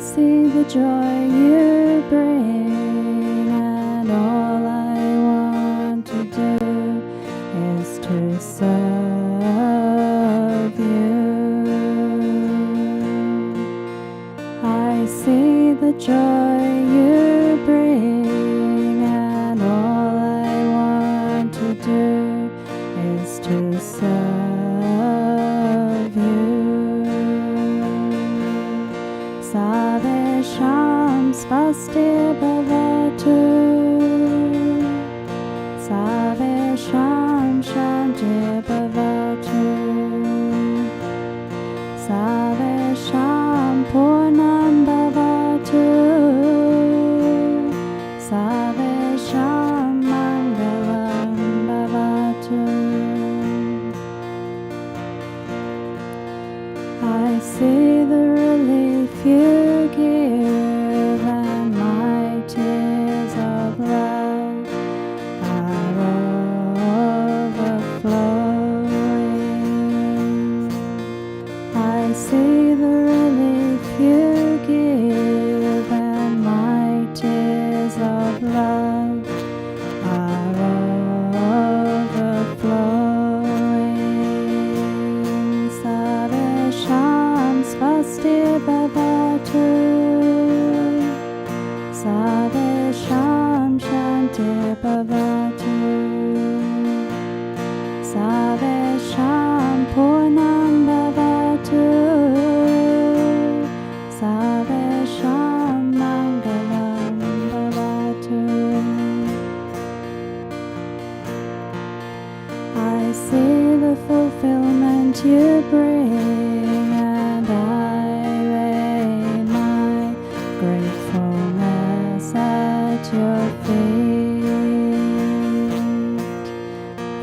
see the joy you bring, and all I want to do is to serve you. I see the joy you bring, and all I want to do is to serve you. Savesham svasti bhavatu, Savesham shanti bhavatu, Savesham purnam bhavatu, Savesham mangalam bhavatu. I see the relief you give, and my tears of love are overflowing. I see the relief you give, and my tears of love are overflowing. Savesham svasti bhavatu, Savesham shanti bhavatu, Savesham purnam bhavatu, Savesham mangalam bhavatu. I see the fulfillment you bring, and I lay my gratefulness at your feet.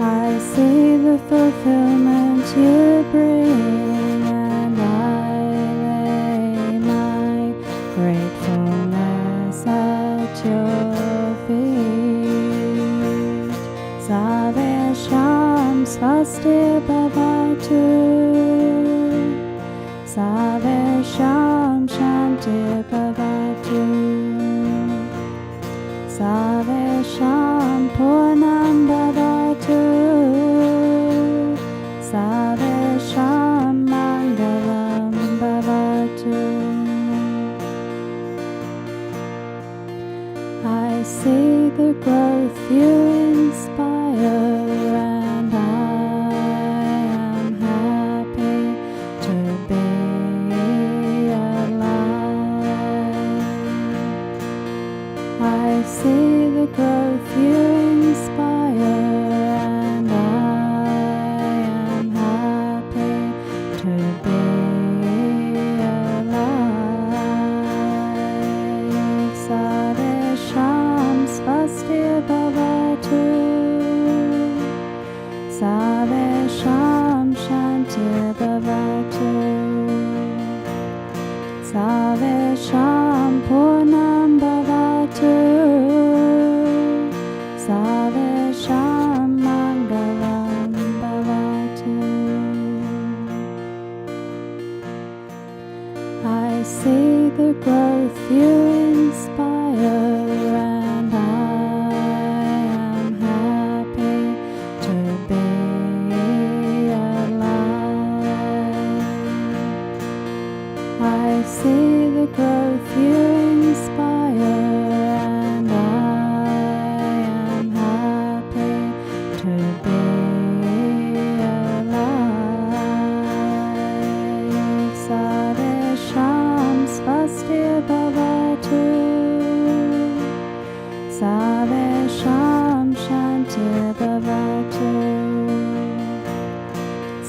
I see the fulfillment you bring, and I lay my gratefulness at your feet. Savesham svasti bhavatu, Savesham shanti bhavatu, Savesham purnam bhavatu, Savesham mangalam bhavatu. I see the growth you inspire, and I am happy to be alive. I see the growth you inspire, and I am happy to be alive. Savesham svasti bhavatu, Savesham shanti bhavatu, Savesham purnam bhavatu, Savesham mangalam bhavatu. I see the growth you inspire, and I am happy to be alive. I see the growth you inspire, and I am happy to be alive. Savesham svasti bhavatu, Savesham shanti bhavatu,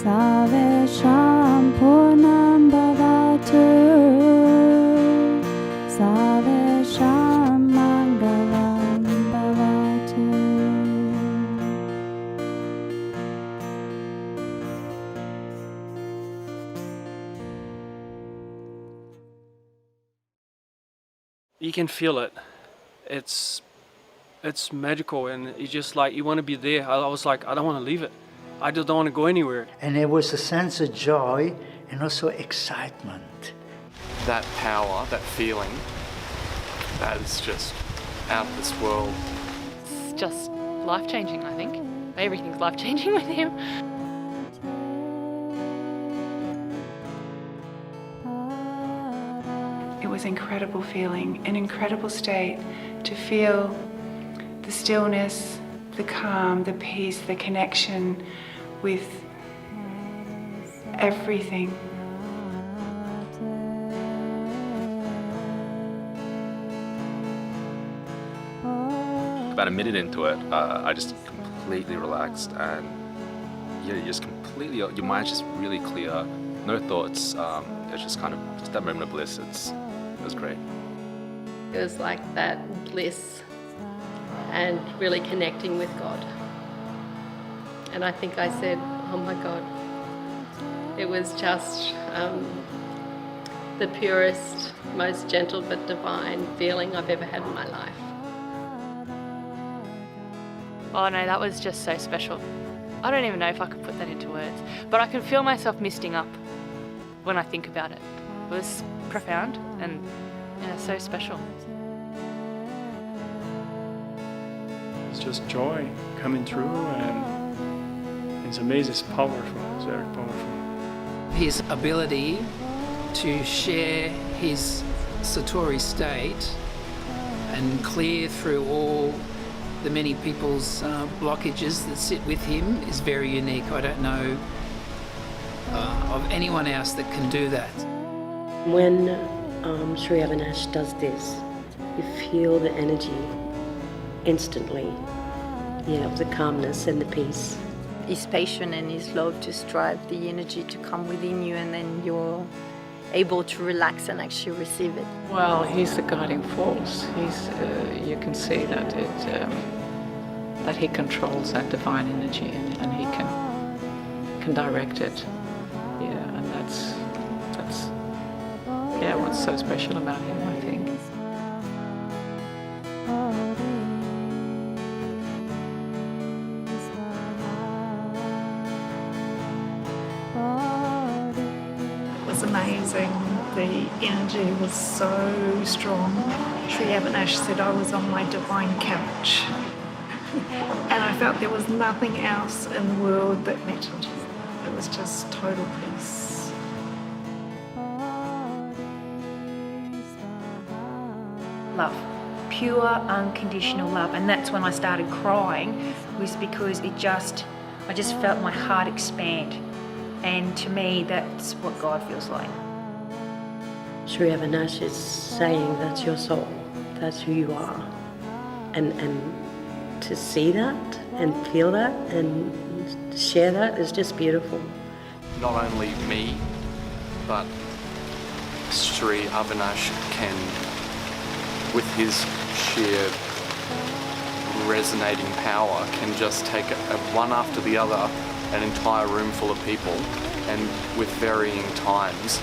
Savesham purnam bhavatu, Savesham mangalam bhavatu. You can feel it. It's magical, and it's just like you want to be there. I was like, I don't want to leave it. I just don't want to go anywhere. And there was a sense of joy and also excitement. That power, that feeling, that is just out of this world. It's just life-changing, I think. Everything's life-changing with him. It was an incredible feeling, an incredible state to feel the stillness, the calm, the peace, the connection with everything. About a minute into it, I just completely relaxed, and yeah, your mind's just really clear, no thoughts. It's just kind of just that moment of bliss. It was great. It was like that bliss and really connecting with God. And I think I said, oh my God. It was just the purest, most gentle but divine feeling I've ever had in my life. Oh no, that was just so special. I don't even know if I could put that into words, but I can feel myself misting up when I think about it. It was profound and so special. It's just joy coming through, and it's amazing. It's powerful. It's very powerful. His ability to share his Satori state and clear through all the many people's blockages that sit with him is very unique. I don't know of anyone else that can do that. When Sri Avinash does this, you feel the energy instantly, of the calmness and the peace. His patience and his love just drive the energy to come within you, and then you're able to relax and actually receive it. Well, he's the guiding force. You can see that that he controls that divine energy, and he can direct it. Yeah, and that's what's so special about him, I think. It was amazing. The energy was so strong. Sri Avinash said I was on my divine couch. And I felt there was nothing else in the world that mattered. It was just total peace. Love. Pure, unconditional love. And that's when I started crying, was because I just felt my heart expand. And to me, that's what God feels like. Sri Avinash is saying that's your soul, that's who you are. And to see that and feel that and share that is just beautiful. Not only me, but Sri Avinash can, with his sheer resonating power, can just take one after the other, an entire room full of people, and with varying times,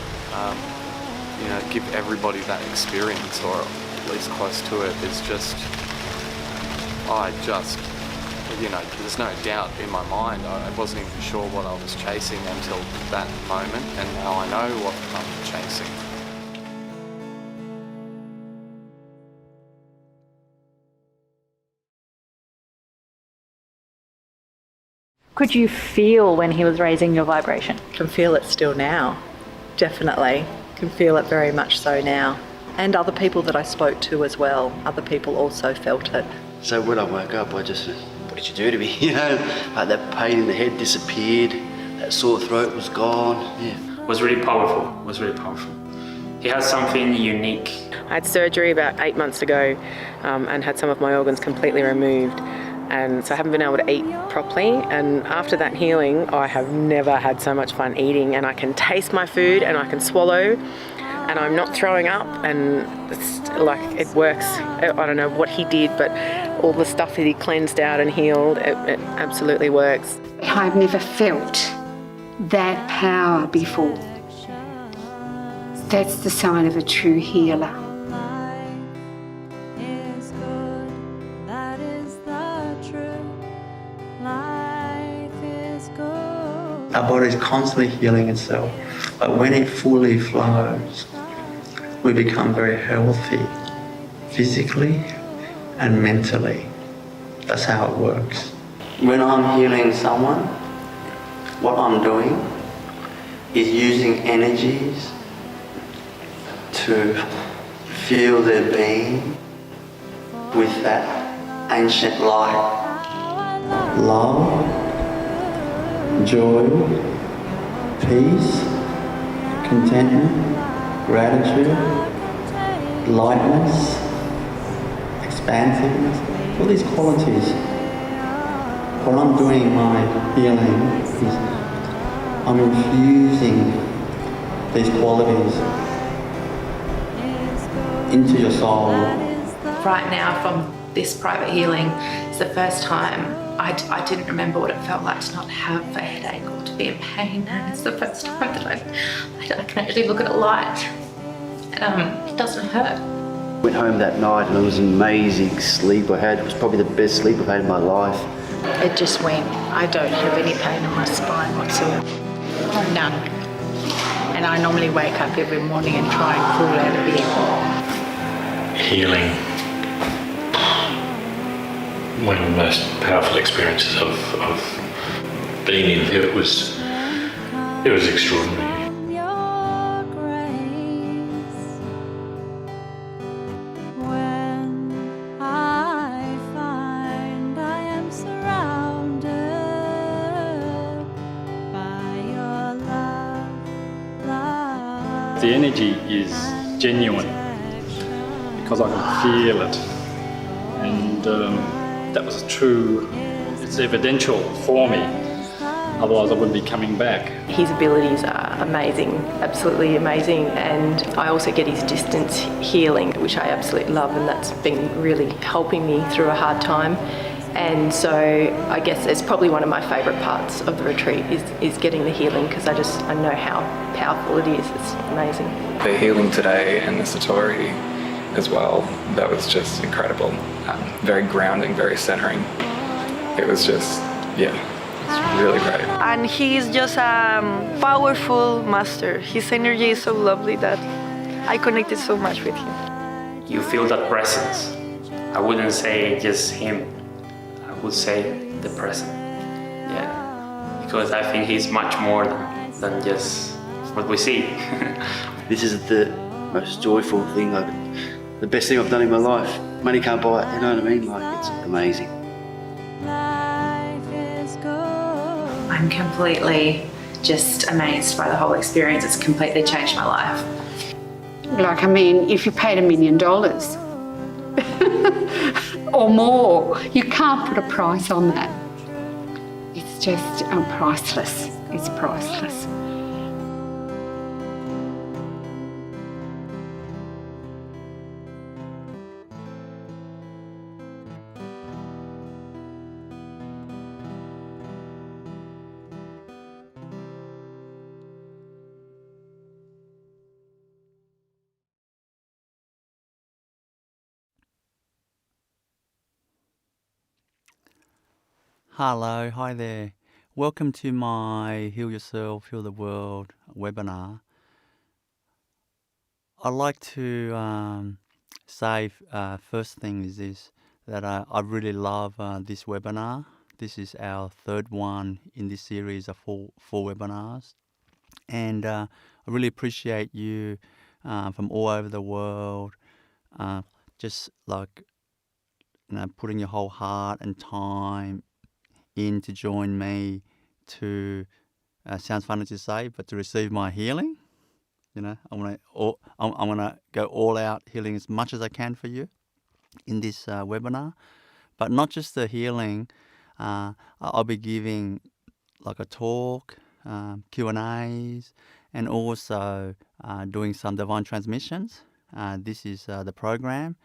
give everybody that experience, or at least close to it. It's just, there's no doubt in my mind. I wasn't even sure what I was chasing until that moment, and now I know what I'm chasing. Could you feel when he was raising your vibration? Can feel it still now, definitely. Can feel it very much so now. And other people that I spoke to as well, other people also felt it. So when I woke up, I just said, what did you do to me? Like that pain in the head disappeared, that sore throat was gone. It was really powerful. He has something unique. I had surgery about 8 months ago and had some of my organs completely removed. And so I haven't been able to eat properly. And after that healing, I have never had so much fun eating, and I can taste my food and I can swallow and I'm not throwing up, and it's like it works. I don't know what he did, but all the stuff that he cleansed out and healed, it absolutely works. I've never felt that power before. That's the sign of a true healer. Our body is constantly healing itself, but when it fully flows, we become very healthy physically and mentally. That's how it works. When I'm healing someone, what I'm doing is using energies to feel their being with that ancient light. Love, joy, peace, contentment, gratitude, lightness, expansiveness, all these qualities. When I'm doing my healing is I'm infusing these qualities into your soul. Right now, from this private healing, it's the first time I didn't remember what it felt like to not have a headache or to be in pain, and it's the first time that I can actually look at a light and it doesn't hurt. Went home that night and it was an amazing sleep I had. It was probably the best sleep I've had in my life. It just went. I don't have any pain in my spine whatsoever. None. And I normally wake up every morning and try and crawl out of bed. Healing. One of the most powerful experiences I've been in. It was extraordinary. The energy is genuine because I can feel it, and that was it's evidential for me, otherwise I wouldn't be coming back. His abilities are amazing, absolutely amazing, and I also get his distance healing, which I absolutely love, and that's been really helping me through a hard time. And so I guess it's probably one of my favourite parts of the retreat is getting the healing, because I know how powerful it is. It's amazing. The healing today and the Satori as well, that was just incredible. Very grounding, very centering. It was just, it's really great. And he's just a powerful master. His energy is so lovely that I connected so much with him. You feel that presence. I wouldn't say just him. I would say the present. Yeah. Because I think he's much more than just what we see. This is the most joyful thing, the best thing I've done in my life. Money can't buy it, you know what I mean? Like, it's amazing. I'm completely just amazed by the whole experience. It's completely changed my life. Like, I mean, if you paid $1 million or more, you can't put a price on that. It's just priceless. It's priceless. Hello, hi there. Welcome to my Heal Yourself, Heal the World webinar. I'd like to say first thing is this, that I really love this webinar. This is our third one in this series of four webinars. And I really appreciate you from all over the world, just like, putting your whole heart and time in to join me to, sounds funny to say, but to receive my healing. I want to go all out healing as much as I can for you in this webinar. But not just the healing, I'll be giving like a talk, Q&As, and also doing some divine transmissions. This is the program.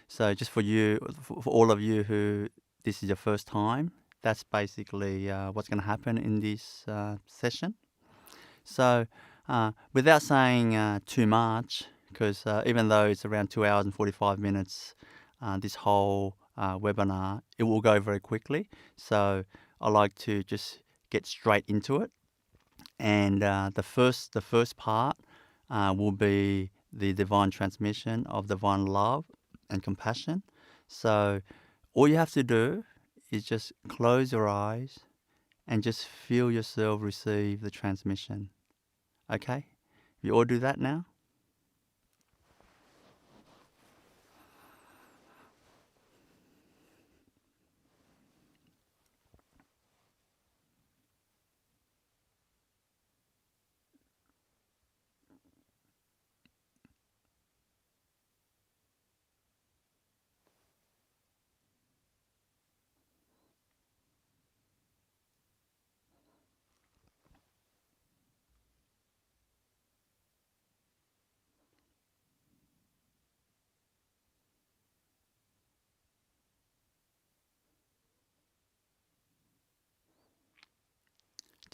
So just for you, for all of you who this is your first time, that's basically what's going to happen in this session. So without saying too much, because even though it's around 2 hours and 45 minutes, this whole webinar, it will go very quickly. So I like to just get straight into it. And the first part will be the divine transmission of divine love and compassion. So all you have to do is just close your eyes and just feel yourself receive the transmission. Okay? You all do that now?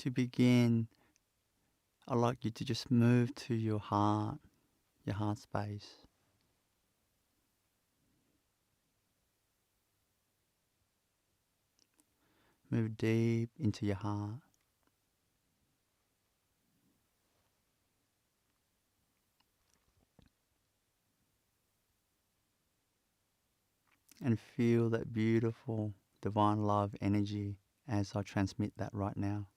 To begin, I'd like you to just move to your heart space. Move deep into your heart. And feel that beautiful divine love energy as I transmit that right now.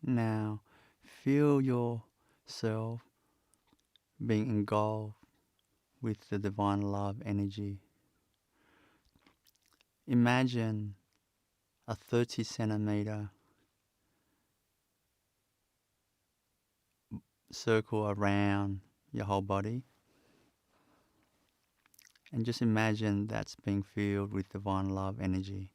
Now, feel yourself being engulfed with the divine love energy. Imagine a 30 centimeter circle around your whole body. And just imagine that's being filled with divine love energy.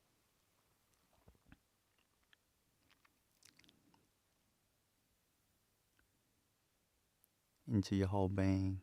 Into your whole being.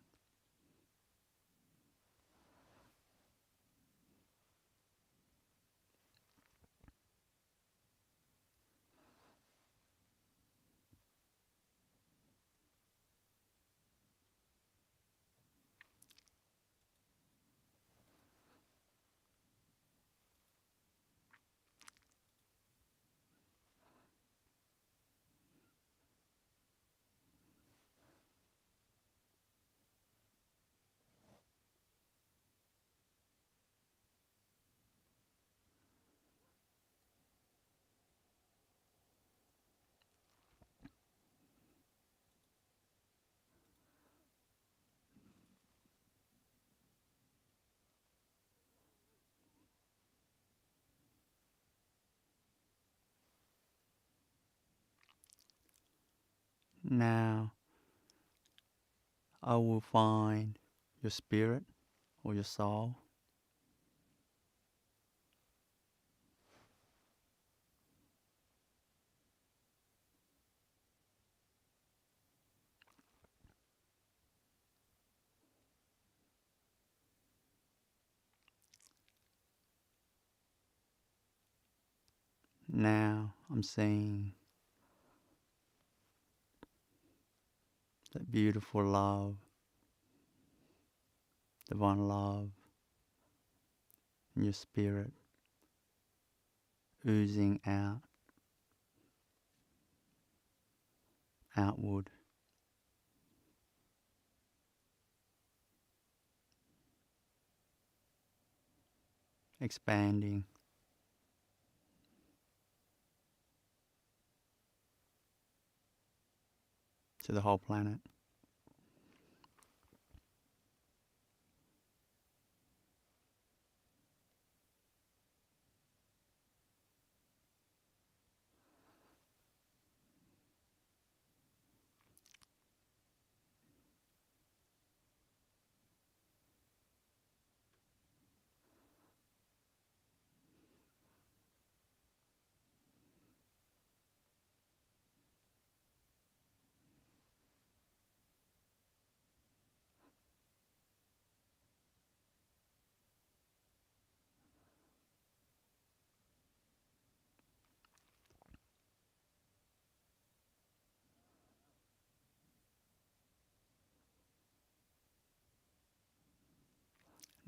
Now, I will find your spirit or your soul. Now I'm seeing that beautiful love, divine love in your spirit oozing outward. Expanding to the whole planet.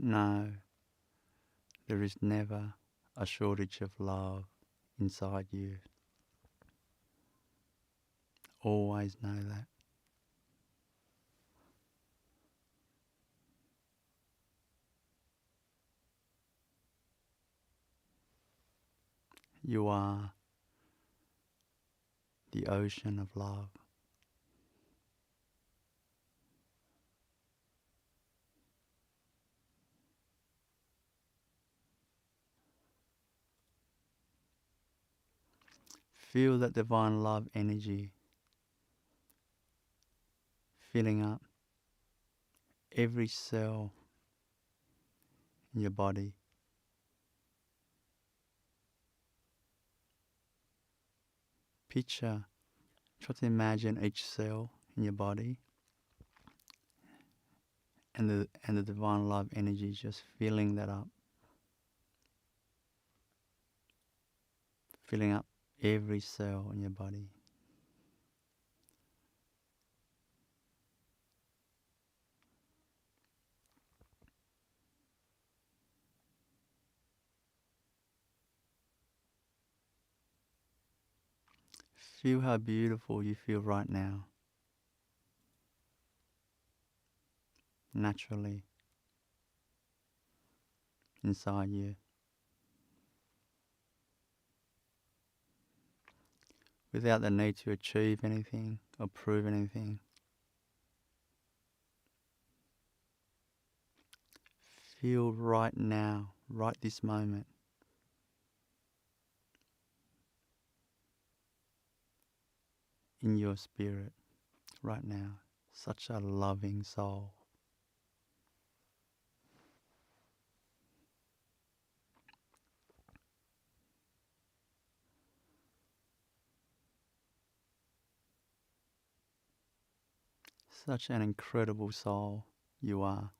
know there is never a shortage of love inside you. Always know that. You are the ocean of love. Feel that divine love energy filling up every cell in your body. Picture, try to imagine each cell in your body and the divine love energy just filling that up. Filling up every cell in your body. Feel how beautiful you feel right now. Naturally. Inside you. Without the need to achieve anything or prove anything. Feel right now, right this moment. In your spirit, right now. Such a loving soul. Such an incredible soul you are.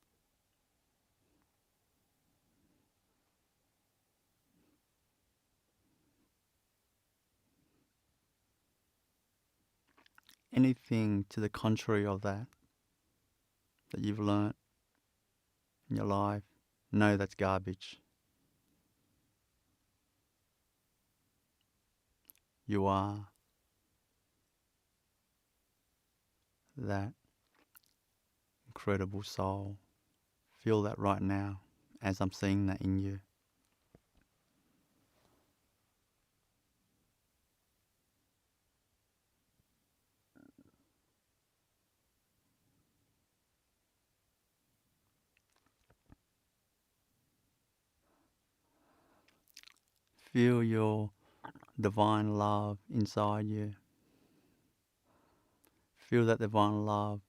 Anything to the contrary of that you've learnt in your life, know that's garbage. You are that incredible soul. Feel that right now as I'm seeing that in you. Feel your divine love inside you. Feel that divine love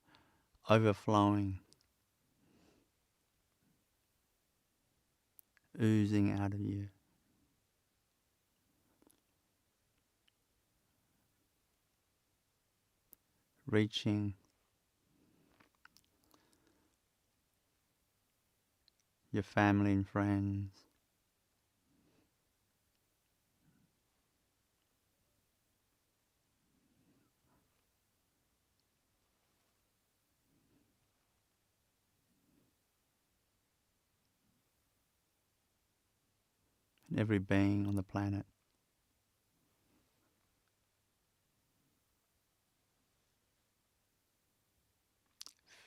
overflowing, oozing out of you. Reaching your family and friends. And every being on the planet.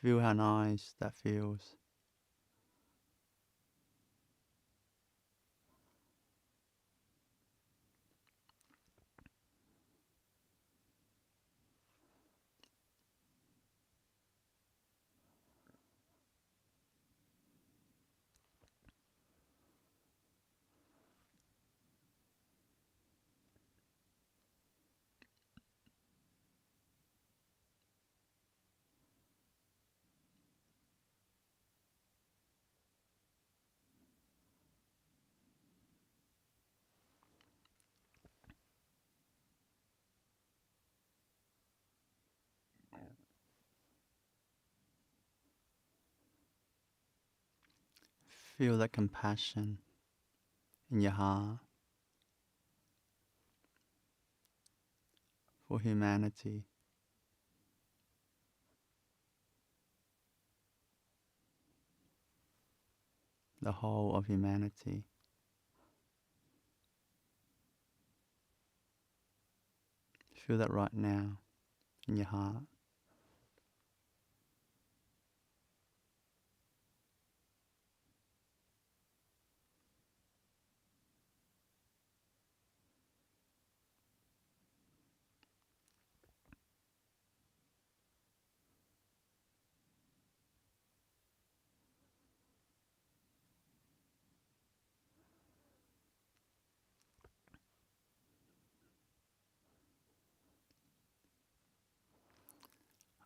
Feel how nice that feels. Feel that compassion in your heart for humanity. the whole of humanity. Feel that right now in your heart.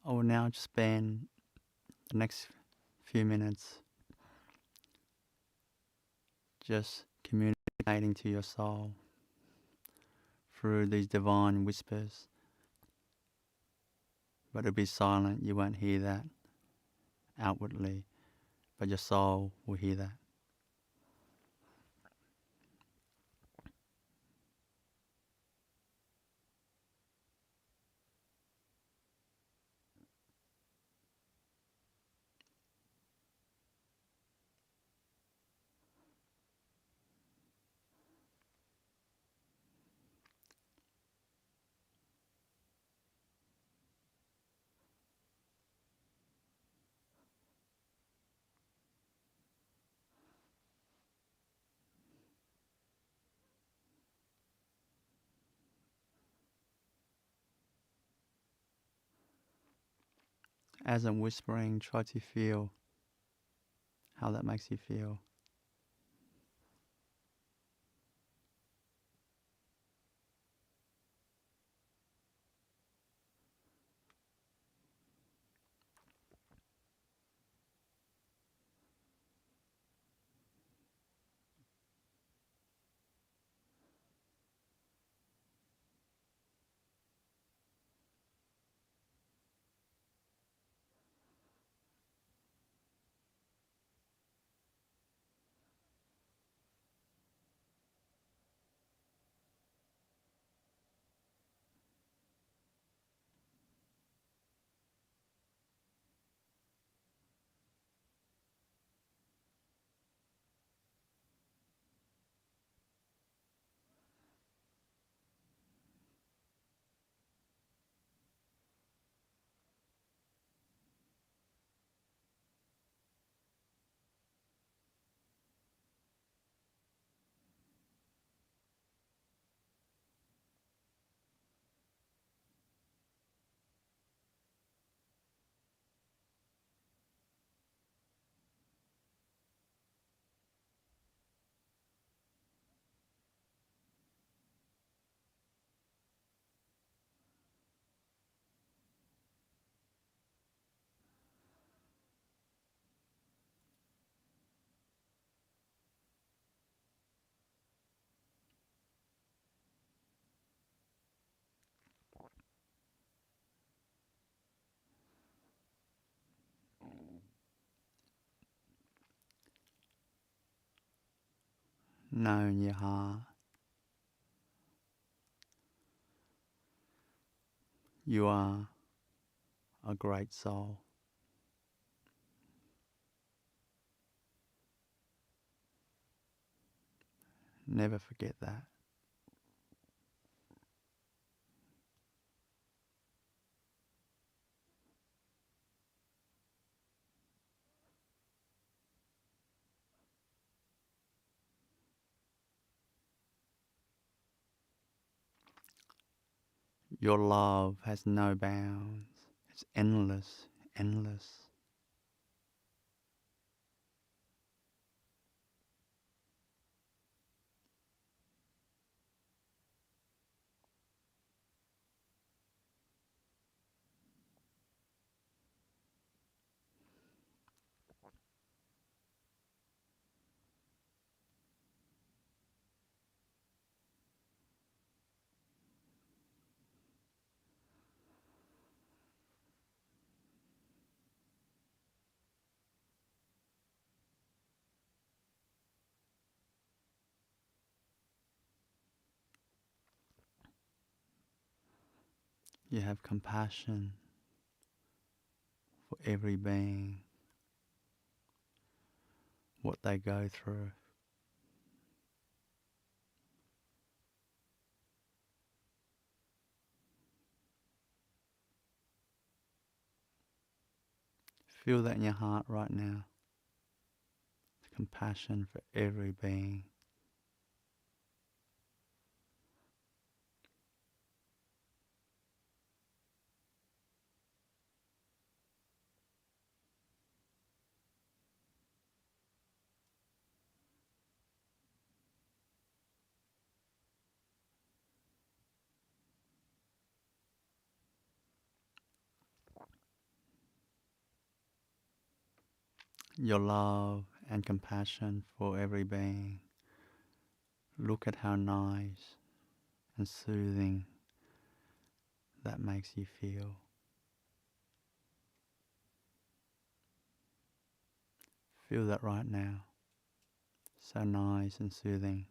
I will now just spend the next few minutes just communicating to your soul through these divine whispers. But it'll be silent, you won't hear that outwardly, but your soul will hear that. As I'm whispering, try to feel how that makes you feel. Know in your heart you are a great soul. Never forget that. Your love has no bounds. It's endless, endless. You have compassion for every being, what they go through. Feel that in your heart right now. Compassion for every being. Your love and compassion for every being. Look at how nice and soothing that makes you feel. Feel that right now. So nice and soothing.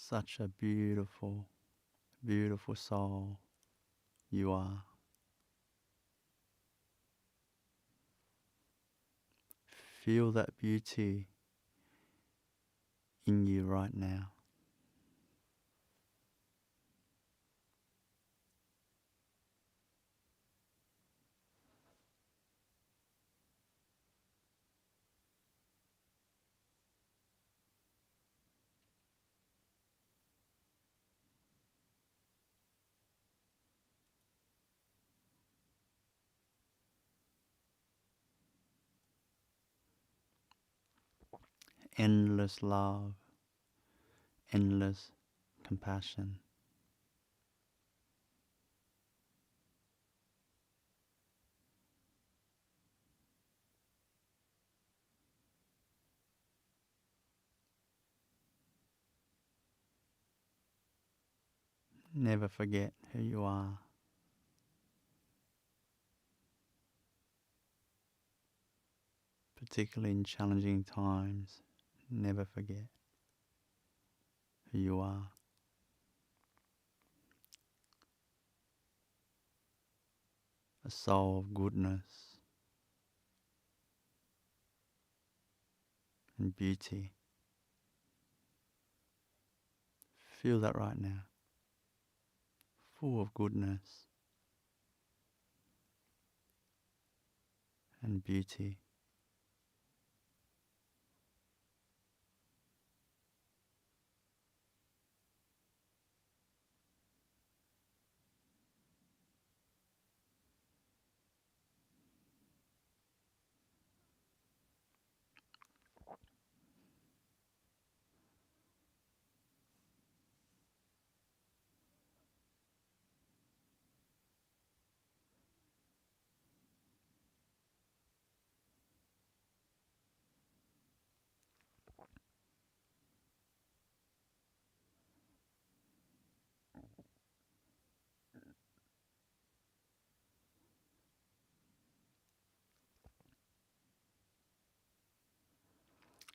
Such a beautiful, beautiful soul you are. Feel that beauty in you right now. Endless love, endless compassion. Never forget who you are. Particularly in challenging times, never forget who you are. A soul of goodness and beauty. Feel that right now. Full of goodness and beauty.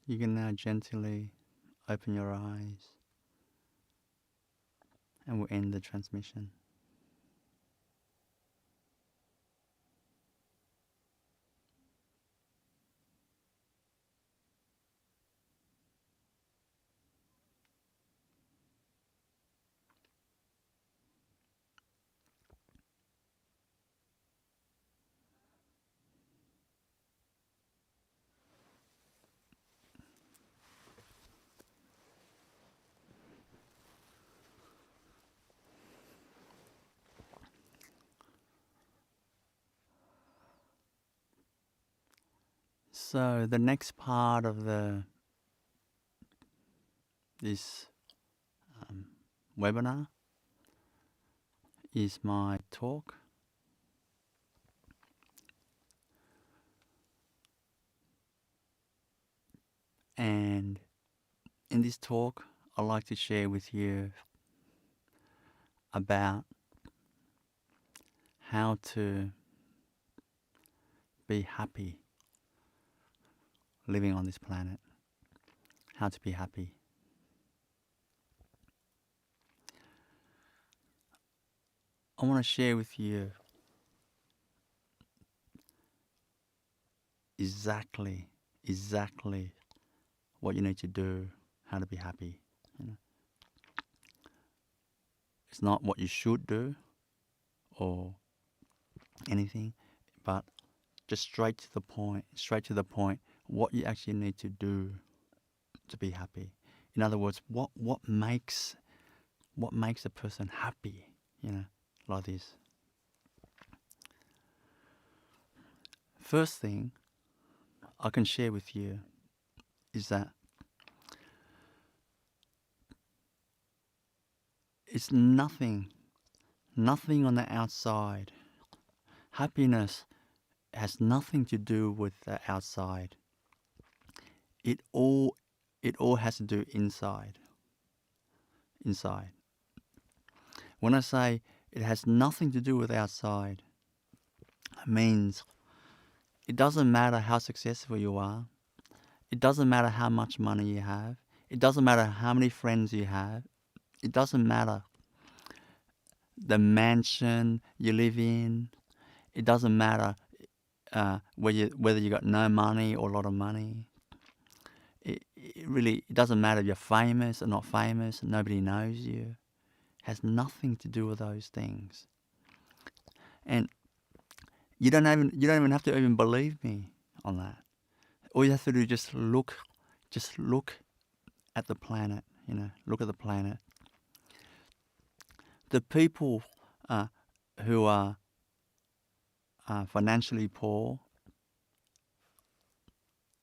You can now gently open your eyes and we'll end the transmission. So the next part of this webinar is my talk. And in this talk, I'd like to share with you about how to be happy living on this planet. How to be happy. I want to share with you exactly what you need to do, how to be happy. You know? It's not what you should do or anything, but just straight to the point, what you actually need to do to be happy. In other words, what makes a person happy, you know, like this. First thing I can share with you is that it's nothing on the outside. Happiness has nothing to do with the outside. It all has to do inside. When I say it has nothing to do with outside, it means it doesn't matter how successful you are. It doesn't matter how much money you have. It doesn't matter how many friends you have. It doesn't matter the mansion you live in. It doesn't matter whether you got no money or a lot of money. It really doesn't matter if you're famous or not famous. Nobody knows you. It has nothing to do with those things. And you don't even have to even believe me on that. All you have to do is just look at the planet. You know, look at the planet. The people who are financially poor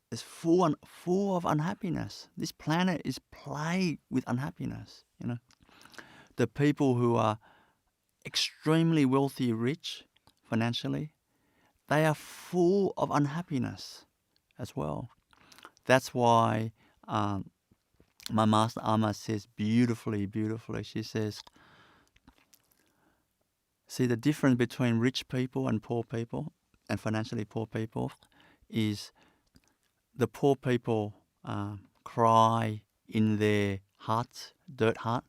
is full of unhappiness. This planet is plagued with unhappiness. You know, the people who are extremely wealthy, rich financially, they are full of unhappiness as well. That's why my Master Amma says beautifully, she says, see, the difference between rich people and poor people and financially poor people is the poor people cry in their hut, dirt hut,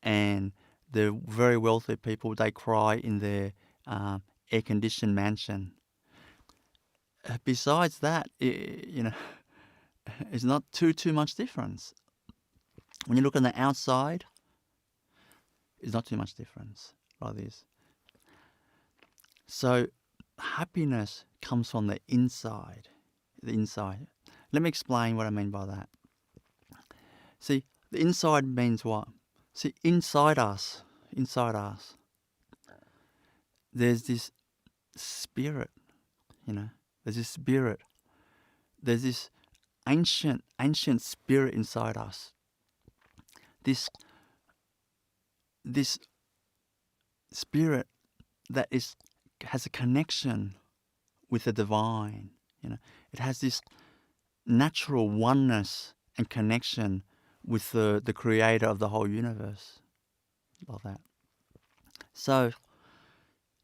and the very wealthy people, they cry in their air-conditioned mansion. Besides that, you know, it's not too much difference. When you look on the outside, it's not too much difference like this. So happiness comes from the inside. The inside. Let me explain what I mean by that. See, the inside means what? See, inside us, there's this spirit, you know. There's this spirit. There's this ancient spirit inside us. This spirit that has a connection with the divine. You know, it has this natural oneness and connection with the creator of the whole universe, like that. So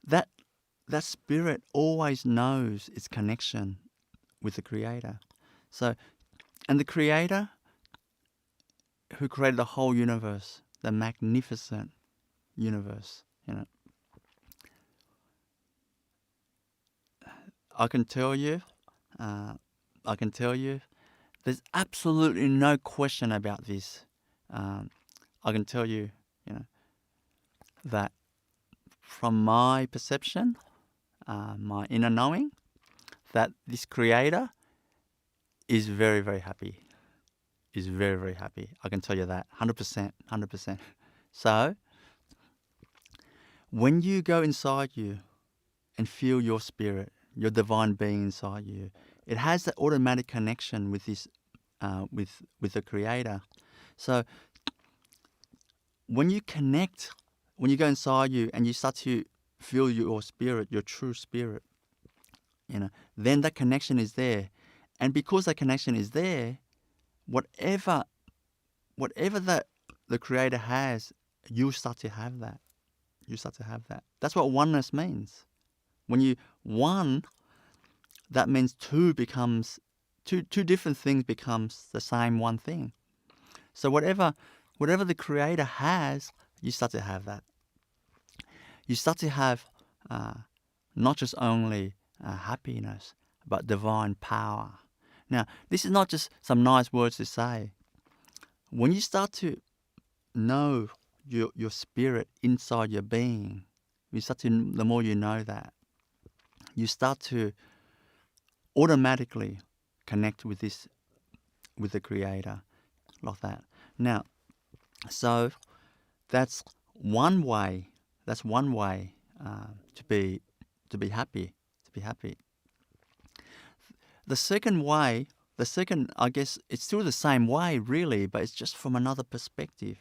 that spirit always knows its connection with the creator. So, and the creator who created the whole universe, the magnificent universe, you know, I can tell you, there's absolutely no question about this. I can tell you, you know, that from my perception, my inner knowing, that this creator is very, very happy. Is very, very happy. I can tell you that, 100%. So, when you go inside you and feel your spirit, your divine being inside you, it has that automatic connection with this, with the creator. So, when you connect, when you go inside you and you start to feel your spirit, your true spirit, you know, then that connection is there. And because that connection is there, whatever that the creator has, you start to have that. You start to have that. That's what oneness means. When you one that means two different things becomes the same one thing. So whatever the Creator has, you start to have that. You start to have not just only happiness, but divine power. Now, this is not just some nice words to say. When you start to know your spirit inside your being, the more you know that, you start to automatically connect with the Creator, like that. Now, so that's one way. That's one way to be happy. To be happy. The second way, I guess, it's still the same way, really, but it's just from another perspective.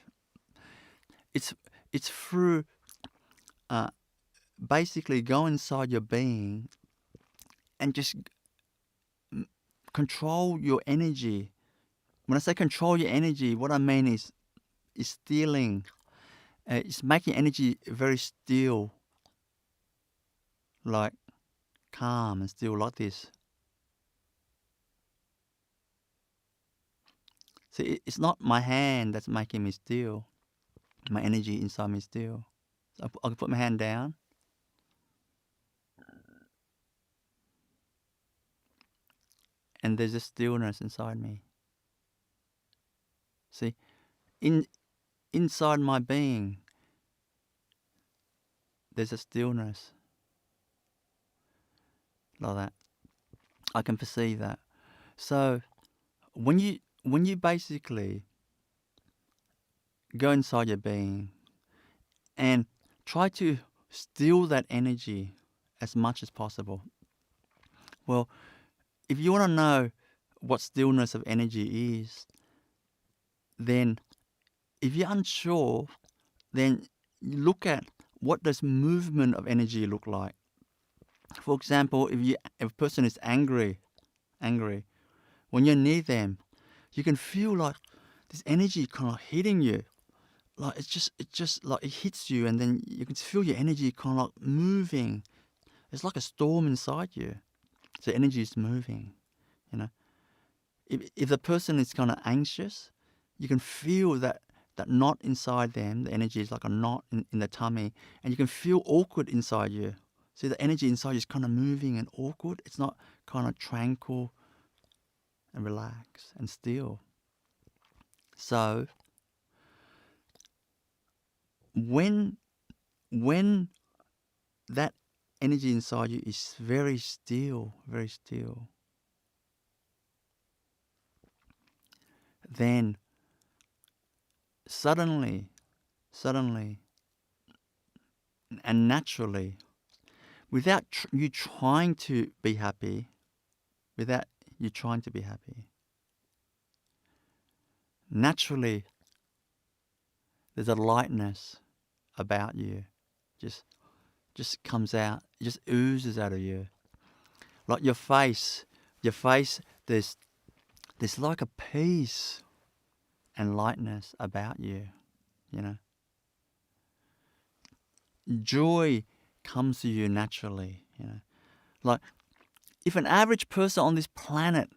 It's through basically go inside your being and just control your energy. When I say control your energy, what I mean is stealing. It's making energy very still, like calm and still, like this. See, it's not my hand that's making me still. My energy inside me still. So I can put my hand down. And there's a stillness inside me. See, inside my being, there's a stillness. Like that. I can perceive that. So when you basically go inside your being and try to still that energy as much as possible. Well, if you want to know what stillness of energy is, then if you're unsure, then you look at what does movement of energy look like. For example, if a person is angry, when you're near them, you can feel like this energy kind of hitting you. Like it's just like it hits you, and then you can feel your energy kind of like moving. It's like a storm inside you. So energy is moving, you know. If the person is kind of anxious, you can feel that knot inside them. The energy is like a knot in the tummy, and you can feel awkward inside you. See, the energy inside you is kind of moving and awkward. It's not kind of tranquil and relaxed and still. So when that energy inside you is very still, then suddenly and naturally, without you trying to be happy, naturally there's a lightness about you. Just comes out, it just oozes out of you. Like your face, there's like a peace and lightness about you, you know. Joy comes to you naturally, you know. Like if an average person on this planet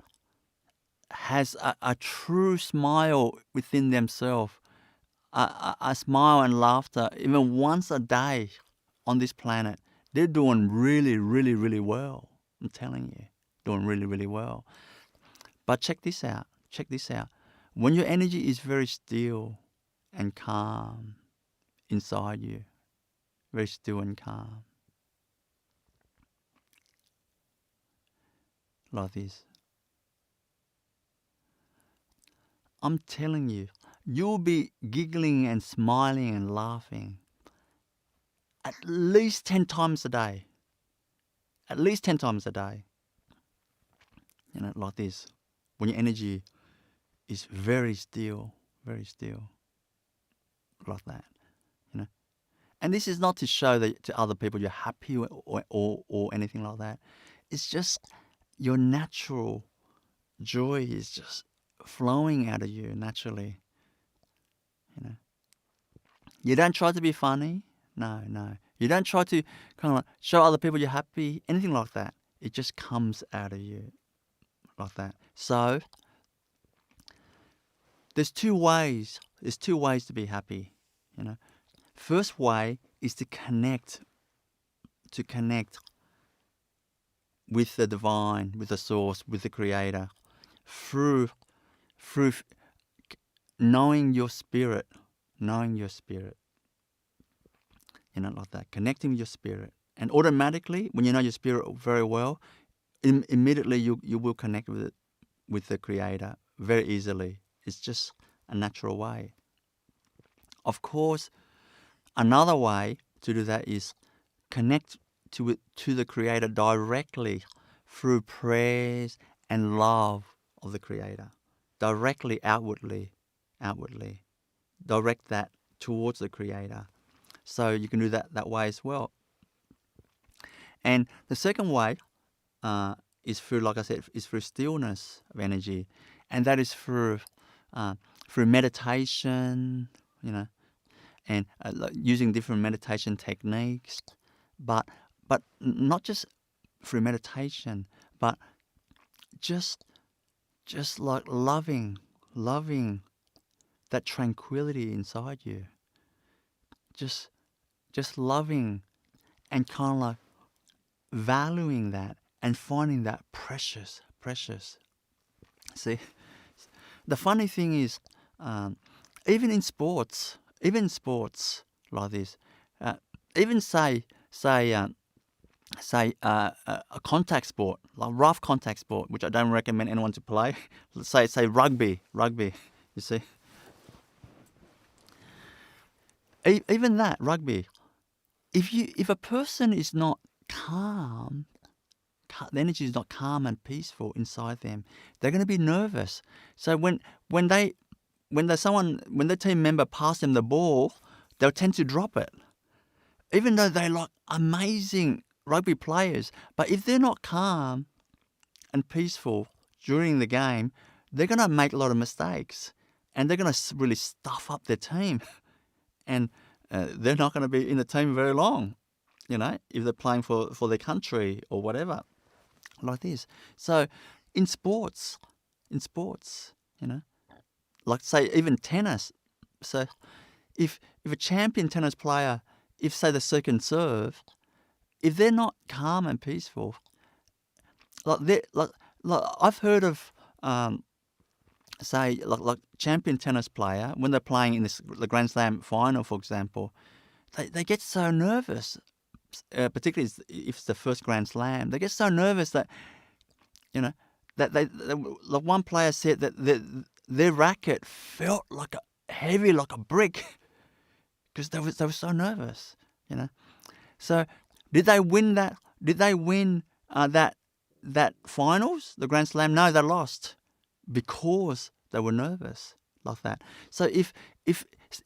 has a true smile within themselves, a smile and laughter, even once a day on this planet, they're doing really, really, really well. I'm telling you, doing really, really well. But check this out. When your energy is very still and calm inside you, very still and calm, like this, I'm telling you, you'll be giggling and smiling and laughing at least 10 times a day. At least 10 times a day. You know, like this. When your energy is very still, like that. You know. And this is not to show that to other people you're happy or anything like that. It's just your natural joy is just flowing out of you naturally. You know. You don't try to be funny. No. You don't try to kind of show other people you're happy, anything like that. It just comes out of you like that. So there's two ways. There's two ways to be happy. First way is to connect with the divine, with the source, with the creator, through knowing your spirit, like that, connecting with your spirit. And automatically, when you know your spirit very well, immediately you will connect with the creator very easily. It's just a natural way. Of course, another way to do that is connect to the creator directly through prayers and love of the creator. Directly, outwardly. Direct that towards the creator. So you can do that way as well. And the second way is through, like I said, is through stillness of energy, and that is through meditation, and using different meditation techniques, but not just through meditation, but just like loving that tranquility inside you, just loving and kind of like valuing that and finding that precious. See, the funny thing is, even in sports like this, even say a contact sport, like rough contact sport, which I don't recommend anyone to play. Let's say rugby. You see, even that rugby. If a person is not calm, the energy is not calm and peaceful inside them, they're going to be nervous. So when the team member pass them the ball, they'll tend to drop it, even though they're like amazing rugby players. But if they're not calm and peaceful during the game, they're going to make a lot of mistakes, and they're going to really stuff up their team, and they're not going to be in the team very long, if they're playing for their country or whatever, like this. So in sports, like say even tennis. So if a champion tennis player, if say the second serve, if they're not calm and peaceful, like I've heard of say like champion tennis player, when they're playing in the Grand Slam final, for example, they get so nervous, particularly if it's the first Grand Slam. They get so nervous that that like one player said that their racket felt heavy like a brick because they were so nervous. So did they win that? Did they win that finals, the Grand Slam? No, they lost because they were nervous like that. So if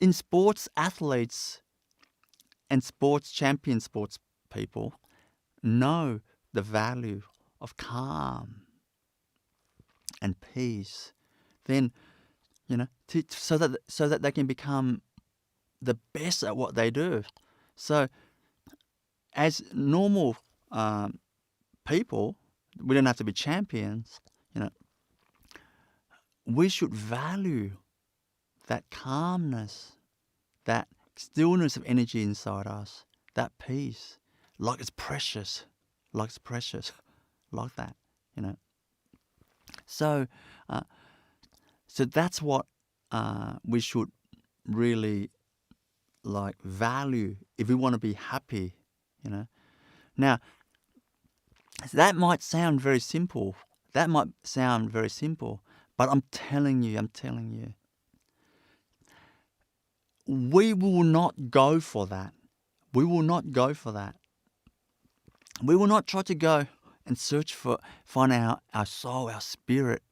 in sports, athletes and champion sports people know the value of calm and peace, then so that they can become the best at what they do. So as normal people, we don't have to be champions. We should value that calmness, that stillness of energy inside us, that peace, like it's precious, like that, So, so that's what we should really value if we want to be happy, Now, that might sound very simple. But I'm telling you, we will not go for that. We will not try to go and find our soul, our spirit,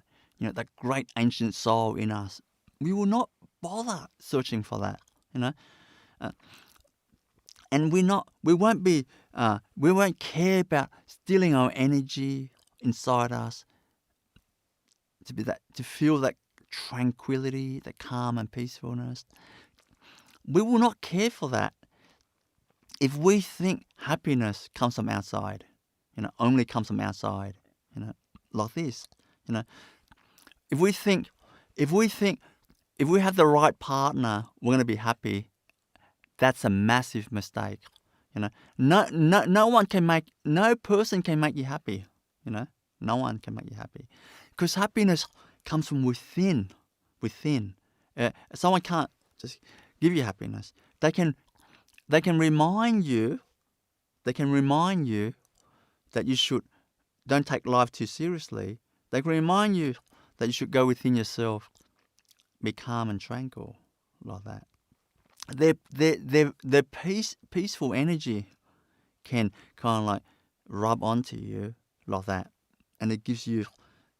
that great ancient soul in us. We will not bother searching for that, and we won't care about stealing our energy inside us, to feel that tranquility, that calm and peacefulness. We will not care for that if we think happiness comes from outside. only comes from outside, like this. If we think, if we have the right partner, we're going to be happy. That's a massive mistake. No one can make, no person can make you happy. No one can make you happy, because happiness comes from within. Someone can't just give you happiness. They can remind you. They can remind you that you should don't take life too seriously. They can remind you that you should go within yourself, be calm and tranquil, like that. Their peaceful energy can kind of like rub onto you like that, and it gives you,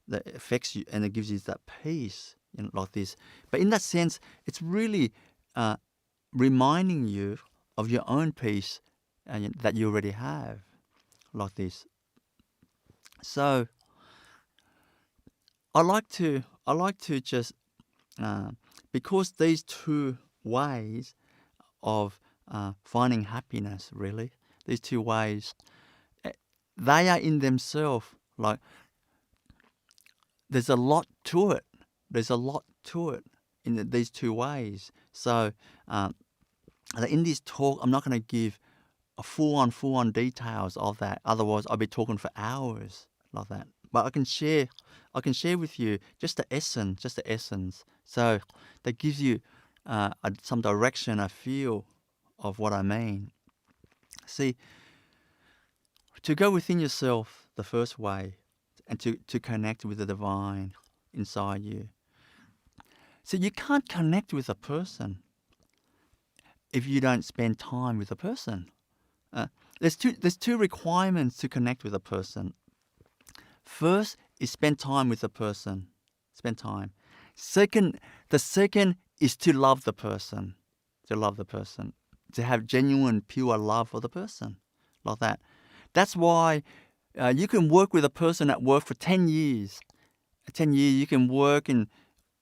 that affects you, and it gives you that peace, like this. But in that sense, it's really reminding you of your own peace that you already have, like this. So I like to just because these two ways of finding happiness, really, these two ways, they are in themselves like, there's a lot to it. There's a lot to it in these two ways. So in this talk, I'm not going to give a full-on details of that. Otherwise, I'll be talking for hours like that. But I can share with you just the essence. So that gives you some direction, a feel of what I mean. See, to go within yourself, the first way, and to connect with the divine inside you. So you can't connect with a person if you don't spend time with a person. There's two requirements to connect with a person. First is spend time with the person. Spend time. The second is to love the person. To have genuine, pure love for the person. Like that. That's why you can work with a person at work for 10 years. 10 years you can work and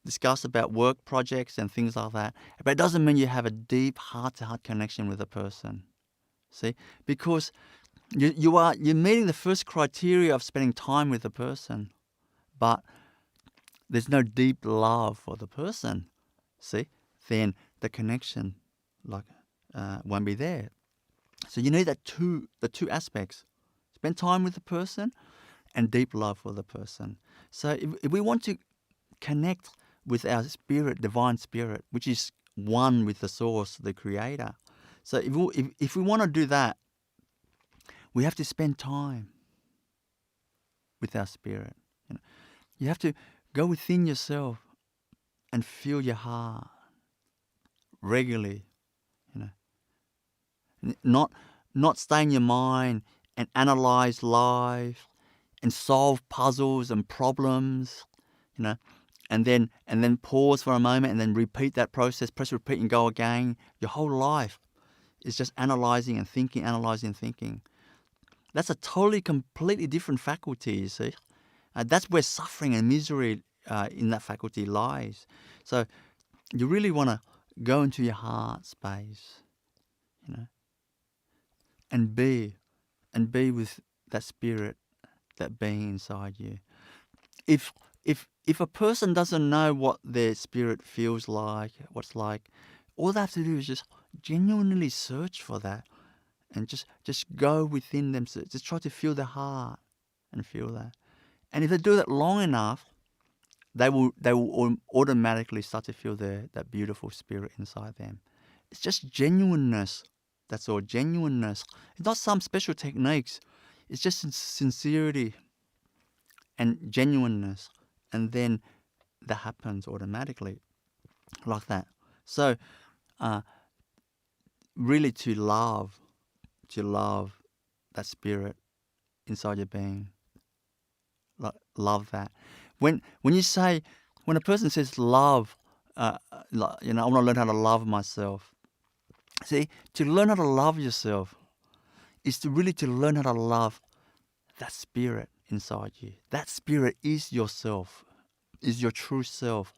discuss about work projects and things like that. But it doesn't mean you have a deep heart-to-heart connection with a person. See? Because you're meeting the first criteria of spending time with a person, but there's no deep love for the person. See? Then the connection won't be there. So you need the two aspects: spend time with the person and deep love for the person. So if we want to connect with our spirit, divine spirit, which is one with the source, the creator. So if we want to do that, we have to spend time with our spirit. You have to go within yourself and feel your heart regularly. Not stay in your mind and analyze life and solve puzzles and problems, and then pause for a moment and then repeat that process, press repeat and go again. Your whole life is just analyzing and thinking. That's a completely different faculty, you see. That's where suffering and misery in that faculty lies. So you really want to go into your heart space, and be with that spirit, that being inside you. If a person doesn't know what their spirit feels like, what's like, all they have to do is just genuinely search for that, and just go within themselves. Just try to feel their heart and feel that. And if they do that long enough, they will automatically start to feel that beautiful spirit inside them. It's just genuineness. That's all, genuineness. It's not some special techniques. It's just sincerity and genuineness. And then that happens automatically, like that. So, really to love that spirit inside your being. Love that. When a person says love, I want to learn how to love myself. See, to learn how to love yourself is to learn how to love that spirit inside you. That spirit is yourself, is your true self.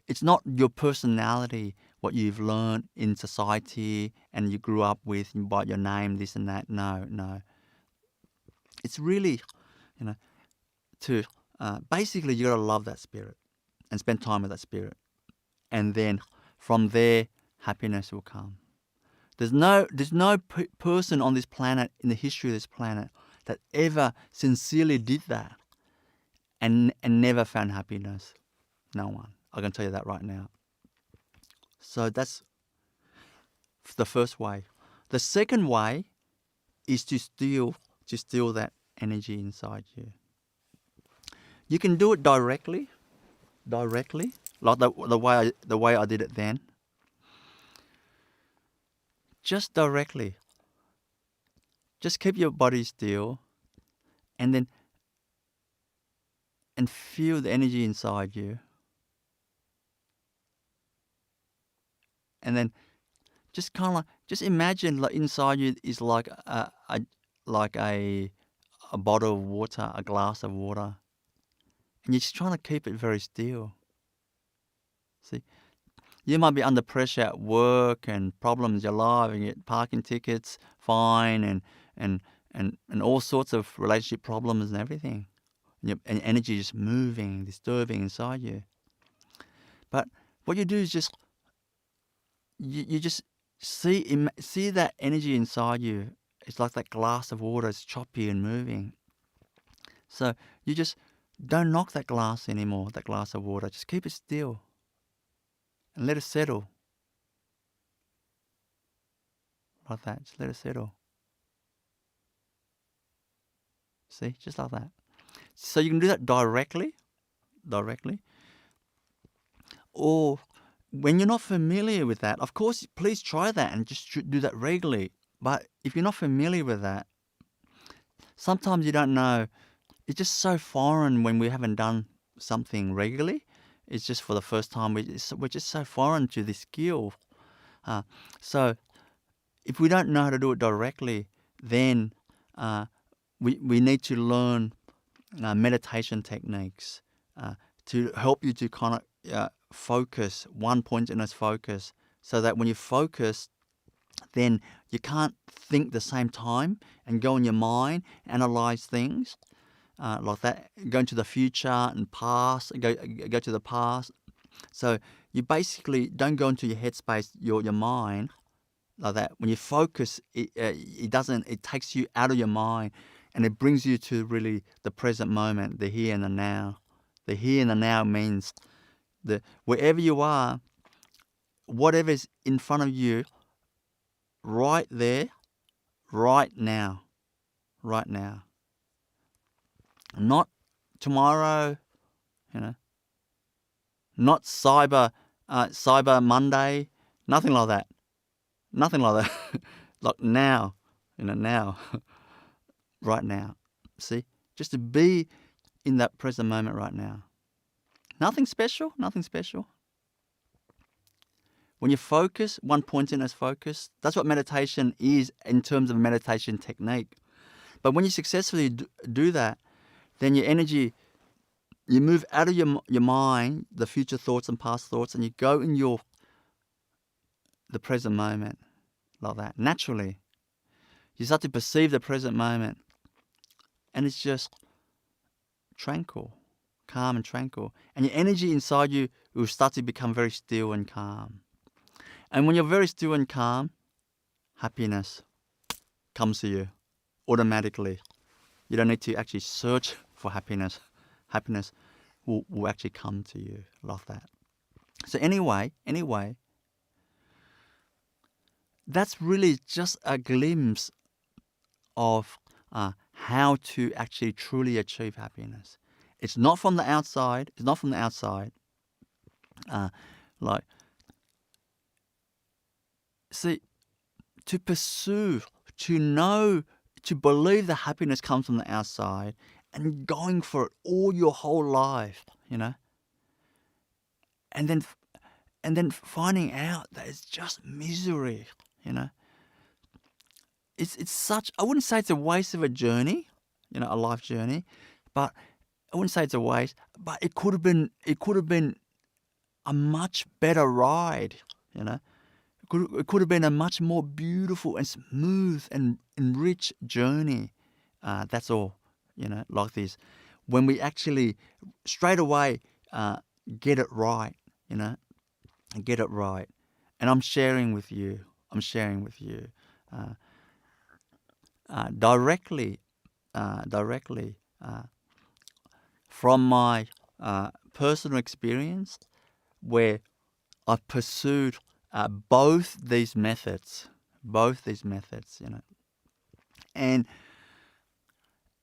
It's not your personality, what you've learned in society and you grew up with, by your name, this and that. No. it's really, to basically you got to love that spirit and spend time with that spirit, and then from there happiness will come. There's no person on this planet, in the history of this planet, that ever sincerely did that and never found happiness. No one. I can tell you that right now. So that's the first way. The second way is to steal that energy inside you. You can do it directly, like the way I did it then. Just directly. Just keep your body still, and feel the energy inside you, and then just imagine like inside you is like a bottle of water, a glass of water, and you're just trying to keep it very still. See, you might be under pressure at work and problems in your life, and you get parking tickets, fine, and all sorts of relationship problems and everything. And energy just moving, disturbing inside you. But what you do is just you just see that energy inside you. It's like that glass of water. It's choppy and moving. So you just don't knock that glass anymore. That glass of water. Just keep it still and let it settle. Like that. Just let it settle. See, just like that. So you can do that directly, or when you're not familiar with that, of course, please try that and just do that regularly. But if you're not familiar with that, sometimes you don't know. It's just so foreign when we haven't done something regularly. It's just for the first time. We're just so foreign to this skill. So if we don't know how to do it directly, then we need to learn meditation techniques to help you to kind of focus, one pointedness focus, so that when you focus, then you can't think the same time and go in your mind, analyze things like that, go into the future and past, go to the past. So you basically don't go into your headspace, your mind, like that. When you focus, it takes you out of your mind, and it brings you to really the present moment, the here and the now. The here and the now means wherever you are, whatever is in front of you, right there, right now. Not tomorrow, not cyber Monday, nothing like that. Like now, now. Right now. See? Just to be in that present moment right now. Nothing special. When you focus, one pointedness focus, that's what meditation is in terms of meditation technique. But when you successfully do that, then your energy, you move out of your mind, the future thoughts and past thoughts, and you go in the present moment like that, naturally. You start to perceive the present moment. And it's just tranquil, calm and tranquil. And your energy inside you will start to become very still and calm. And when you're very still and calm, happiness comes to you automatically. You don't need to actually search for happiness. Happiness will actually come to you like that. So anyway, that's really just a glimpse of how to actually truly achieve happiness. It's not from the outside. See, to pursue, to know, to believe that happiness comes from the outside, and going for it all your whole life, and then finding out that it's just misery, It's such, I wouldn't say it's a waste of a journey, a life journey, but I wouldn't say it's a waste, but it could have been a much better ride, It could have been a much more beautiful and smooth and rich journey That's all, like this. When we actually straight away get it right, get it right. And I'm sharing with you, directly from my personal experience, where I've pursued both these methods, and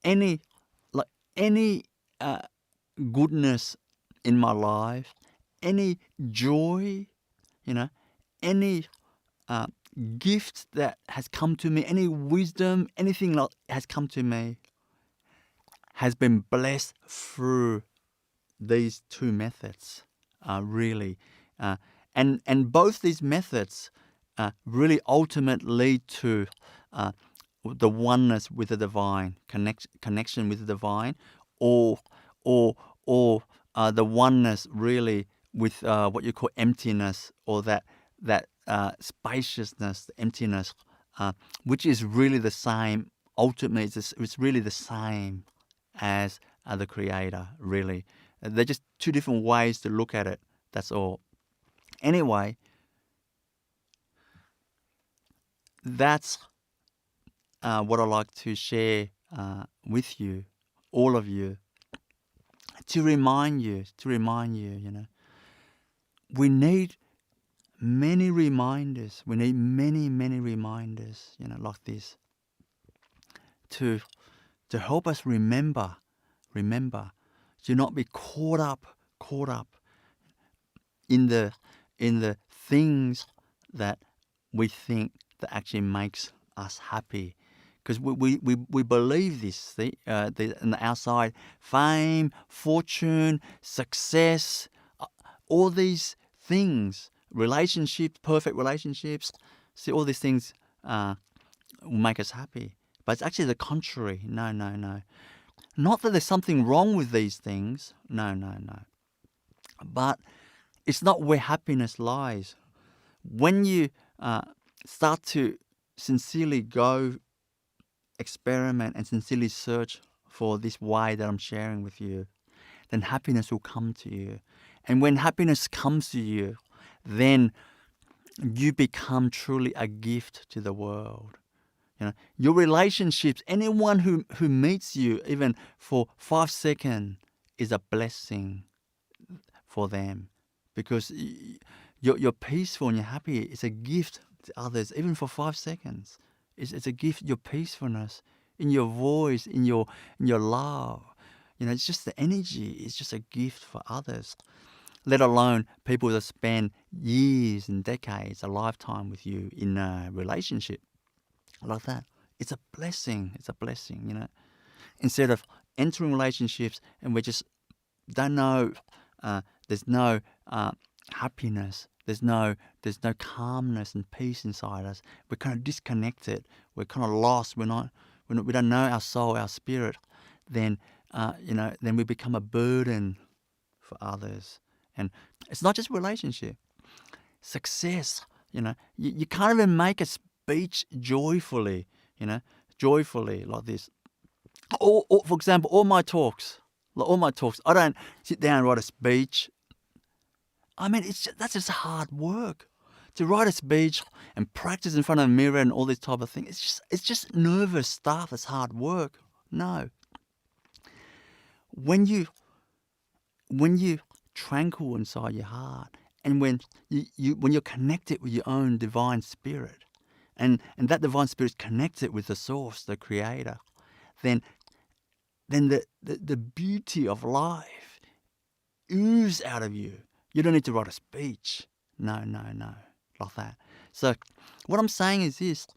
any any goodness in my life, any joy, any gift that has come to me, any wisdom, anything that has come to me, has been blessed through these two methods, really. And both these methods really ultimately lead to the oneness with the divine, connection with the divine, or the oneness really with what you call emptiness, or that spaciousness, the emptiness, which is really the same. Ultimately, it's really the same as the Creator. Really, they're just two different ways to look at it. That's all. Anyway, that's what I like to share with you, all of you, to remind you, we need many reminders. We need many reminders, like this, to help us remember, to not be caught up in the things that we think that actually makes us happy. Because we believe this, on the outside, fame, fortune, success, all these things, relationships, perfect relationships, see, all these things will make us happy. But it's actually the contrary. No. Not that there's something wrong with these things. No. But it's not where happiness lies. When you start to sincerely go experiment and sincerely search for this way that I'm sharing with you, then happiness will come to you. And when happiness comes to you, then you become truly a gift to the world. Your relationships, anyone who meets you, even for 5 seconds, is a blessing for them, because you're peaceful and you're happy. It's a gift to others, even for 5 seconds. It's a gift. Your peacefulness in your voice, in your love. It's just the energy. It's just a gift for others. Let alone people that spend years and decades, a lifetime with you in a relationship like that. It's a blessing. Instead of entering relationships and we just don't know, there's no happiness, there's no calmness and peace inside us. We're kind of disconnected. We're kind of lost. We don't know our soul, our spirit. Then then we become a burden for others. And it's not just relationship. Success, you can't even make a speech joyfully, like this. Or for example, all my talks, I don't sit down and write a speech. I mean, that's just hard work. To write a speech and practice in front of a mirror and all this type of thing, it's just nervous stuff. It's hard work. No. When you tranquil inside your heart, and when you're connected with your own divine spirit, and that divine spirit is connected with the source, the Creator, then the beauty of life oozes out of you. You don't need to write a speech. No, like that. So what I'm saying is this: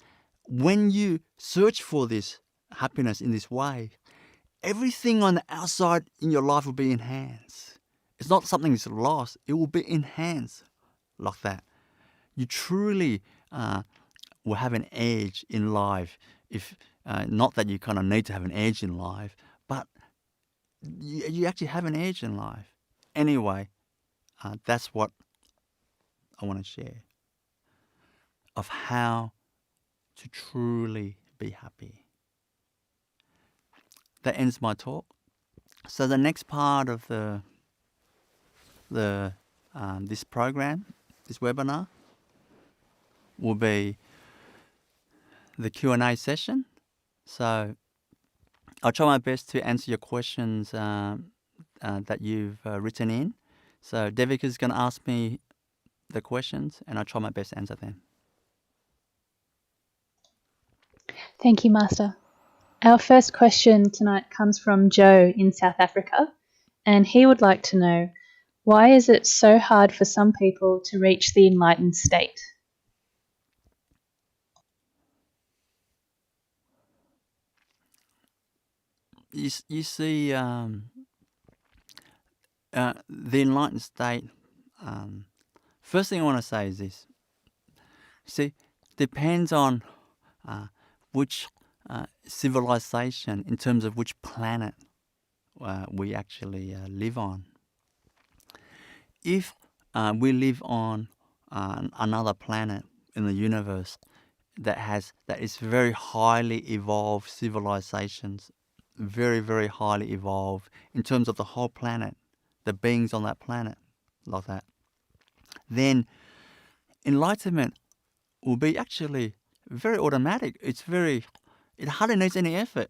when you search for this happiness in this way, everything on the outside in your life will be enhanced. It's not something that's lost. It will be enhanced like that. You truly will have an edge in life. If not that you kind of need to have an edge in life, but you actually have an edge in life. Anyway, that's what I want to share of how to truly be happy. that ends my talk. So the next part of this program, this webinar, will be the Q&A session. So I'll try my best to answer your questions that you've written in. So Devika's going to ask me the questions, and I'll try my best to answer them. Thank you, Master. Our first question tonight comes from Joe in South Africa, and he would like to know, why is it so hard for some people to reach the enlightened state? You see, the enlightened state, first thing I want to say is this. See, depends on which civilization, in terms of which planet we actually live on. If we live on another planet in the universe that is very highly evolved civilizations, very, very highly evolved in terms of the whole planet, the beings on that planet, like that, then enlightenment will be actually very automatic. It hardly needs any effort.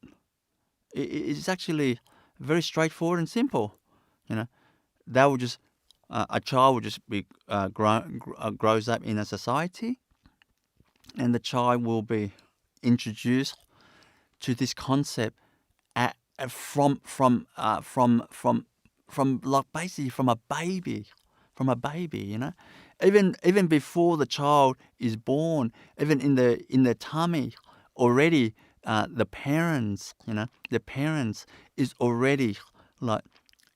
It's actually very straightforward and simple. You know, they will just a child will just be grows up in a society, and the child will be introduced to this concept from like basically from a baby, you know, even before the child is born, even in the tummy already, the parents is already like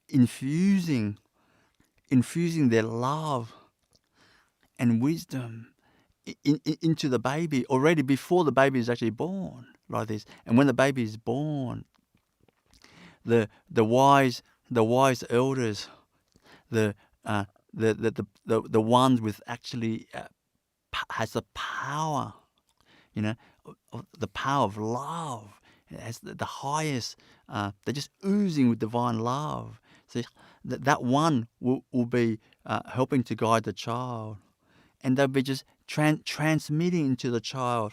infusing their love and wisdom into the baby already before the baby is actually born, like this. And when the baby is born, the wise elders, the ones with actually has the power, you know, the power of love. It has the highest. They're just oozing with divine love. See, that one will be helping to guide the child, and they'll be just transmitting into the child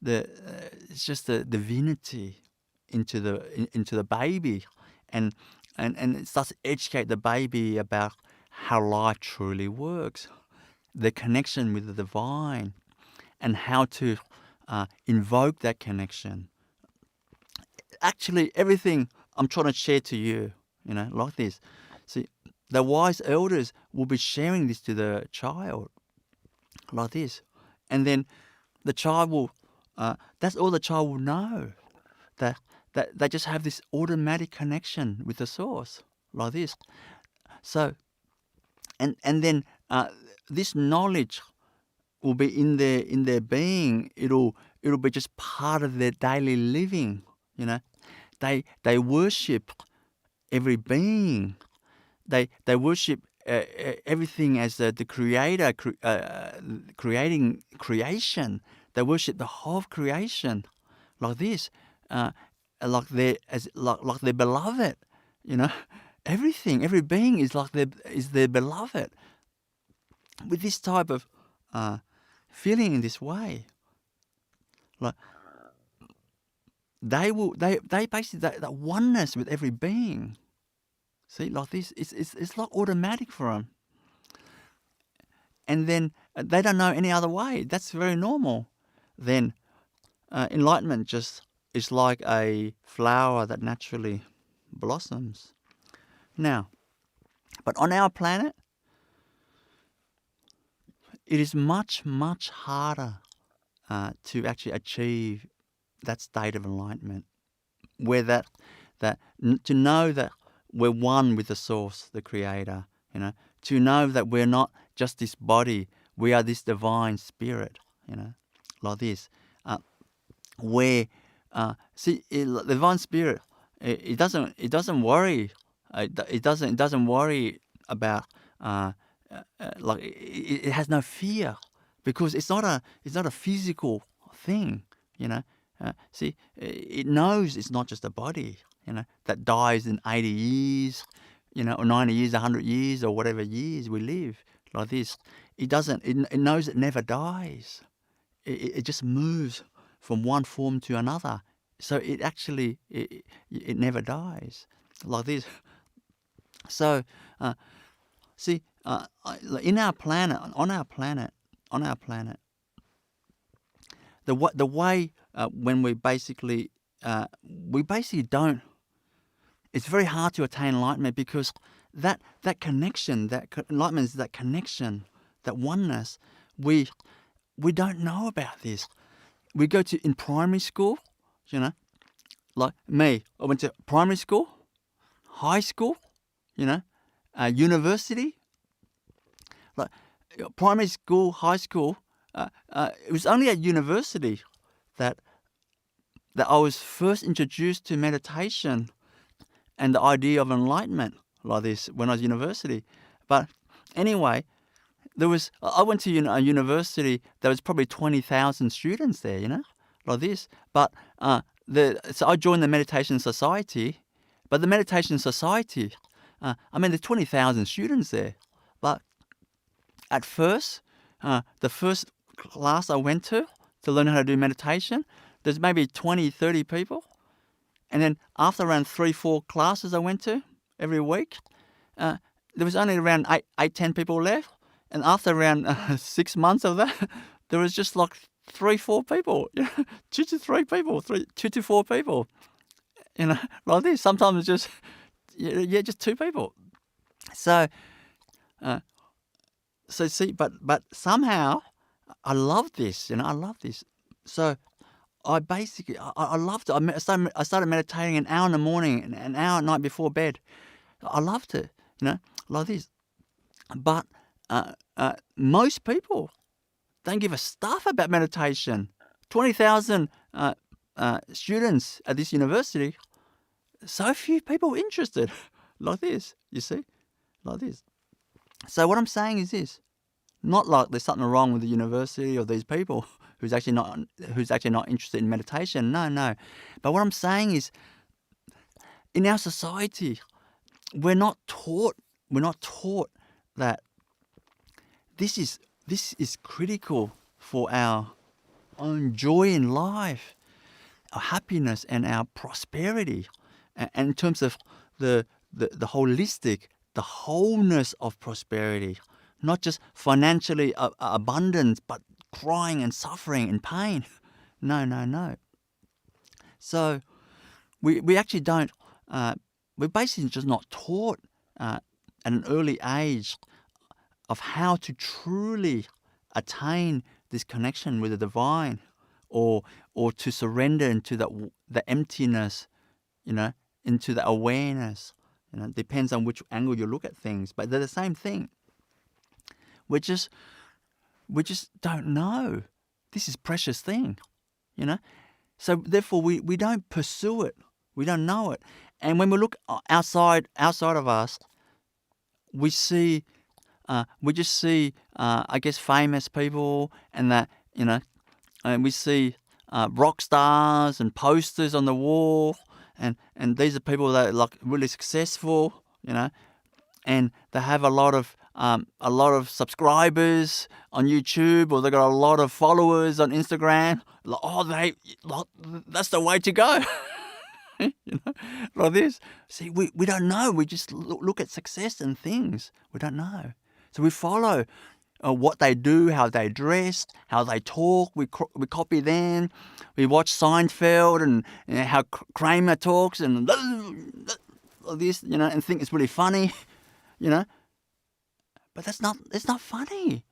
it's just the divinity into the baby, and it starts to educate the baby about how life truly works, the connection with the divine, and how to invoke that connection. Actually, everything I'm trying to share to you, you know, like this. See, the wise elders will be sharing this to the child, like this, and then the child will. That's all the child will know. That they just have this automatic connection with the source, like this. So, and then this knowledge will be in their being. It'll be just part of their daily living. You know, they worship every being. They worship everything as the creator creating creation. They worship the whole of creation, like this, like their beloved. You know, everything, every being is their beloved. With this type of feeling in this way, like they basically that oneness with every being. See, like this, it's like automatic for them. And then they don't know any other way. That's very normal. Then enlightenment just is like a flower that naturally blossoms. Now, but on our planet, it is much, much harder to actually achieve that state of enlightenment, where to know that we're one with the source, the creator, you know, to know that we're not just this body, we are this divine spirit, you know, like this. Where see, the divine spirit, it doesn't worry, it doesn't worry about like it has no fear, because it's not a physical thing, you know. See, it knows it's not just a body, that dies in 80 years, or 90 years, 100 years, or whatever years we live like this. It doesn't. It knows it never dies. It just moves from one form to another. So it actually it never dies like this. So see, in our planet, on our planet, the way when we basically don't. It's very hard to attain enlightenment because that connection, enlightenment is that connection, that oneness. We don't know about this. We go to in primary school, like me. I went to primary school, high school, university. Like primary school, high school. It was only at university that I was first introduced to meditation and the idea of enlightenment like this when I was at university. But anyway, I went to a university. There was probably 20,000 students there, like this. But so I joined the meditation society. But the meditation society, there's 20,000 students there. But at first, the first class I went to learn how to do meditation, there's maybe 20, 30 people. And then after around 3-4 classes I went to every week, there was only around 8-10 people left. And after around 6 months of that, there was just like 3-4 people, 2 to 3 people, 2 to 4 people, like this. Sometimes it's just, just 2 people. So, see, but somehow I love this, I love this. So I basically, I loved it. I started meditating an hour in the morning and an hour at night before bed. I loved it, like this. But most people don't give a stuff about meditation. 20,000 students at this university, so few people interested, like this, you see, like this. So what I'm saying is this, not like there's something wrong with the university or these people who's actually not interested in meditation. No. But what I'm saying is, in our society, we're not taught that this is critical for our own joy in life, our happiness and our prosperity, and in terms of the holistic, the wholeness of prosperity, not just financially abundance, but crying and suffering and pain. No. So we actually don't. We're basically just not taught at an early age of how to truly attain this connection with the divine, or to surrender into the emptiness, into the awareness. It depends on which angle you look at things, but they're the same thing. We just don't know. This is a precious thing, So therefore, we don't pursue it. We don't know it. And when we look outside of us, we see, I guess, famous people, and that, and we see rock stars and posters on the wall, and these are people that are like really successful, and they have a lot of subscribers on YouTube, or they got a lot of followers on Instagram. That's the way to go. Like this. See, we don't know. We just look at success and things. We don't know. So we follow what they do, how they dress, how they talk. We copy them. We watch Seinfeld and how Kramer talks and like this, and think it's really funny, But it's not funny.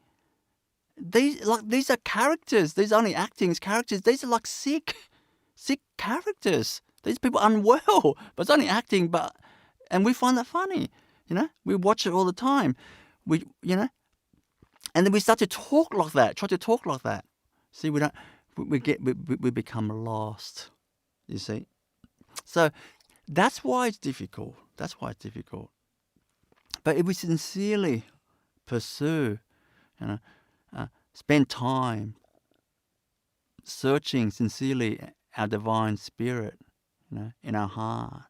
These are characters. These are only acting characters. These are like sick characters. These people are unwell, but it's only acting. And we find that funny. We watch it all the time. And then we start to talk like that. Try to talk like that. See, we become lost. You see. So that's why it's difficult. But if we sincerely pursue, spend time searching sincerely our divine spirit, in our heart.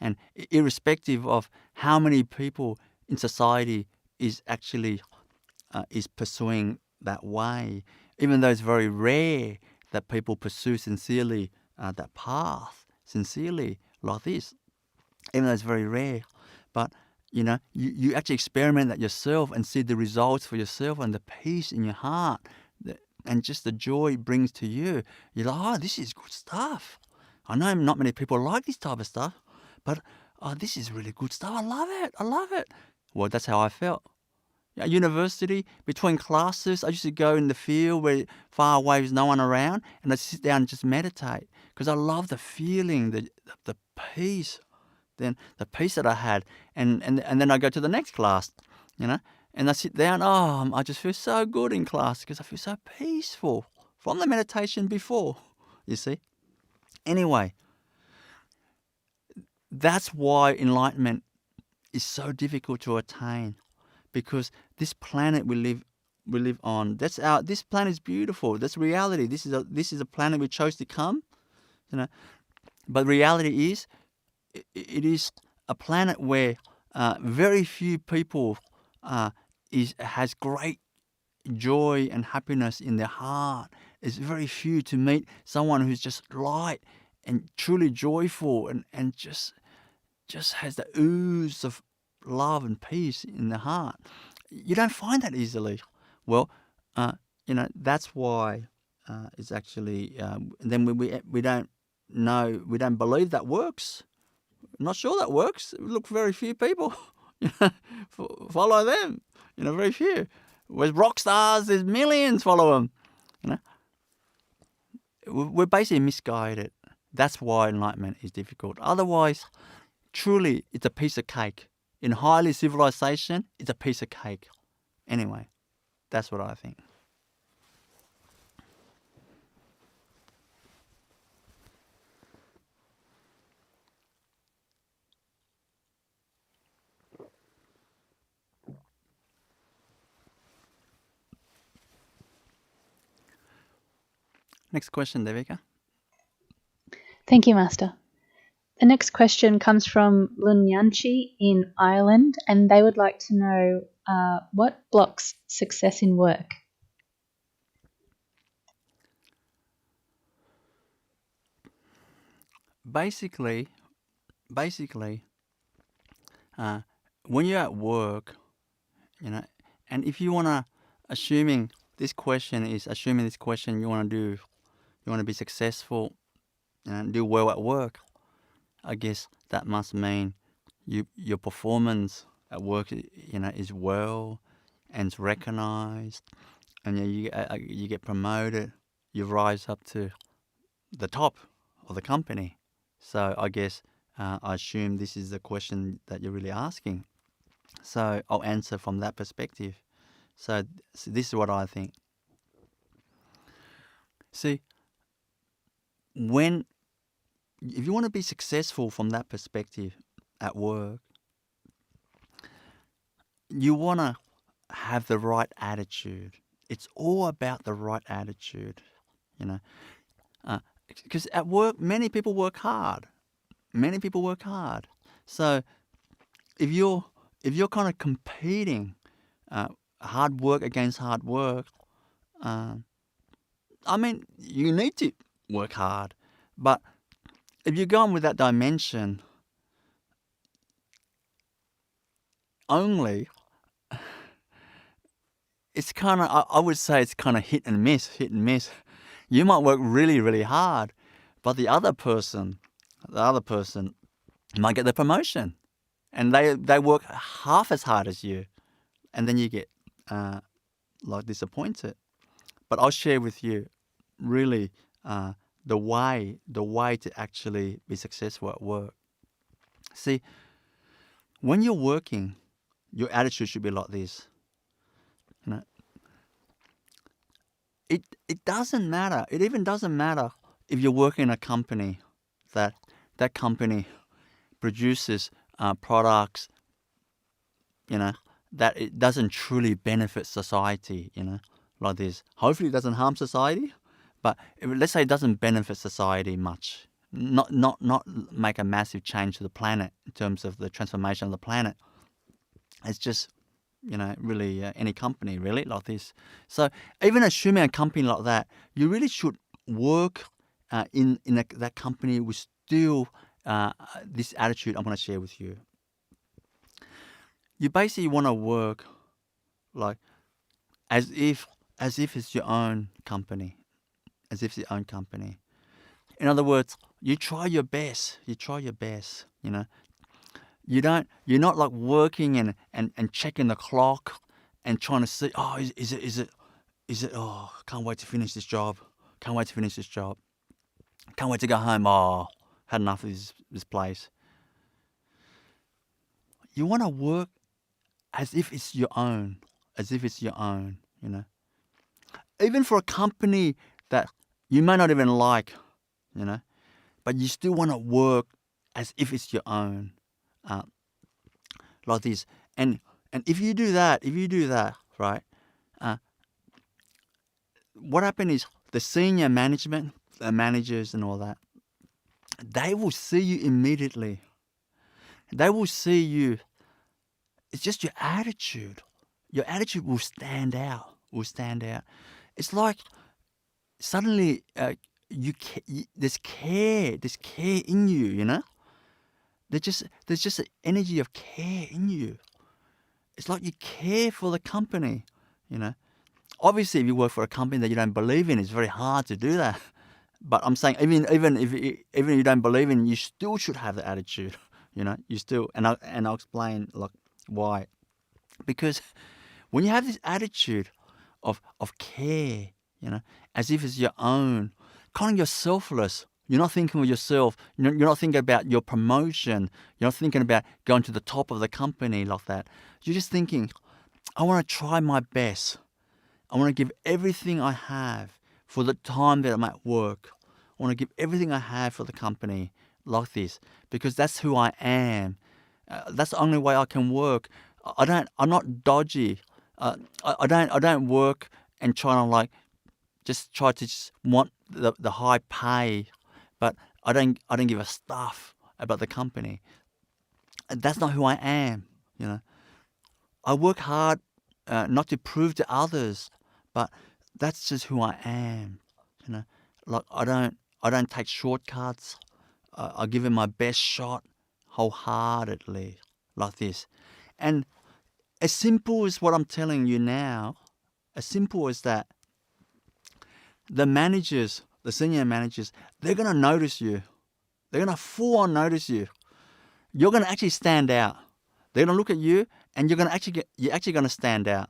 And irrespective of how many people in society is actually is pursuing that way, even though it's very rare that people pursue sincerely that path, sincerely like this, even though it's very rare. But you actually experiment that yourself and see the results for yourself and the peace in your heart and just the joy it brings to you. You're like, oh, this is good stuff. I know not many people like this type of stuff, but this is really good stuff. I love it. I love it. Well, that's how I felt. At university, between classes, I used to go in the field where far away there's no one around, and I'd sit down and just meditate because I love the feeling, the peace, then the peace that I had, and then I go to the next class, and I sit down. Oh, I just feel so good in class because I feel so peaceful from the meditation before. You see. Anyway, that's why enlightenment is so difficult to attain. Because this planet we live on, this planet is beautiful. That's reality. This is a planet we chose to come, But reality is, it is a planet where very few people has great joy and happiness in their heart. It's very few to meet someone who's just light and truly joyful and just has the ooze of love and peace in the heart. You don't find that easily. Well, that's why it's actually. Then we don't know, we don't believe that works. Not sure that works. Look, very few people follow them. Very few. Whereas rock stars, there's millions follow them. We're basically misguided. That's why enlightenment is difficult. Otherwise, truly, it's a piece of cake. In highly civilization, it's a piece of cake. Anyway, that's what I think. Next question, Devika. Thank you, Master. The next question comes from Lunyanchi in Ireland, and they would like to know what blocks success in work. Basically, when you're at work, and if you wanna, assuming this question you wanna be successful and do well at work, I guess that must mean your performance at work, is well and it's recognized, and you get promoted, you rise up to the top of the company. So I guess I assume this is the question that you're really asking. So I'll answer from that perspective. So this is what I think. See, if you want to be successful from that perspective at work, you want to have the right attitude. It's all about the right attitude, because at work, many people work hard. So if you're kind of competing hard work against hard work, you need to work hard. But if you're going with that dimension only, it's kind of, I would say it's kind of hit and miss. You might work really, really hard, but the other person might get the promotion, and they work half as hard as you, and then you get disappointed. But I'll share with you really the way to actually be successful at work. See, when you're working, your attitude should be like this. It doesn't matter. It even doesn't matter if you're working in a company that company produces products, that it doesn't truly benefit society, like this. Hopefully it doesn't harm society, But let's say it doesn't benefit society much, not make a massive change to the planet in terms of the transformation of the planet. It's just, really any company really like this. So even assuming a company like that, you really should work in that company with still this attitude I'm going to share with you. You basically want to work like as if it's your own company, as if it's your own company. In other words, you try your best. You try your best. You're not like working and checking the clock and trying to see, oh, is it, oh, can't wait to finish this job. Can't wait to finish this job. Can't wait to go home. Oh, had enough of this place. You want to work as if it's your own. As if it's your own, Even for a company that you may not even like, but you still want to work as if it's your own. Like this. And if you do that, right, what happens is the senior management, the managers and all that, they will see you immediately. They will see you. It's just your attitude. Your attitude will stand out. It's like suddenly there's care in you, There's just an energy of care in you. It's like you care for the company, Obviously, if you work for a company that you don't believe in, it's very hard to do that. But I'm saying even if you don't believe in, you still should have the attitude, You still, and I'll explain like why. Because when you have this attitude of care, as if it's your own, kind of you're selfless. You're not thinking of yourself. You're not thinking about your promotion. You're not thinking about going to the top of the company like that. You're just thinking, I want to try my best. I want to give everything I have for the time that I'm at work. I want to give everything I have for the company like this because that's who I am. That's the only way I can work. I'm not dodgy. I don't work and try to try to want the high pay, but I don't give a stuff about the company. And that's not who I am. I work hard not to prove to others, but that's just who I am. Like I don't take shortcuts. I give it my best shot, wholeheartedly, like this. And as simple as what I'm telling you now, as simple as that, the managers, the senior managers, they're going to notice you. They're going to full on notice you. You're going to actually stand out. They're going to look at you and you're actually going to stand out.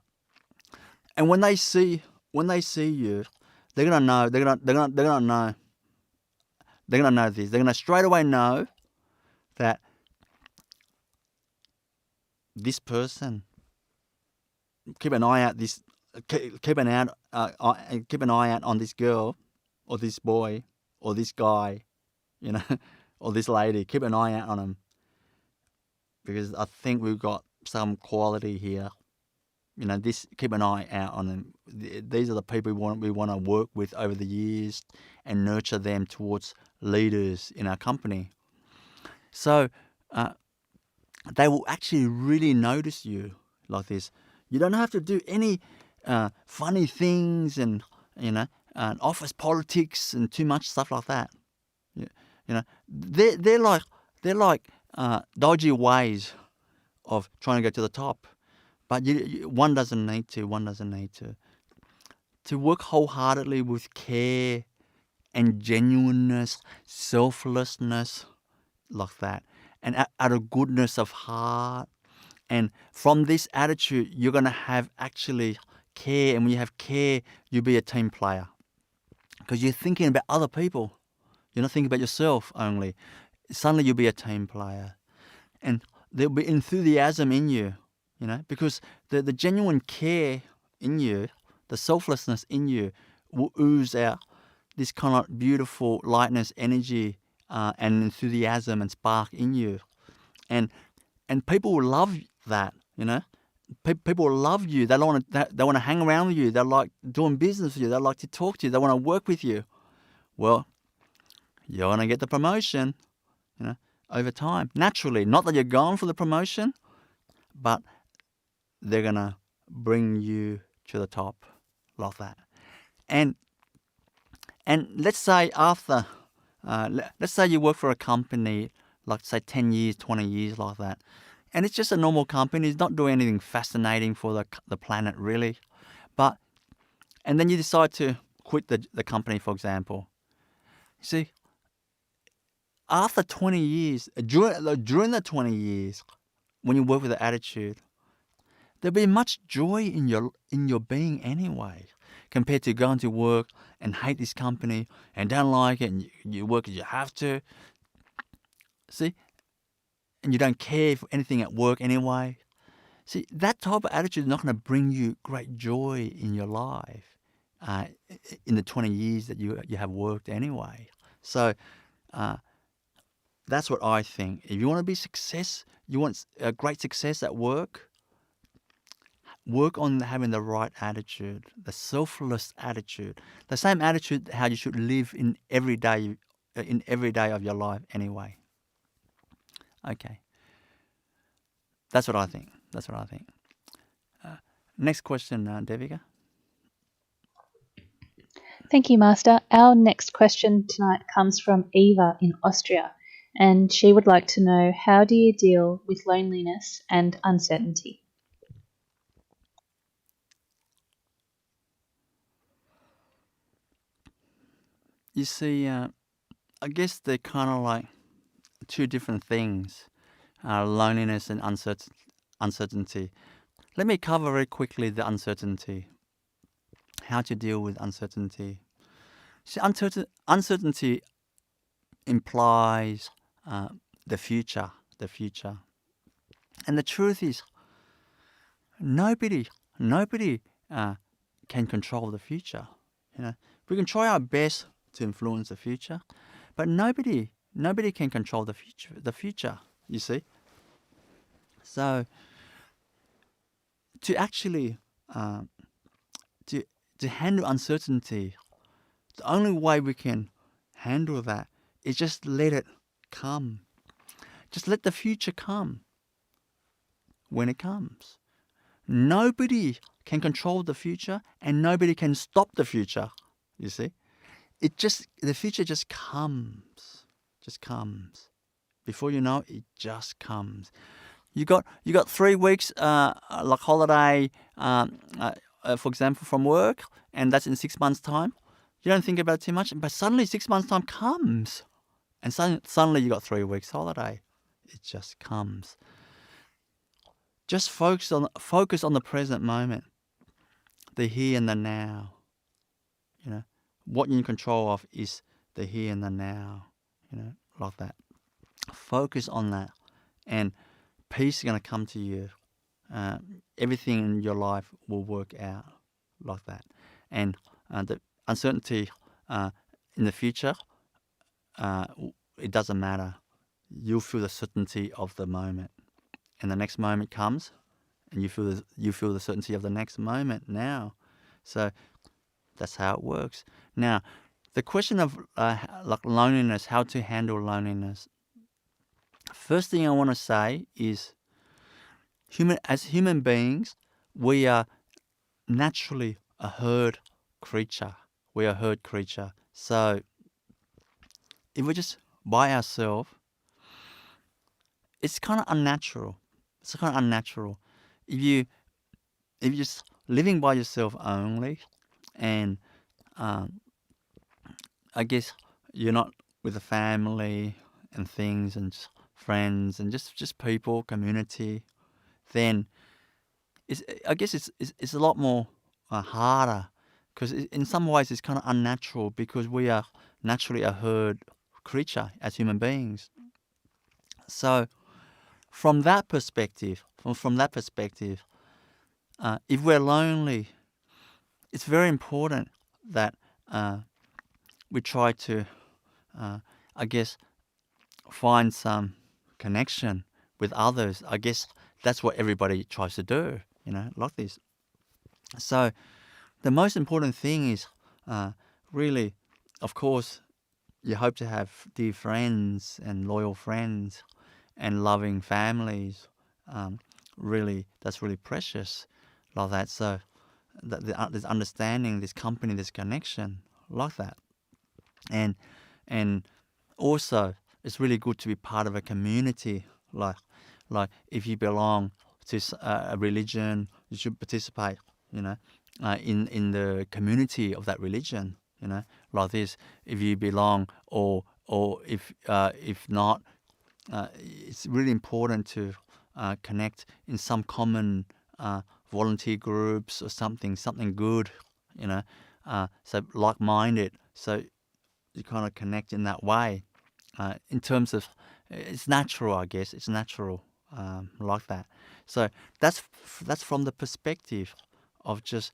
And when they see you, they're going to know. They're going to know. They're going to know this. They're going to straight away know that this person, keep an eye out on this girl or this boy or this guy, or this lady. Keep an eye out on them because I think we've got some quality here. Keep an eye out on them. These are the people we want to work with over the years and nurture them towards leaders in our company. So they will actually really notice you like this. You don't have to do any funny things and office politics and too much stuff like that. They're like dodgy ways of trying to go to the top. But one doesn't need to. One doesn't need to. To work wholeheartedly with care and genuineness, selflessness, like that, and out of goodness of heart. And from this attitude, you're going to have actually care. And when you have care, you'll be a team player. Because you're thinking about other people. You're not thinking about yourself only. Suddenly you'll be a team player. And there'll be enthusiasm in you. Because the genuine care in you, the selflessness in you, will ooze out this kind of beautiful lightness, energy, and enthusiasm and spark in you. And people will love that, people love you. They want to hang around with you. They like doing business with you. They like to talk to you. They want to work with you. Well, you're gonna get the promotion, over time. Naturally, not that you're going for the promotion, but they're gonna bring you to the top like that. And let's say after, let's say you work for a company, like say 10 years, 20 years like that, and it's just a normal company. It's not doing anything fascinating for the planet really, and then you decide to quit the company, for example. You see, after 20 years, during the 20 years, when you work with the attitude, there'll be much joy in your being anyway, compared to going to work and hate this company and don't like it, and you work as you have to. See, and you don't care for anything at work anyway. See, that type of attitude is not going to bring you great joy in your life, in the 20 years that you have worked anyway. So that's what I think. If you want to be you want a great success at work, work on having the right attitude, the selfless attitude, the same attitude how you should live in every day of your life anyway. Okay. That's what I think. Next question, Devika. Thank you, Master. Our next question tonight comes from Eva in Austria, and she would like to know, how do you deal with loneliness and uncertainty? You see, I guess they're kind of like two different things, loneliness and uncertainty. Let me cover very quickly the uncertainty, how to deal with uncertainty. See, uncertainty implies the future. And the truth is, nobody can control the future. We can try our best to influence the future, but nobody can control the future. You see. So to actually to handle uncertainty, the only way we can handle that is just let it come. Just let the future come when it comes. Nobody can control the future, and nobody can stop the future. You see, the future just comes. Before you know it, just comes. You got 3 weeks like holiday, for example, from work, and that's in 6 months' time. You don't think about it too much, but suddenly 6 months' time comes, and suddenly you got 3 weeks holiday. It just comes. Just focus on the present moment, the here and the now. What you're in control of is the here and the now. Like that. Focus on that, and peace is going to come to you. Everything in your life will work out like that. And the uncertainty in the future, it doesn't matter. You'll feel the certainty of the moment, and the next moment comes, and you feel the certainty of the next moment now. So that's how it works. Now, the question of like loneliness, how to handle loneliness. First thing I want to say is, as human beings, we are naturally a herd creature. So if we're just by ourselves, it's kind of unnatural. If you're just living by yourself only, and I guess you're not with a family and things and just friends and just people, community, then I guess it's a lot more harder, because in some ways it's kind of unnatural, because we are naturally a herd creature as human beings. So from that perspective, if we're lonely, it's very important that we try to, I guess, find some connection with others. I guess that's what everybody tries to do. like this. So the most important thing is really, of course, you hope to have dear friends and loyal friends and loving families. Really, that's really precious, like that. So this understanding, this company, this connection, like that. And also, it's really good to be part of a community. Like if you belong to a religion, you should participate. In the community of that religion. Like this. If you belong, or if not, it's really important to connect in some common volunteer groups or something good. So like-minded. So you kind of connect in that way. In terms of, it's natural, I guess. It's natural, like that. So that's from the perspective of just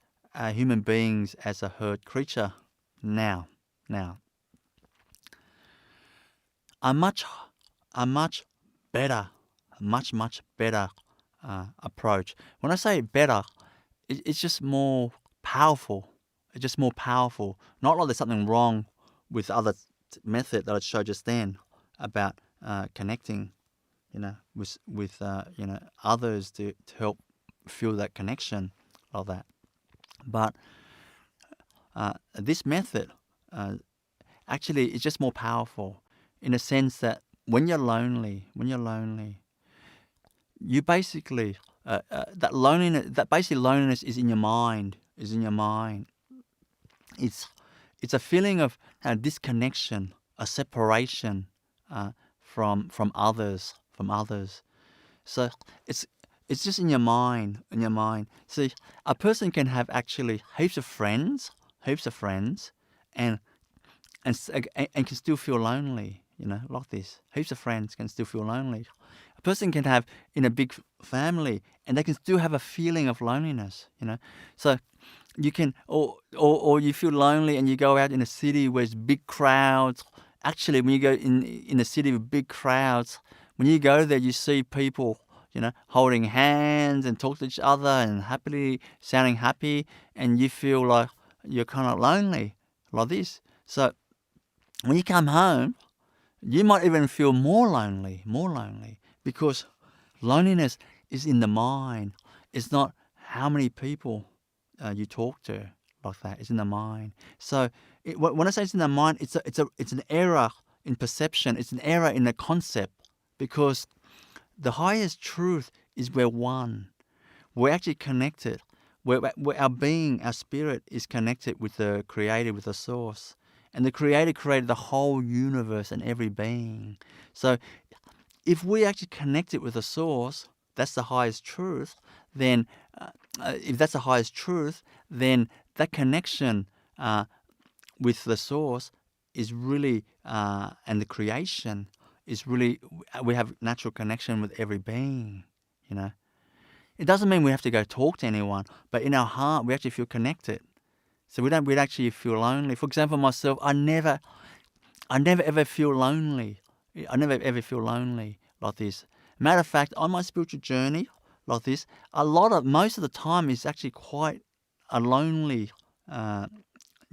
human beings as a herd creature. Now, a much better, much better approach. When I say better, it's just more powerful. It's just more powerful. Not like there's something wrong with the other method that I showed just then about connecting, with others to help feel that connection of that. But this method actually is just more powerful in a sense that when you're lonely, you basically that loneliness is in your mind. It's a feeling of disconnection, a separation from others. So it's just in your mind. See, a person can have actually heaps of friends, and can still feel lonely. Like this. Heaps of friends can still feel lonely. A person can have in a big family, and they can still have a feeling of loneliness. So you can, or you feel lonely and you go out in a city where there's big crowds. Actually, when you go in a city with big crowds, when you go there, you see people, holding hands and talk to each other and happily sounding happy, and you feel like you're kind of lonely, like this. So when you come home, you might even feel more lonely, because loneliness is in the mind. It's not how many people you talk to, like that. It's in the mind. So when I say it's in the mind, it's an error in perception. It's an error in the concept, because the highest truth is we're one. We're actually connected. Where our being, our spirit, is connected with the Creator, with the Source. And the Creator created the whole universe and every being. So if we actually connect it with the Source, that's the highest truth, then if that's the highest truth, then that connection with the Source is really, and the creation is really, we have natural connection with every being, It doesn't mean we have to go talk to anyone, but in our heart, we actually feel connected. So we'd actually feel lonely. For example, myself, I never ever feel lonely. I never ever feel lonely like this. Matter of fact, on my spiritual journey, like this, most of the time is actually quite a lonely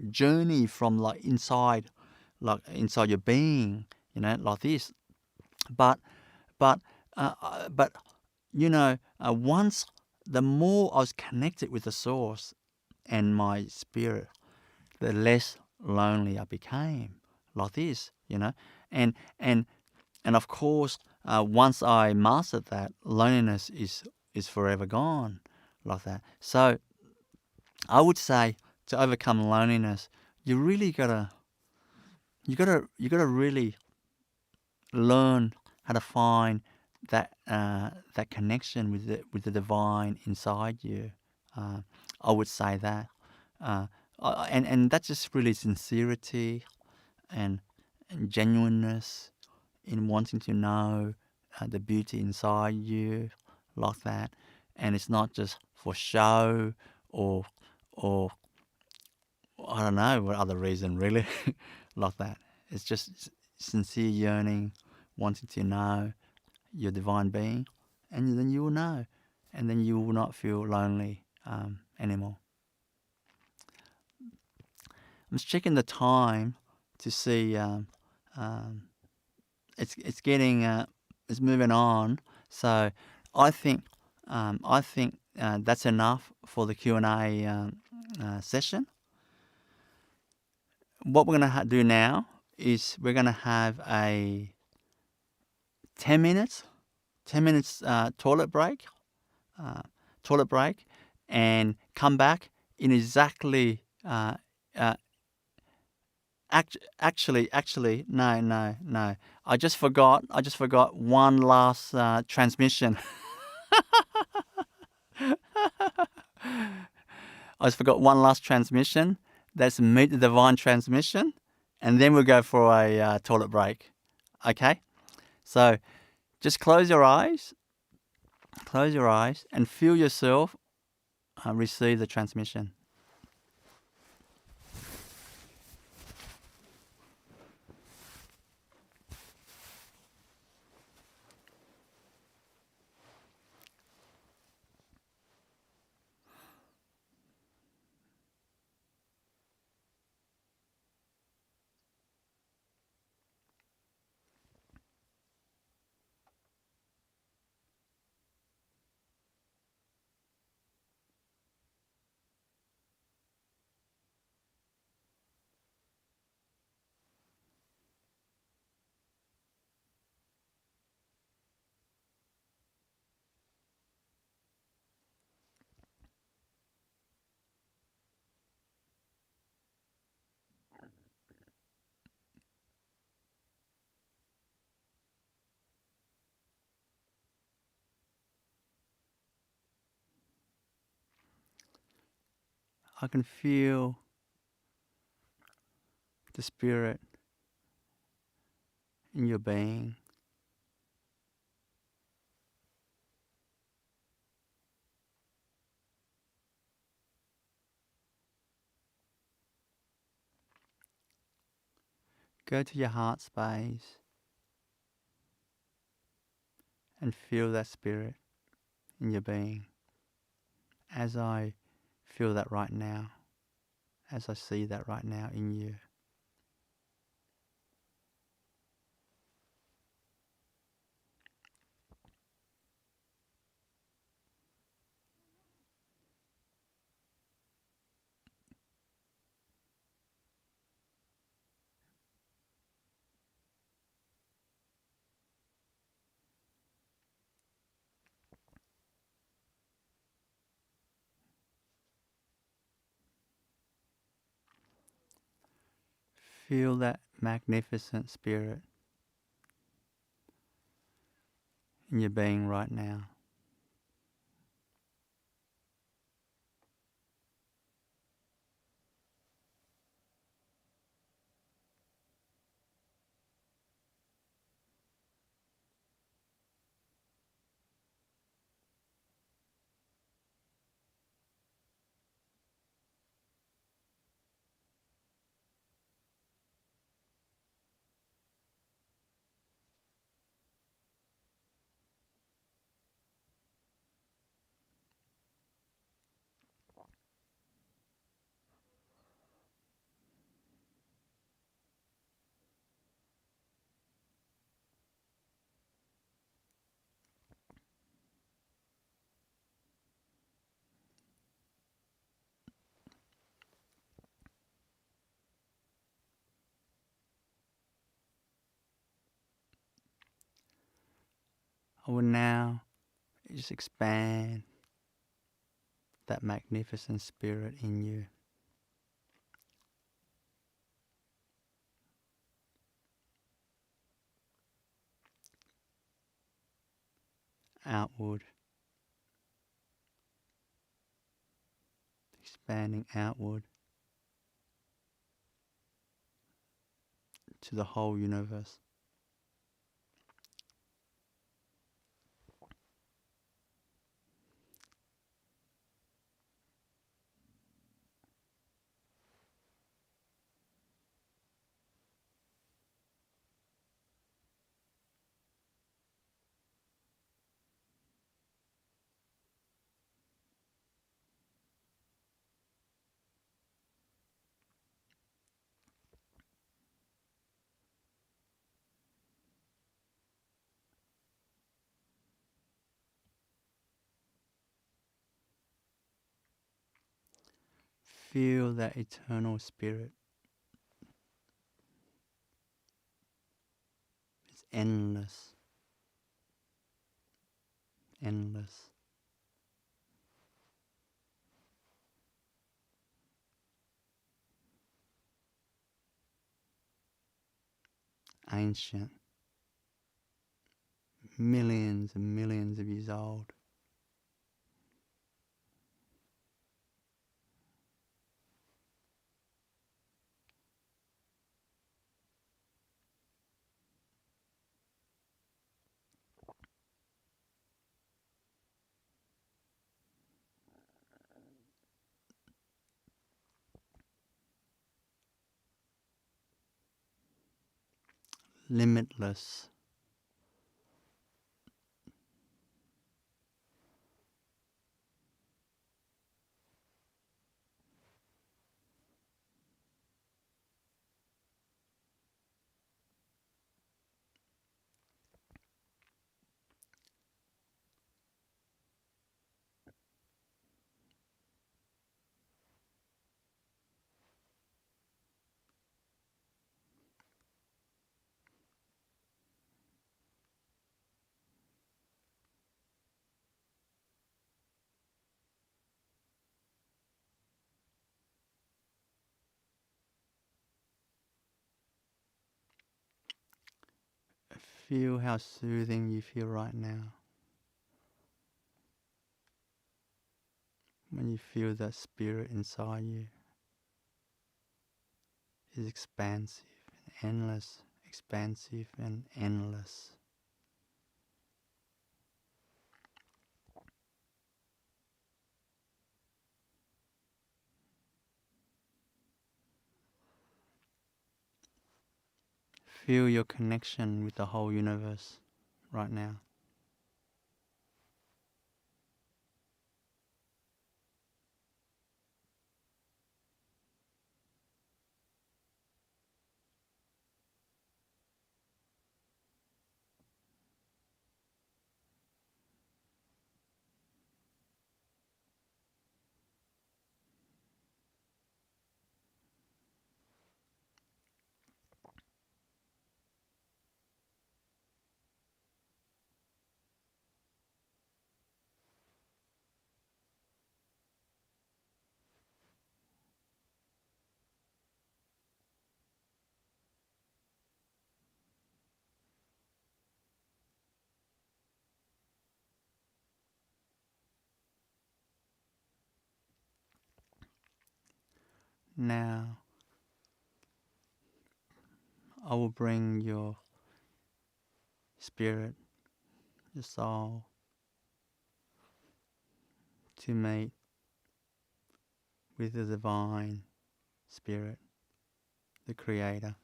journey from inside your being, like this. But once the more I was connected with the Source and my spirit, the less lonely I became, like this, and of course, once I mastered that, loneliness is forever gone, like that. So I would say, to overcome loneliness, you really gotta really learn how to find that connection with the divine inside you. I would say that, and that's just really sincerity and genuineness in wanting to know the beauty inside you, like that. And it's not just for show or I don't know what other reason, really, like that. It's just sincere yearning, wanting to know your divine being, and then you will know. and then you will not feel lonely anymore. I'm just checking the time to see. It's getting it's moving on. So I think that's enough for the Q&A session. What we're going to do now is we're going to have a 10 minutes toilet break, and come back in exactly. Actually, no. I just forgot one last transmission. I just forgot one last transmission. That's Meet the Divine transmission, and then we'll go for a toilet break. Okay? So just close your eyes, and feel yourself receive the transmission. I can feel the spirit in your being. Go to your heart space and feel that spirit in your being as I feel that right now, as I see that right now in you. Feel that magnificent spirit in your being right now. I will now just expand that magnificent spirit in you. Outward, expanding outward to the whole universe. Feel that eternal spirit. It's endless. Endless. Ancient. Millions and millions of years old. Limitless. Feel how soothing you feel right now. When you feel that spirit inside you is expansive and endless, expansive and endless. Feel your connection with the whole universe right now. Now, I will bring your spirit, your soul, to meet with the divine spirit, the creator.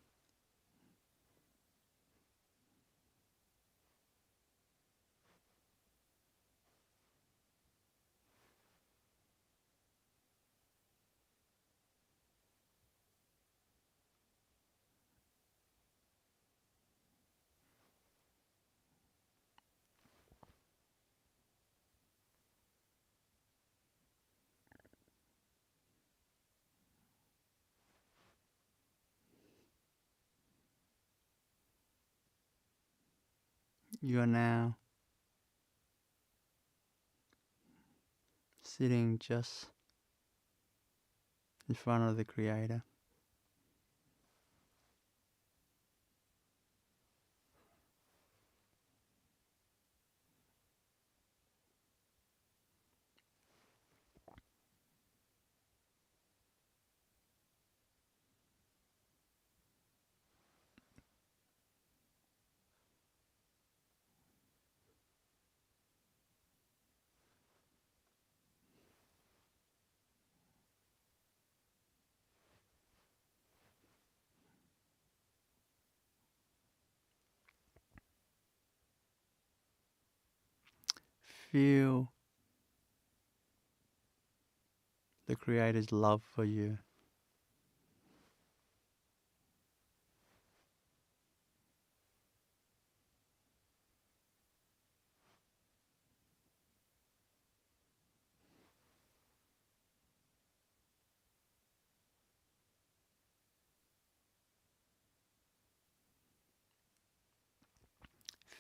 You are now sitting just in front of the creator. Feel the creator's love for you.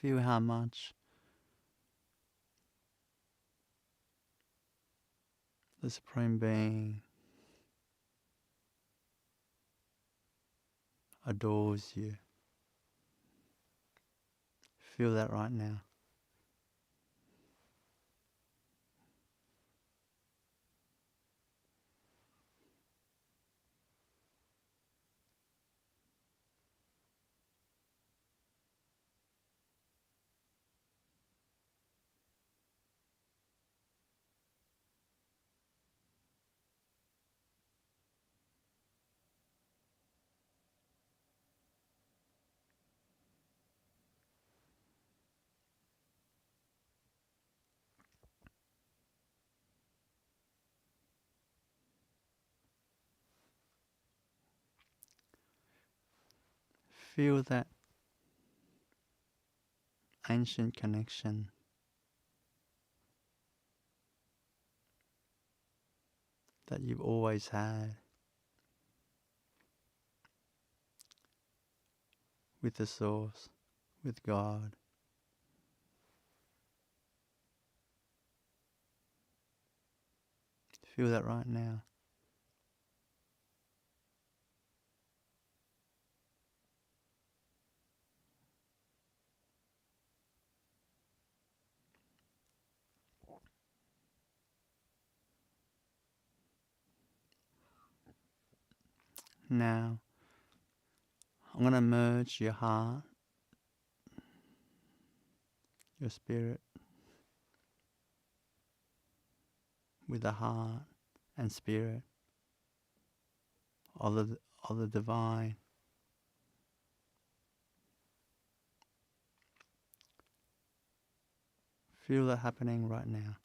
Feel how much the Supreme Being adores you. Feel that right now. Feel that ancient connection that you've always had with the Source, with God. Feel that right now. Now, I'm going to merge your heart, your spirit, with the heart and spirit of the divine. Feel that happening right now.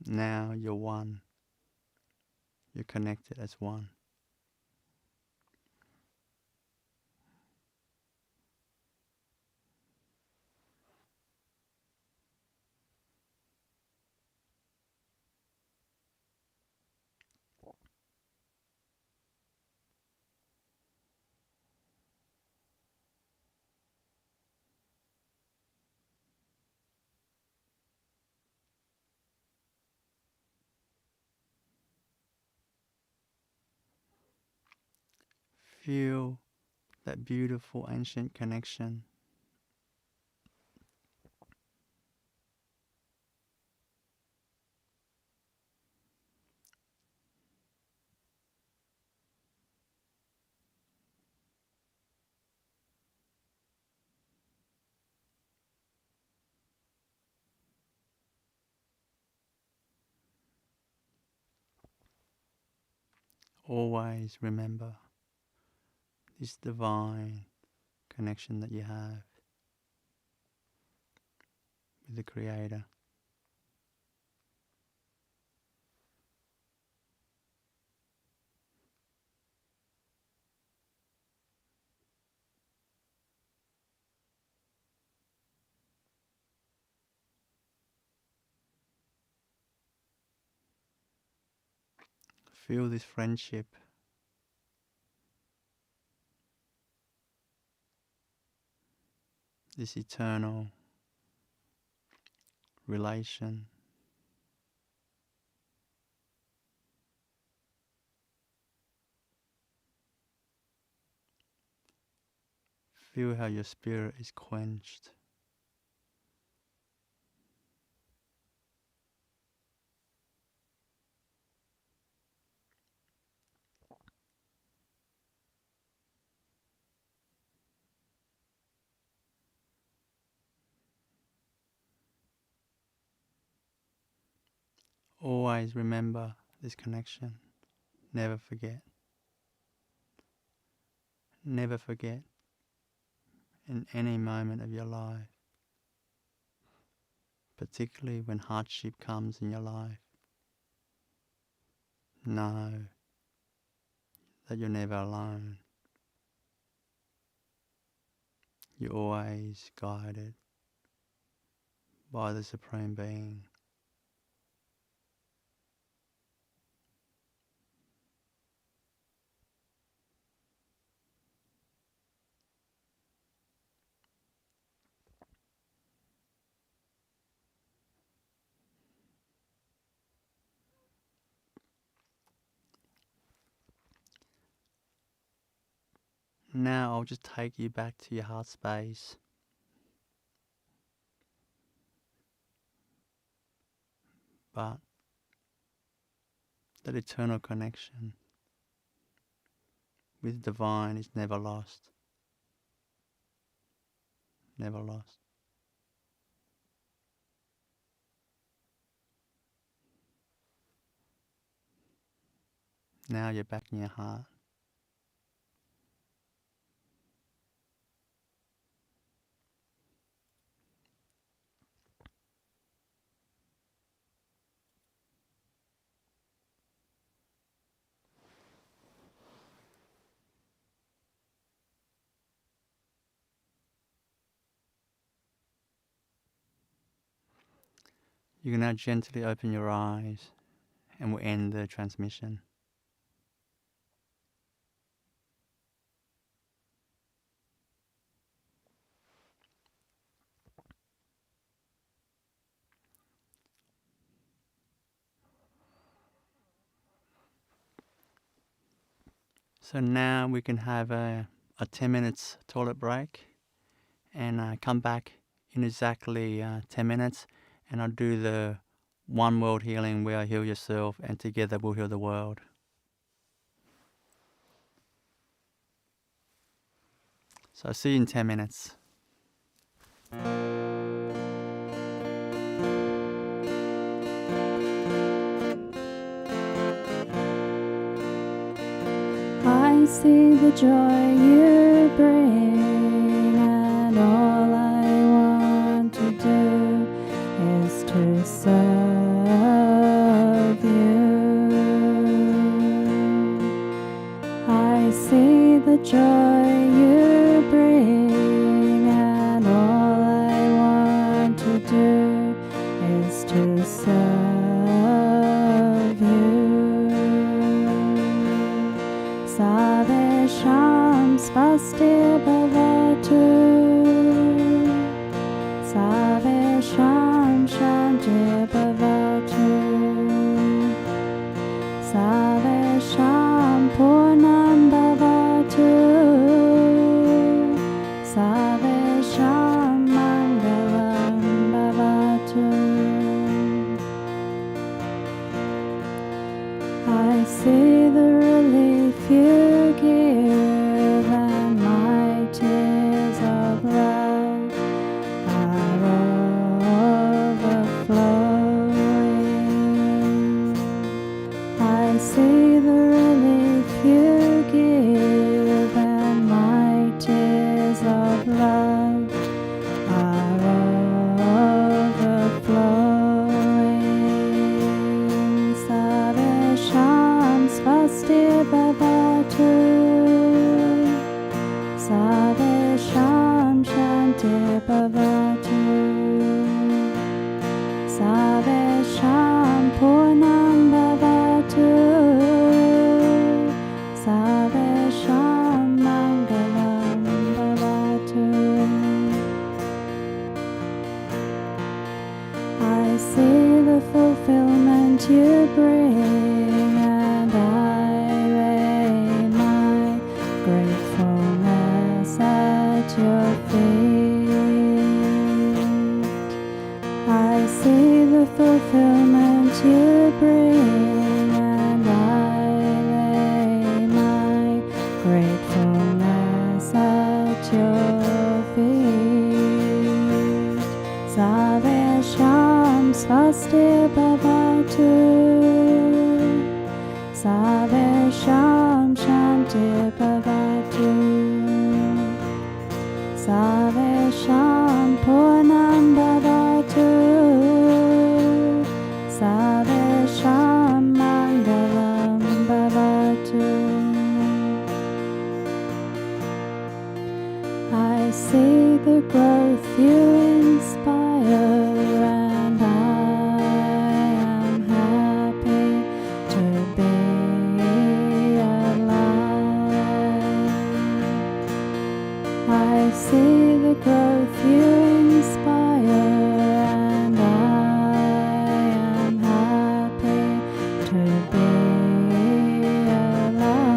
Now you're one. You're connected as one. Feel that beautiful ancient connection. Always remember this divine connection that you have with the Creator. Feel this friendship. This eternal relation. Feel how your spirit is quenched. Always remember this connection. Never forget. Never forget in any moment of your life, particularly when hardship comes in your life. Know that you're never alone. You're always guided by the Supreme Being. Now I'll just take you back to your heart space. But that eternal connection with divine is never lost. Never lost. Now you're back in your heart. You can now gently open your eyes and we'll end the transmission. So now we can have a 10 minutes toilet break and come back in exactly 10 minutes and I'll do the one world healing where I heal yourself and together we'll heal the world. So I'll see you in 10 minutes. I see the joy you bring, and all I want to do is to serve you. I see the joy you bring, and all I want to do is to serve you. Savesham svasti bhavatu, Savesham shanti bhavatu, Savesham purnam bhavatu, Savesham mangalam bhavatu. I see the relief you give, and my tears of love are overflowing. I see the relief you give, and my tears of love are overflowing. Savesham svasti bhavatu, Savesham shanti bhavatu, Savesham purnam bhavatu, Savesham mangalam bhavatu. I see the fulfillment you bring, and I lay my gratefulness at your feet. I see the fulfillment you bring, and I lay my gratefulness at your feet. Savesham svasti bhavatu, Savesham shanti bhavatu, Savesham purnam bhavatu, Savesham mangalam bhavatu. I see the growth you inspire, and I am happy to be alive. I see the growth you inspire, and I am happy to be alive.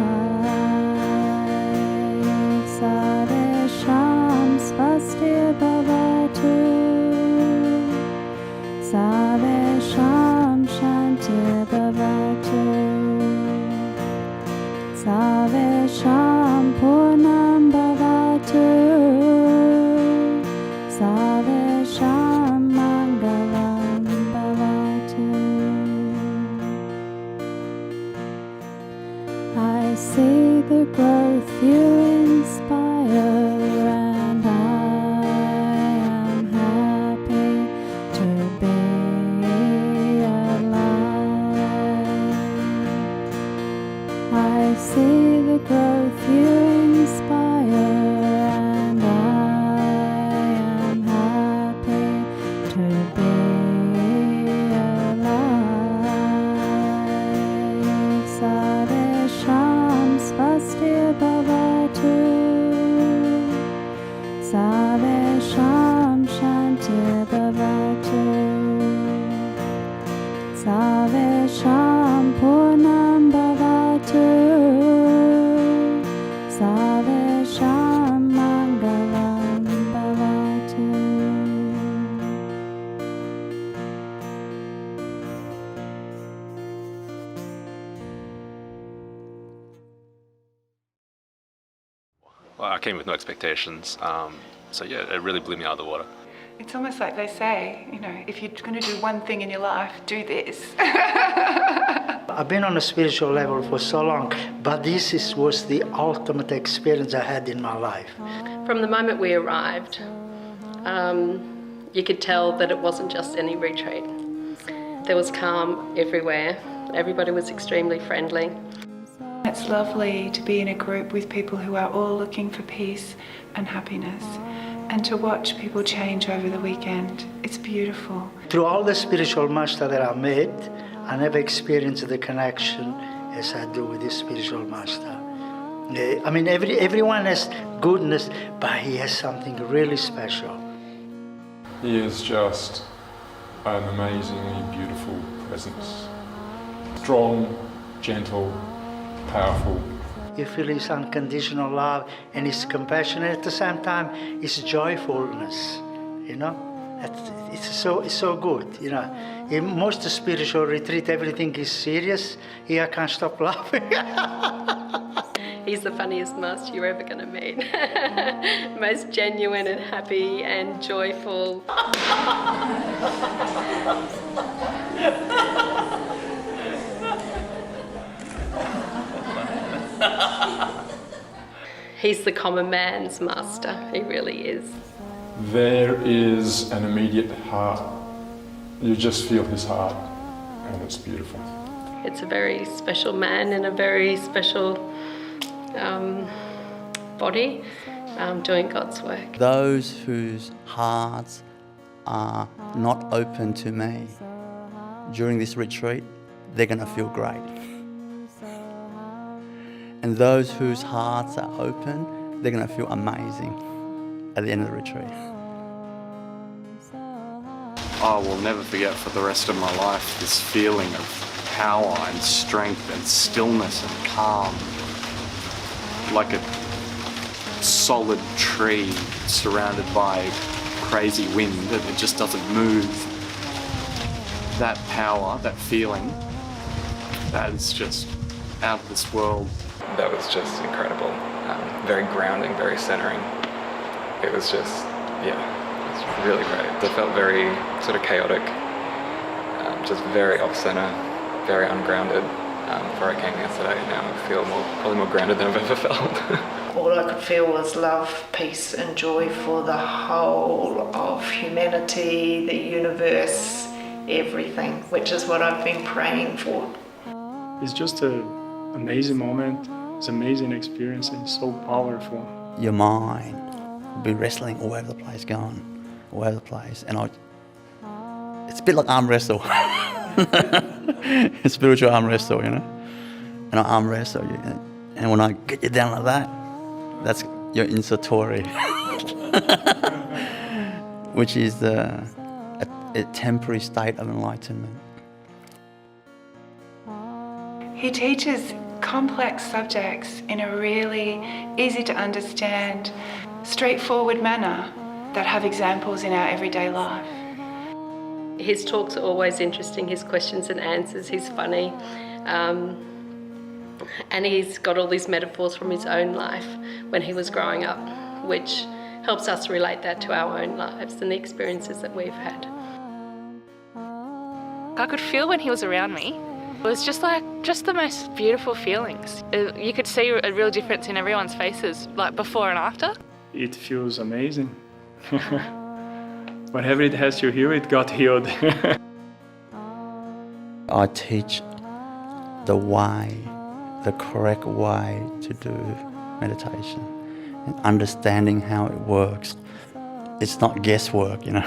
Sarvesham Shanti Bhavatu Sarvesham Purnam Bhavatu Sarvesham Mangalam Bhavatu. Well, I came with no expectations, so yeah, it really blew me out of the water. It's almost like they say, you know, if you're going to do one thing in your life, do this. I've been on a spiritual level for so long, but this was the ultimate experience I had in my life. From the moment we arrived, you could tell that it wasn't just any retreat. There was calm everywhere. Everybody was extremely friendly. It's lovely to be in a group with people who are all looking for peace and happiness, and to watch people change over the weekend. It's beautiful. Through all the spiritual master that I met, I never experienced the connection as I do with this spiritual master. I mean, everyone has goodness, but he has something really special. He is just an amazingly beautiful presence. Strong, gentle, powerful. You feel his unconditional love and his compassion, and at the same time, his joyfulness, you know? It's so good, you know. In most spiritual retreat, everything is serious. Here I can't stop laughing. He's the funniest master you're ever going to meet. Most genuine and happy and joyful. He's the common man's master, he really is. There is an immediate heart. You just feel his heart, and it's beautiful. It's a very special man in a very special body doing God's work. Those whose hearts are not open to me during this retreat, they're going to feel great. And those whose hearts are open, they're going to feel amazing at the end of the retreat. I will never forget for the rest of my life this feeling of power and strength and stillness and calm. Like a solid tree surrounded by crazy wind and it just doesn't move. That power, that feeling, that is just out of this world. That was just incredible. Very grounding, very centering. It was just, yeah, it's really great. I felt very sort of chaotic, just very off-center, very ungrounded before I came yesterday. Now I feel probably more grounded than I've ever felt. All I could feel was love, peace and joy for the whole of humanity, the universe, everything, which is what I've been praying for. It's just an amazing moment. It's an amazing experience and it's so powerful. Your mind will be wrestling all over the place, going all over the place. And it's a bit like arm wrestle. Spiritual arm wrestle, you know? And I arm wrestle you. And when I get you down like that, that's your in Satori. Which is a temporary state of enlightenment. He teaches complex subjects in a really easy to understand, straightforward manner that have examples in our everyday life. His talks are always interesting, his questions and answers, he's funny. And he's got all these metaphors from his own life when he was growing up, which helps us relate that to our own lives and the experiences that we've had. I could feel when he was around me. It was just the most beautiful feelings. You could see a real difference in everyone's faces, like before and after. It feels amazing. Whatever it has to heal, it got healed. I teach the way, the correct way to do meditation and understanding how it works. It's not guesswork, you know.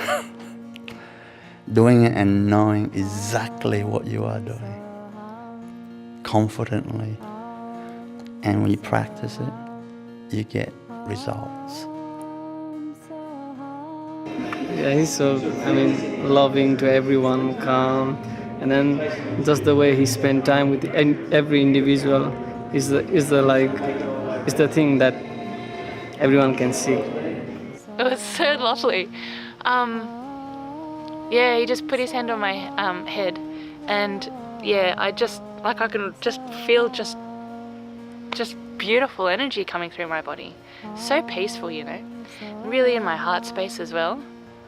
Doing it and knowing exactly what you are doing confidently, and when you practice it, you get results. Yeah, he's so, loving to everyone, calm, and then just the way he spent time with every individual is the thing that everyone can see. It was so lovely. Yeah, he just put his hand on my head, and yeah, I can just feel just beautiful energy coming through my body. So peaceful, really in my heart space as well.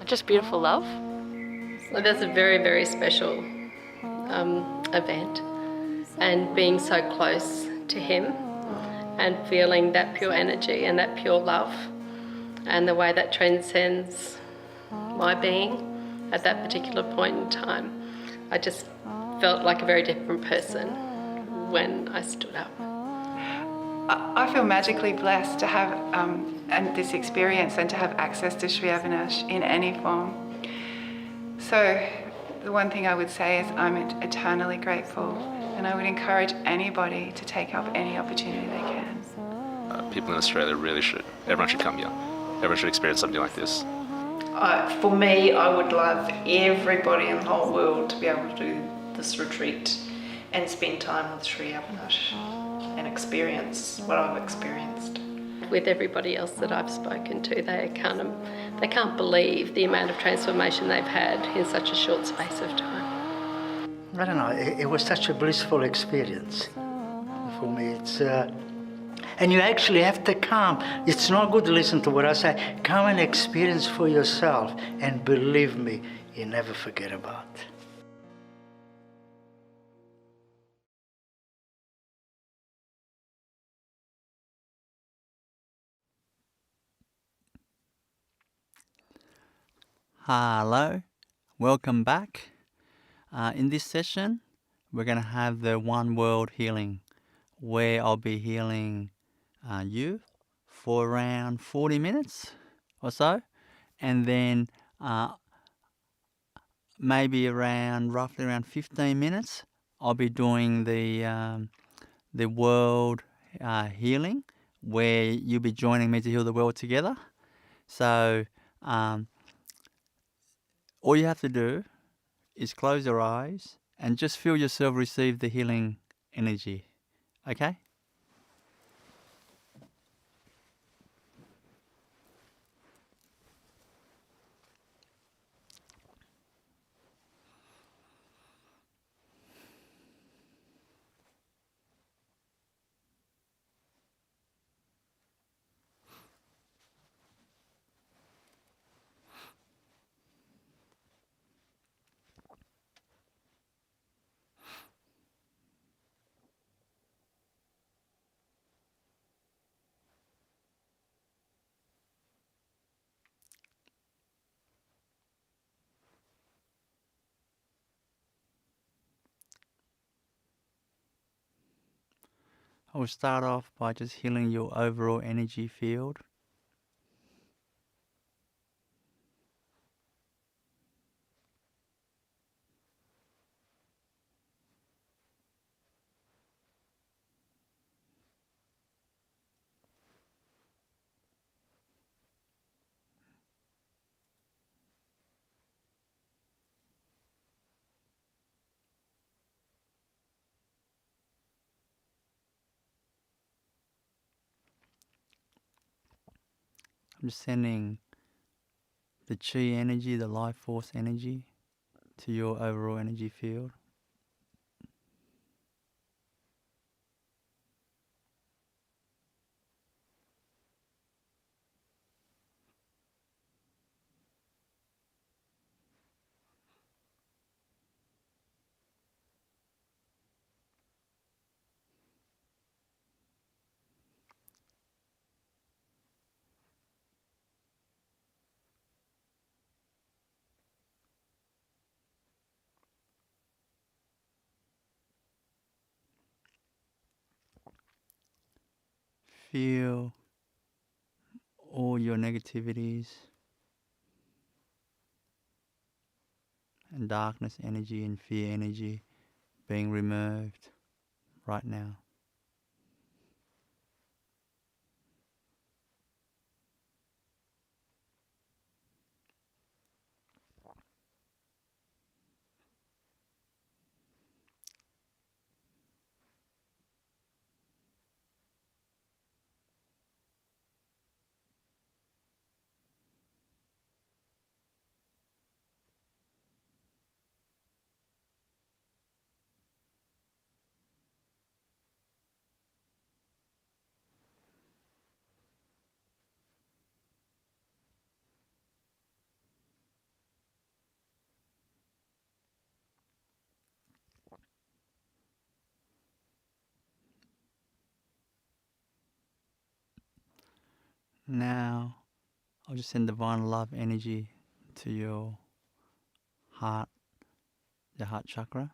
Just beautiful love. Well, that's a very, very special event, and being so close to him and feeling that pure energy and that pure love and the way that transcends my being at that particular point in time. I just felt like a very different person when I stood up. I feel magically blessed to have this experience and to have access to Sri Avinash in any form. So the one thing I would say is I'm eternally grateful, and I would encourage anybody to take up any opportunity they can. People in Australia everyone should come here. Everyone should experience something like this. For me, I would love everybody in the whole world to be able to do this retreat and spend time with Sri Avinash and experience what I've experienced. With everybody else that I've spoken to, they can't believe the amount of transformation they've had in such a short space of time. I don't know, it was such a blissful experience for me. And you actually have to come. It's not good to listen to what I say. Come and experience for yourself, and believe me, you never forget about it. Hello, welcome back. In this session, we're going to have the One World Healing, where I'll be healing you for around 40 minutes or so, and then maybe roughly around 15 minutes, I'll be doing the World Healing, where you'll be joining me to heal the world together. So all you have to do is close your eyes and just feel yourself receive the healing energy. Okay? I will start off by just healing your overall energy field. I'm just sending the chi energy, the life force energy, to your overall energy field. Feel all your negativities and darkness energy and fear energy being removed right now. Now, I'll just send divine love energy to your heart, your heart chakra.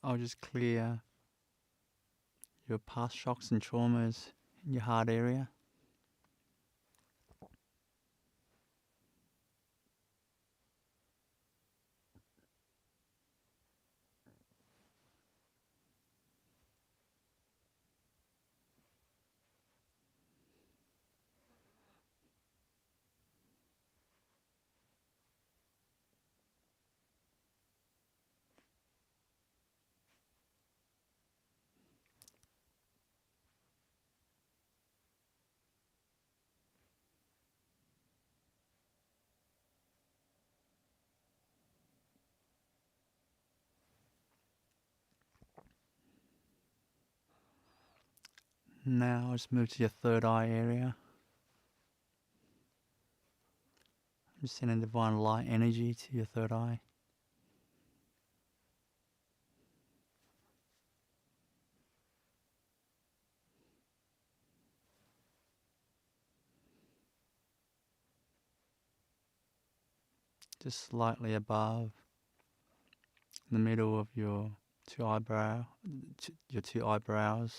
I'll just clear your past shocks and traumas in your heart area. Now I'll just move to your third eye area. I'm just sending divine light energy to your third eye. Just slightly above the middle of your your two eyebrows.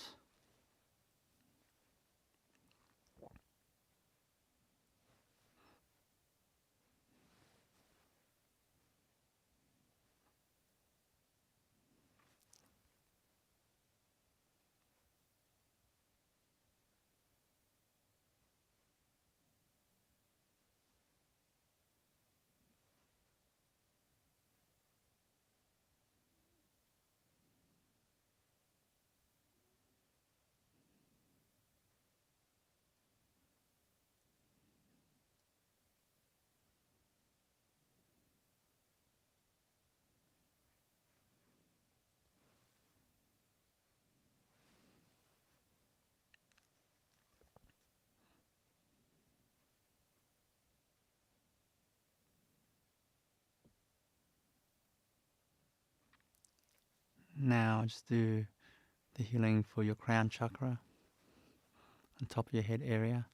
Now just do the healing for your crown chakra on top of your head area.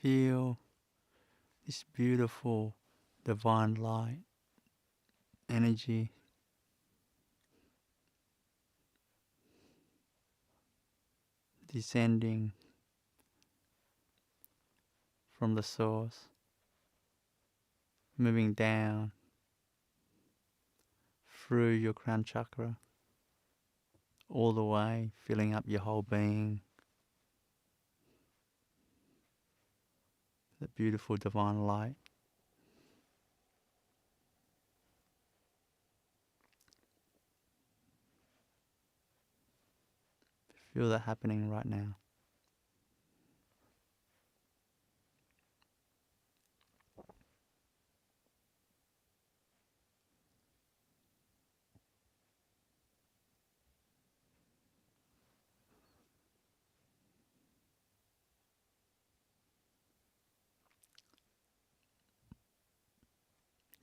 Feel this beautiful divine light energy descending from the source, moving down through your crown chakra, all the way, filling up your whole being. The beautiful divine light. Feel that happening right now.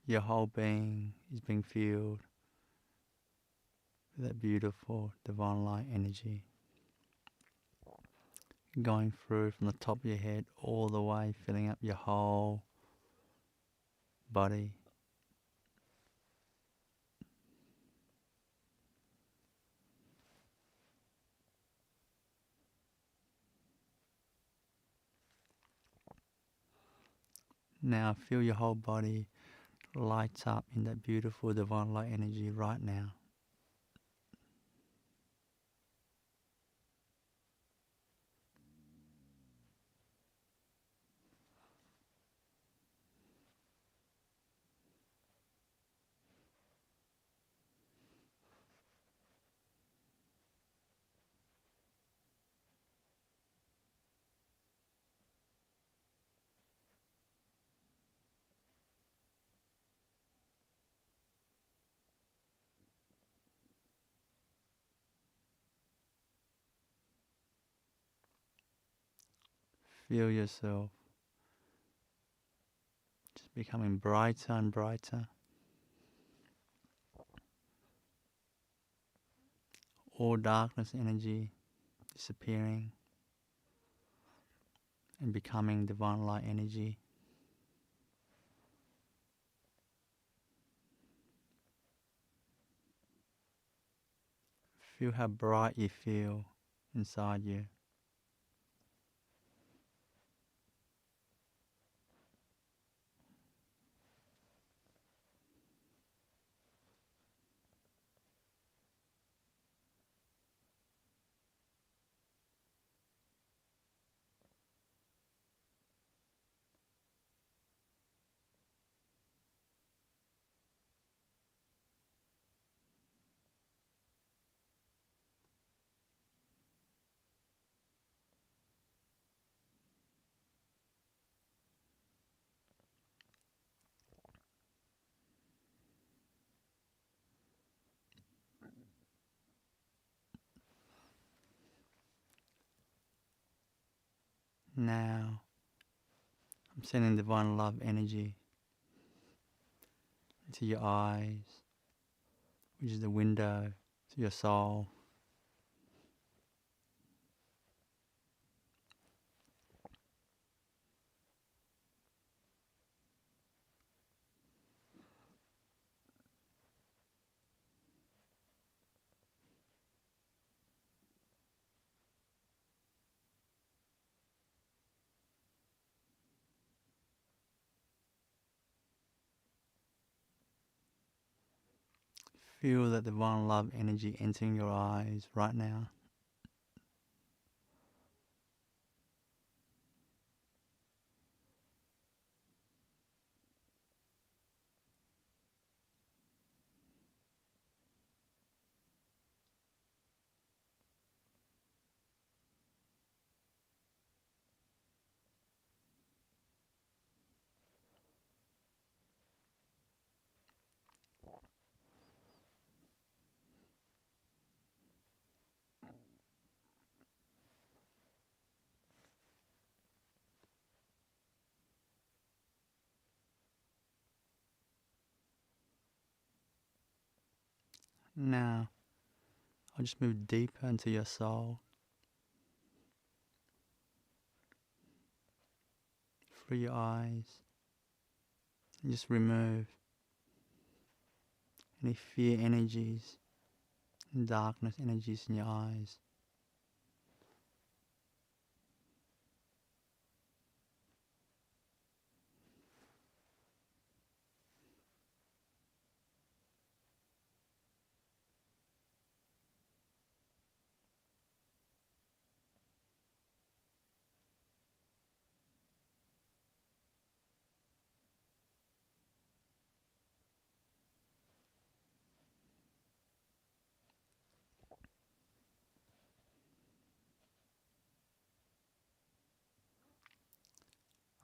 Your whole being is being filled with that beautiful divine light energy. Going through from the top of your head all the way, filling up your whole body. Now feel your whole body lights up in that beautiful divine light energy right now. Feel yourself just becoming brighter and brighter. All darkness energy disappearing and becoming divine light energy. Feel how bright you feel inside you. Now, I'm sending divine love energy into your eyes, which is the window to your soul. Feel that divine love energy entering your eyes right now. Now, I'll just move deeper into your soul, through your eyes, and just remove any fear energies and darkness energies in your eyes.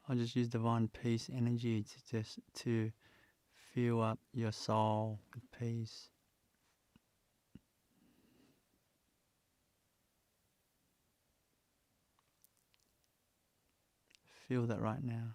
I'll just use divine peace energy to fill up your soul with peace. Feel that right now.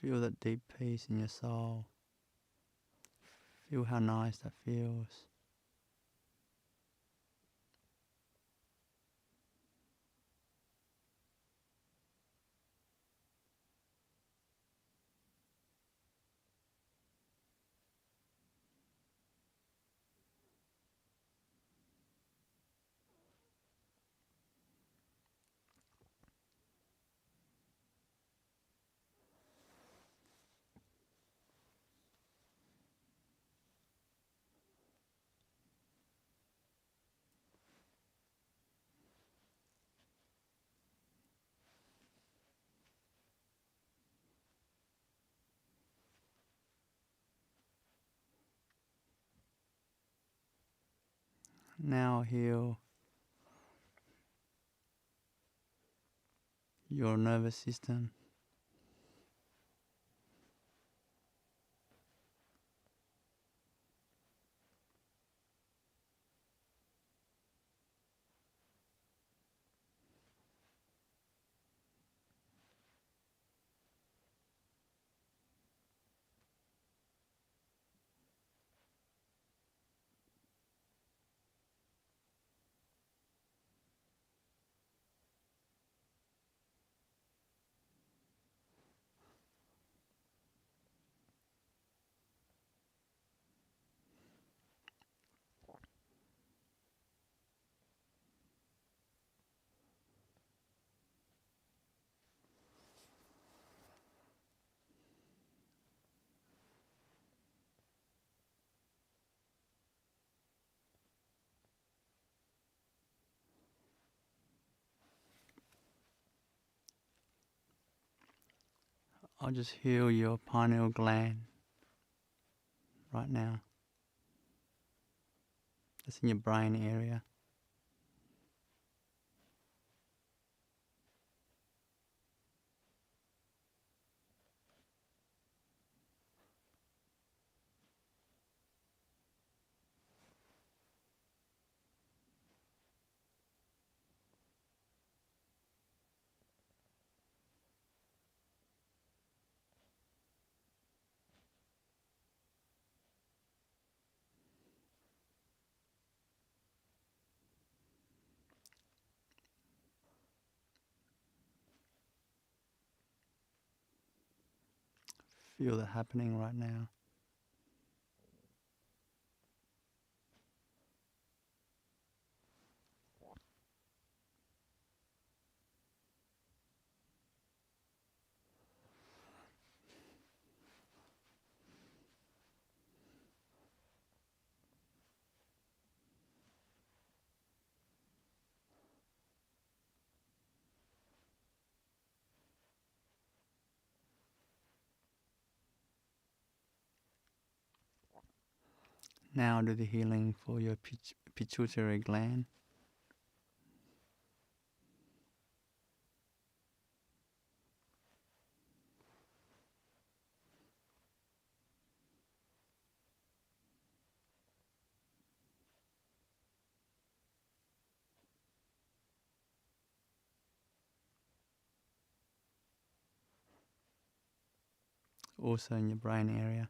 Feel that deep peace in your soul. Feel how nice that feels. Now heal your nervous system. I'll just heal your pineal gland right now. That's in your brain area. Feel that happening right now. Now do the healing for your pituitary gland. Also in your brain area.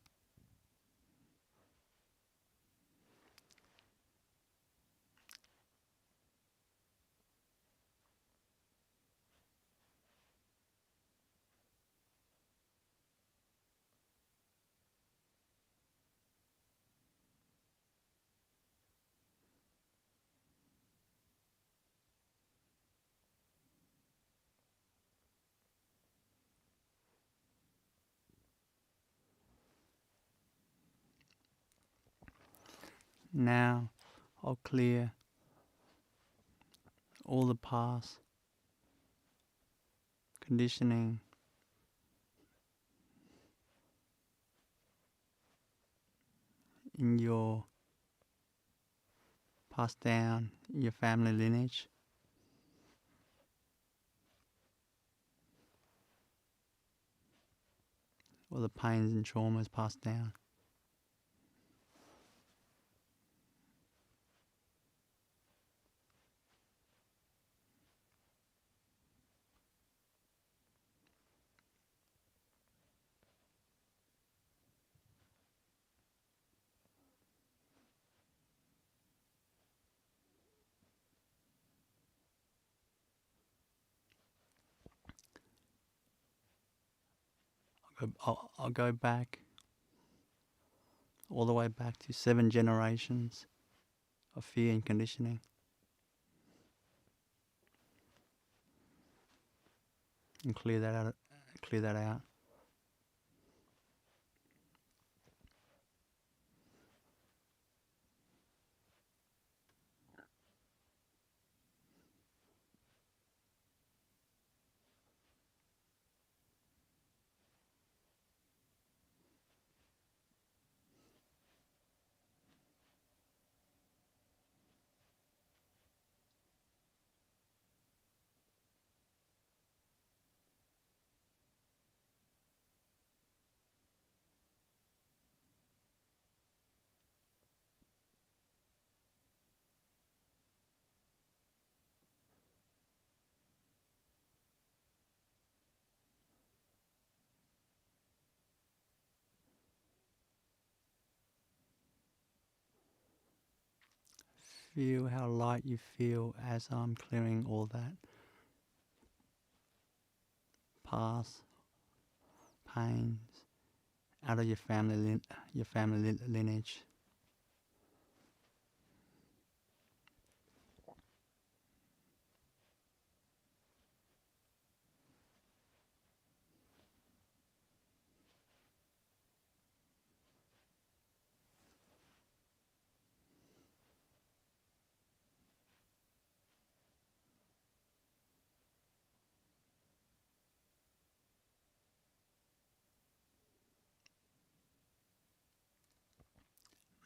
Now I'll clear all the past conditioning in your passed down in your family lineage. Or the pains and traumas passed down. I'll go back, all the way back to 7 generations of fear and conditioning. And clear that out. Clear that out. Feel how light you feel as I'm clearing all that past pains out of your family lineage.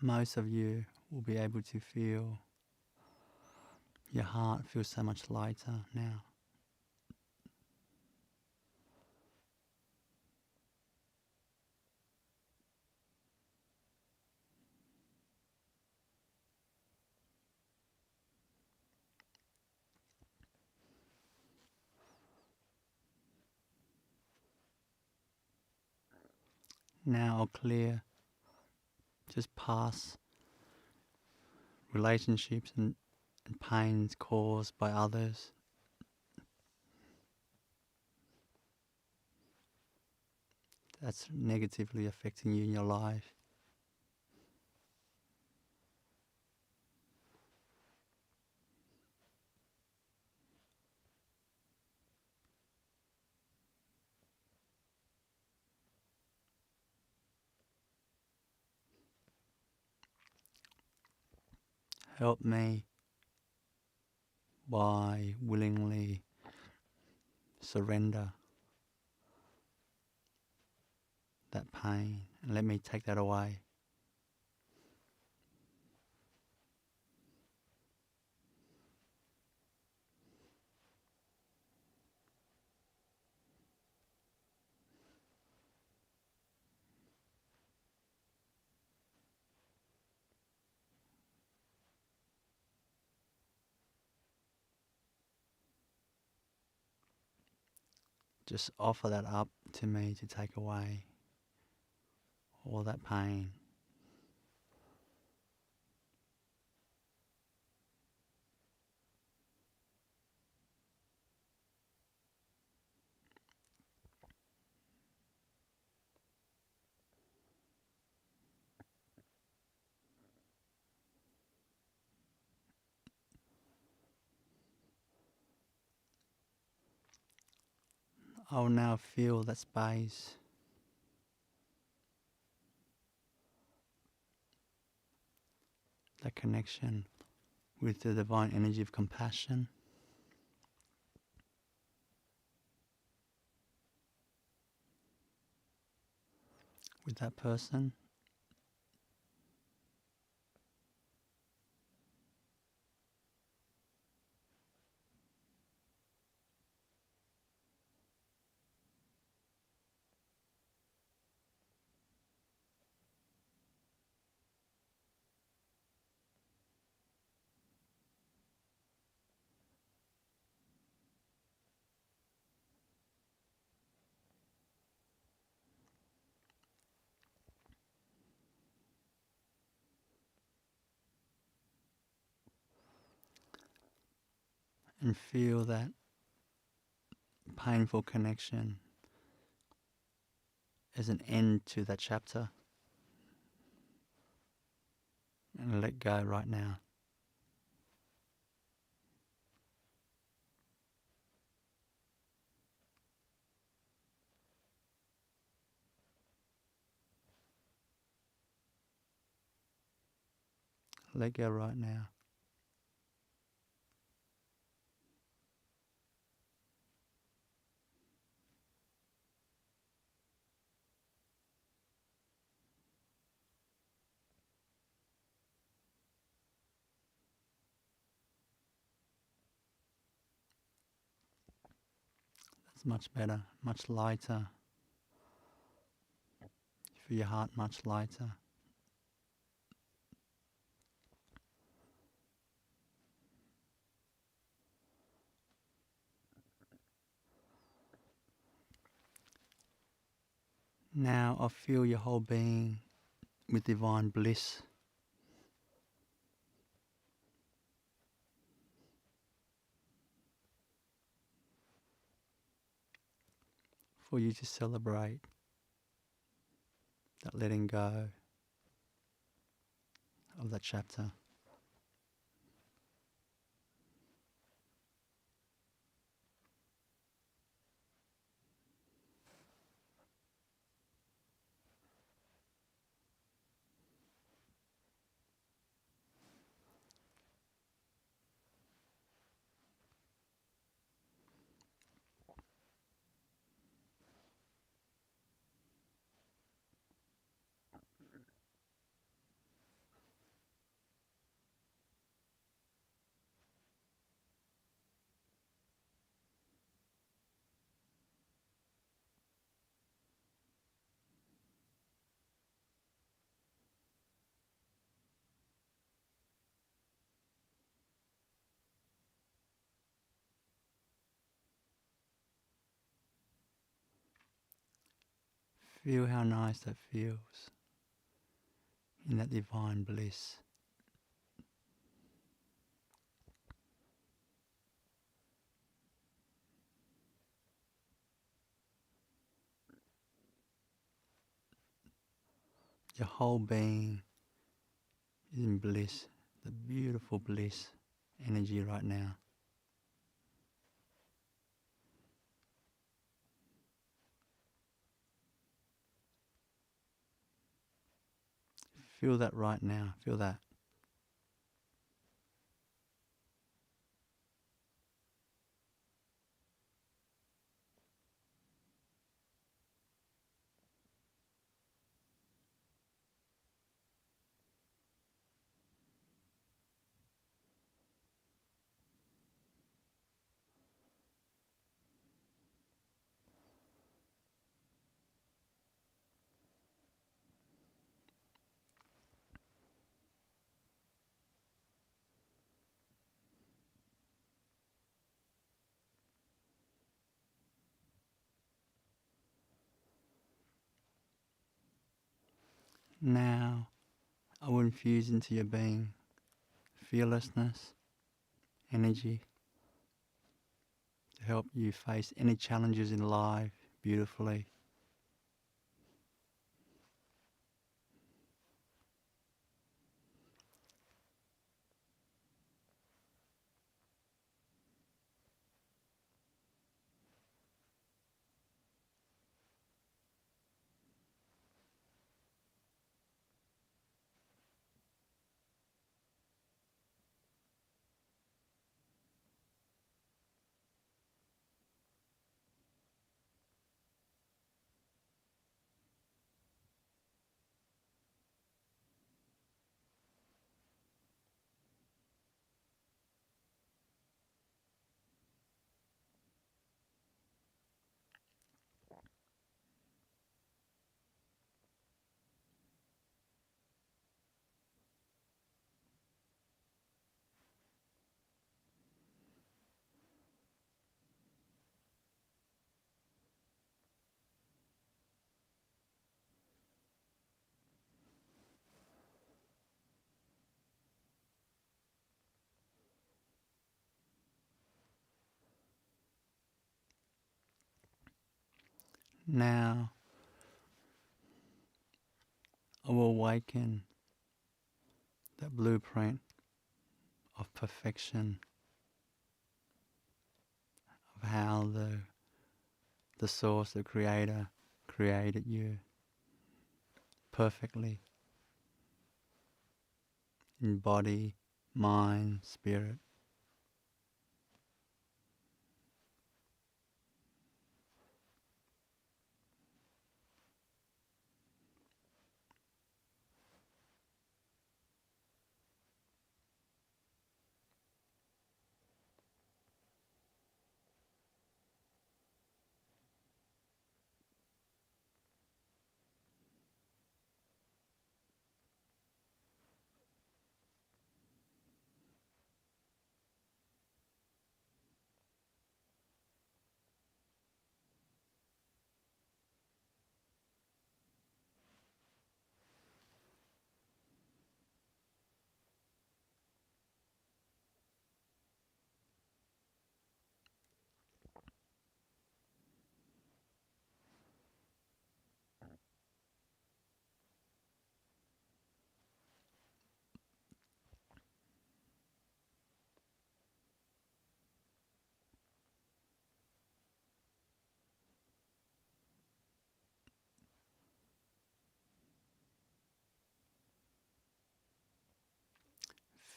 Most of you will be able to feel your heart feels so much lighter now. Now I'll clear just past relationships and pains caused by others. That's negatively affecting you in your life. Help me by willingly surrender that pain and let me take that away. Just offer that up to me to take away all that pain. I will now feel that space that connection with the divine energy of compassion. With that person. And feel that painful connection as an end to that chapter. And let go right now. Let go right now. That's much better, much lighter. You feel your heart much lighter. Now I feel your whole being with divine bliss. For you to celebrate that letting go of that chapter. Feel how nice that feels in that divine bliss. Your whole being is in bliss, the beautiful bliss energy right now. Feel that right now, feel that. Now I will infuse into your being fearlessness, energy to help you face any challenges in life beautifully. Now I will awaken that blueprint of perfection of how the source, the creator, created you perfectly in body, mind, spirit.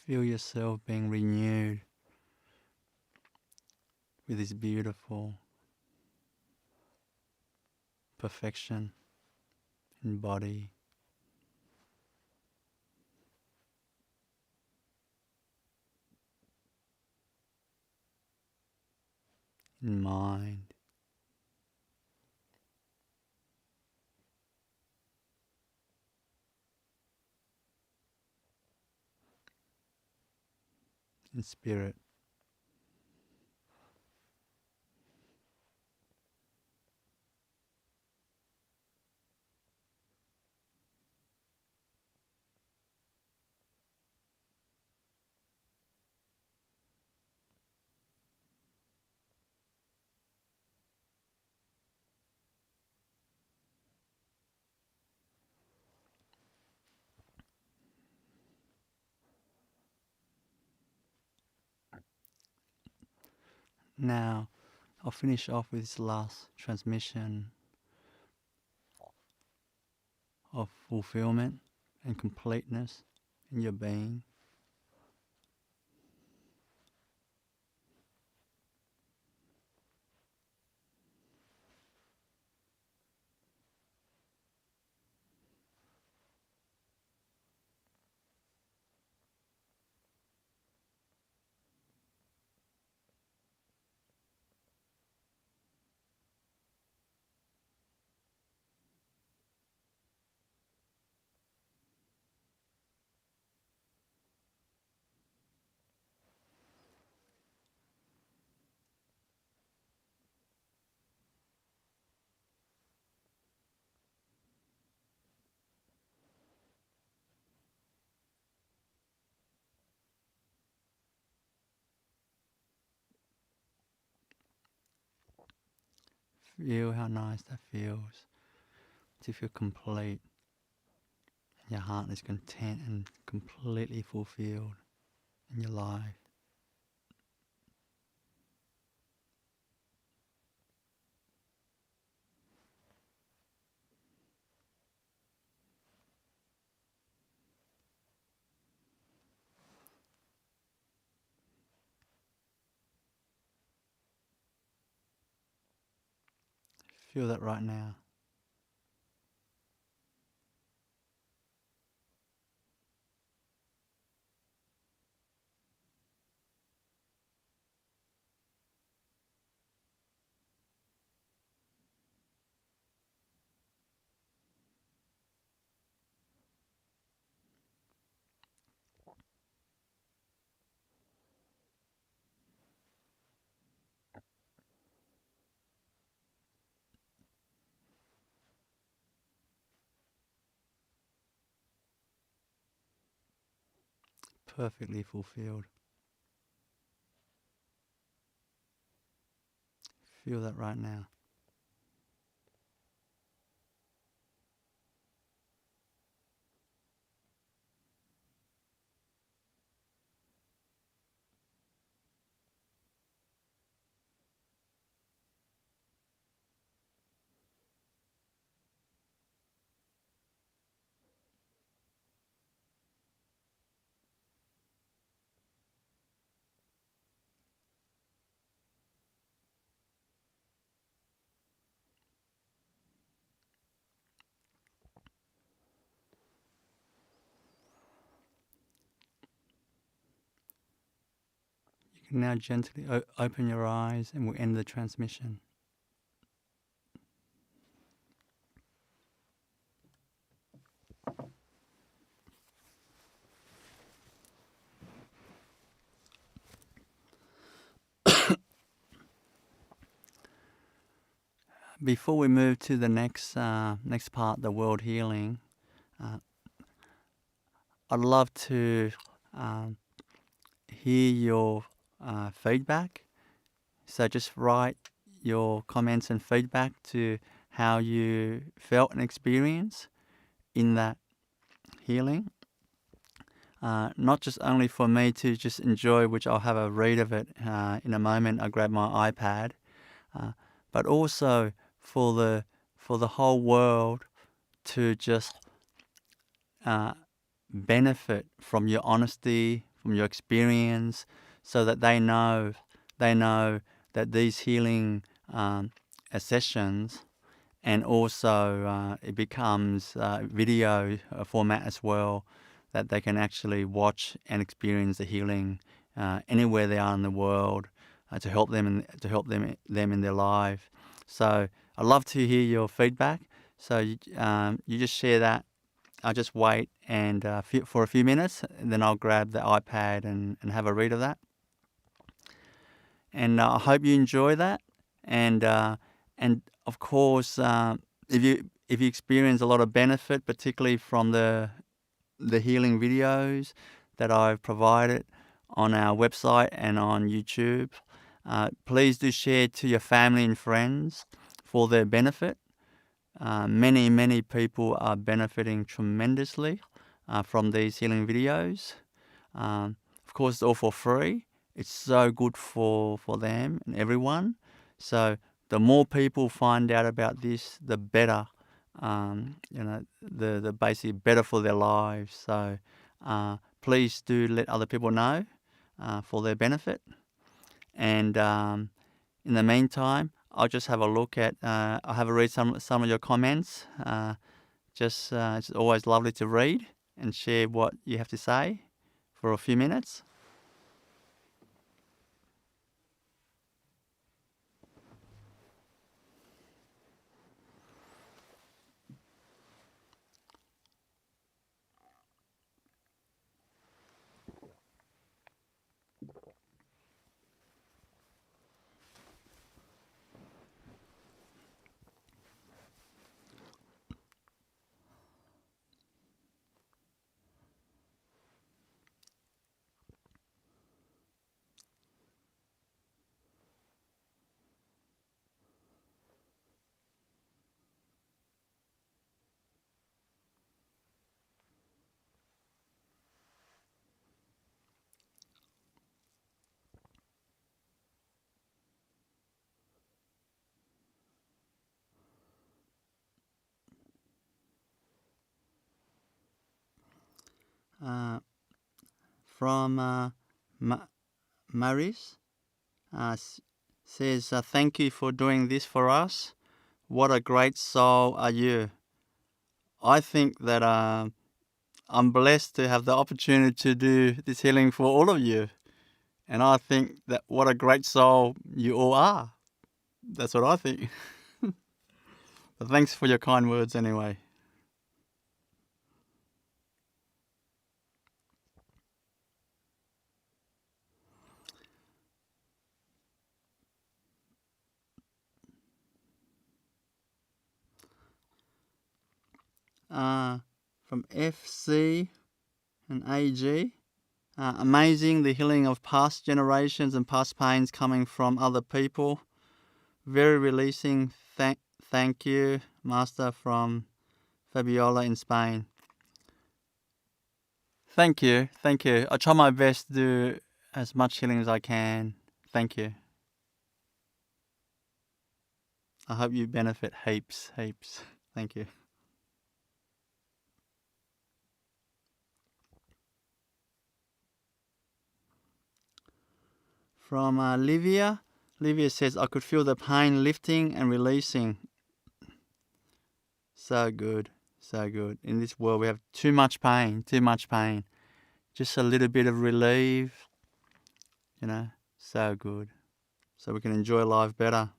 Feel yourself being renewed with this beautiful perfection in body, in mind, in spirit. Now, I'll finish off with this last transmission of fulfillment and completeness in your being. Feel how nice that feels to feel complete. Your heart is content and completely fulfilled in your life. Feel that right now. Perfectly fulfilled. Feel that right now. can now gently open your eyes and we'll end the transmission. Before we move to the next part, the world healing, I'd love to hear your feedback. So just write your comments and feedback to how you felt and experienced in that healing. Not just only for me to just enjoy, which I'll have a read of it in a moment. I grab my iPad, but also for the whole world to just benefit from your honesty, from your experience, so that they know that these healing sessions, and also it becomes video format as well, that they can actually watch and experience the healing anywhere they are in the world to help them in their life. So I'd love to hear your feedback. So you just share that. I'll just wait and for a few minutes, and then I'll grab the iPad and have a read of that. And I hope you enjoy that. And of course, if you experience a lot of benefit, particularly from the healing videos that I've provided on our website and on YouTube, please do share to your family and friends for their benefit. Many people are benefiting tremendously from these healing videos. Of course, it's all for free. It's so good for them and everyone. So the more people find out about this, the better. The basically better for their lives. So please do let other people know for their benefit. And in the meantime, I'll just have a look at. I'll have a read some of your comments. It's always lovely to read and share what you have to say for a few minutes. From Maris says, thank you for doing this for us. What a great soul are you. I think that I'm blessed to have the opportunity to do this healing for all of you. And I think that what a great soul you all are. That's what I think. But thanks for your kind words anyway. From FC and AG. Amazing, the healing of past generations and past pains coming from other people. Very releasing. Thank you, Master, from Fabiola in Spain. Thank you. I try my best to do as much healing as I can. Thank you. I hope you benefit heaps. Thank you. From Livia. Livia says, I could feel the pain lifting and releasing. So good. In this world we have too much pain. Just a little bit of relief, So good. So we can enjoy life better.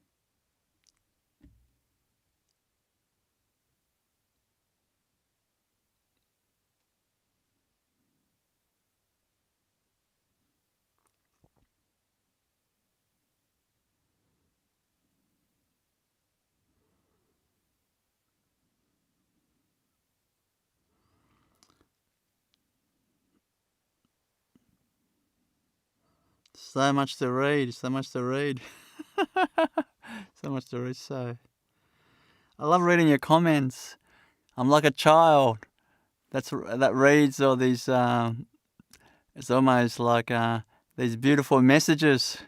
So much to read, so much to read. So much to read, so. I love reading your comments. I'm like a child that reads all these, it's almost like these beautiful messages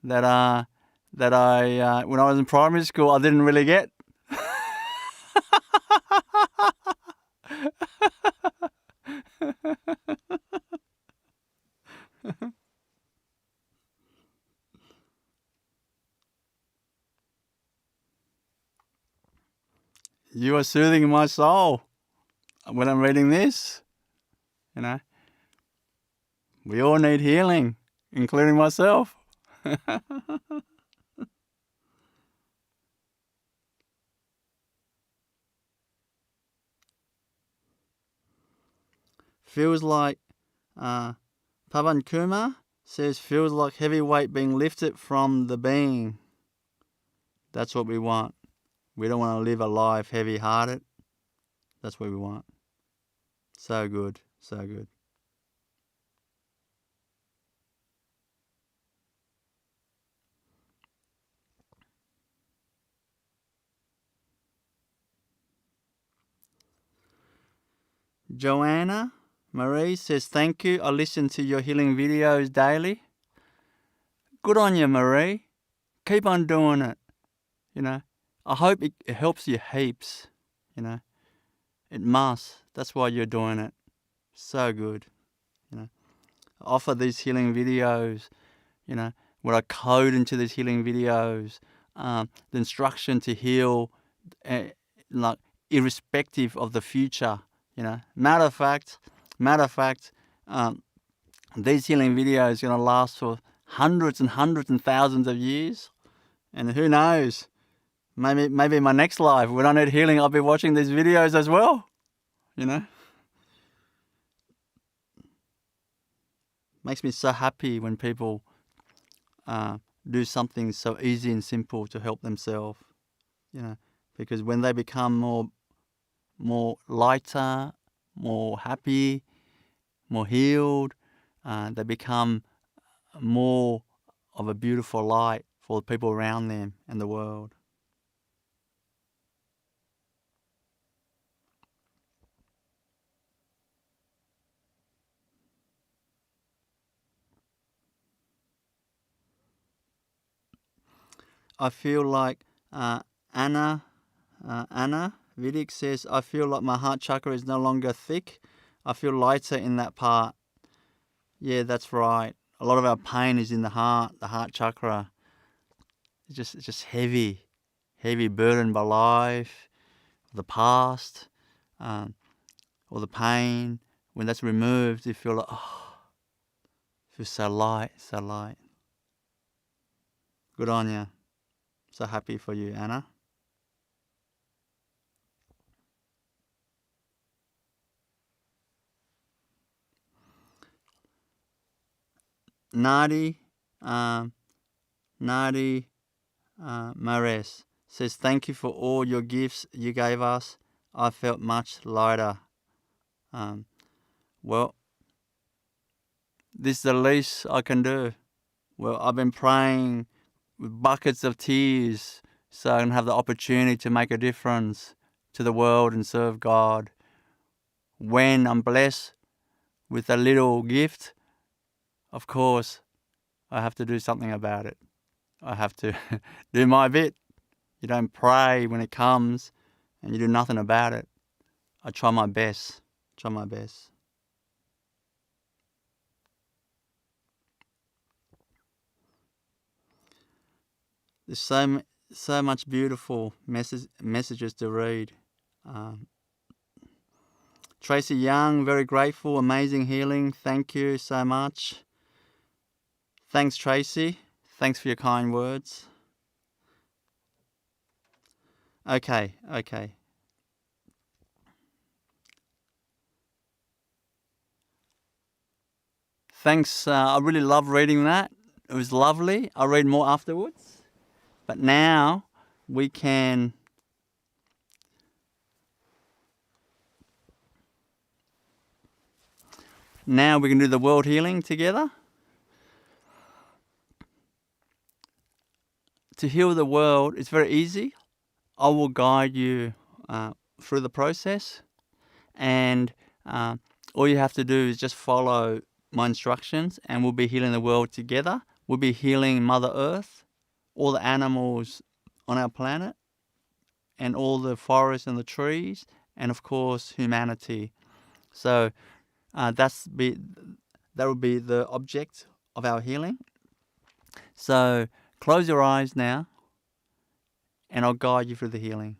that I, when I was in primary school, I didn't really get. You are soothing my soul when I'm reading this. You know, we all need healing, including myself. Feels like, Pavan Kumar says, feels like heavy weight being lifted from the being. That's what we want. We don't want to live a life heavy-hearted. That's what we want. So good, so good. Joanna Marie says, thank you. I listen to your healing videos daily. Good on you, Marie. Keep on doing it. You know, I hope it helps you heaps. You know, it must. That's why you're doing it. So good. You know, I offer these healing videos, you know, what I code into these healing videos, the instruction to heal, like irrespective of the future. You know, matter of fact, these healing videos are going to last for hundreds and hundreds and thousands of years, and who knows, maybe in my next life when I need healing, I'll be watching these videos as well. You know, makes me so happy when people do something so easy and simple to help themselves. You know, because when they become more lighter, more happy, more healed, they become more of a beautiful light for the people around them and the world. I feel like Anna Vidic says, I feel like my heart chakra is no longer thick. I feel lighter in that part. Yeah, that's right. A lot of our pain is in the heart chakra. It's just heavy burdened by life, the past, or the pain. When that's removed, you feel like, oh, it feels so light, so light. Good on you. So happy for you, Anna. Nadi Mares says, thank you for all your gifts you gave us. I felt much lighter. Well, this is the least I can do. Well, I've been praying with buckets of tears so I can have the opportunity to make a difference to the world and serve God. When I'm blessed with a little gift, of course, I have to do something about it. I have to do my bit. You don't pray when it comes and you do nothing about it. I try my best. There's so much beautiful messages to read. Tracy Young, very grateful, amazing healing. Thank you so much. Thanks, Tracy. Thanks for your kind words. Okay. Thanks. I really love reading that. It was lovely. I'll read more afterwards. But now we can do the world healing together. To heal the world, it's very easy. I will guide you through the process, and all you have to do is just follow my instructions, and we'll be healing the world together. We'll be healing Mother Earth, all the animals on our planet, and all the forests and the trees, and of course humanity. So that will be the object of our healing. So close your eyes now, and I'll guide you through the healing.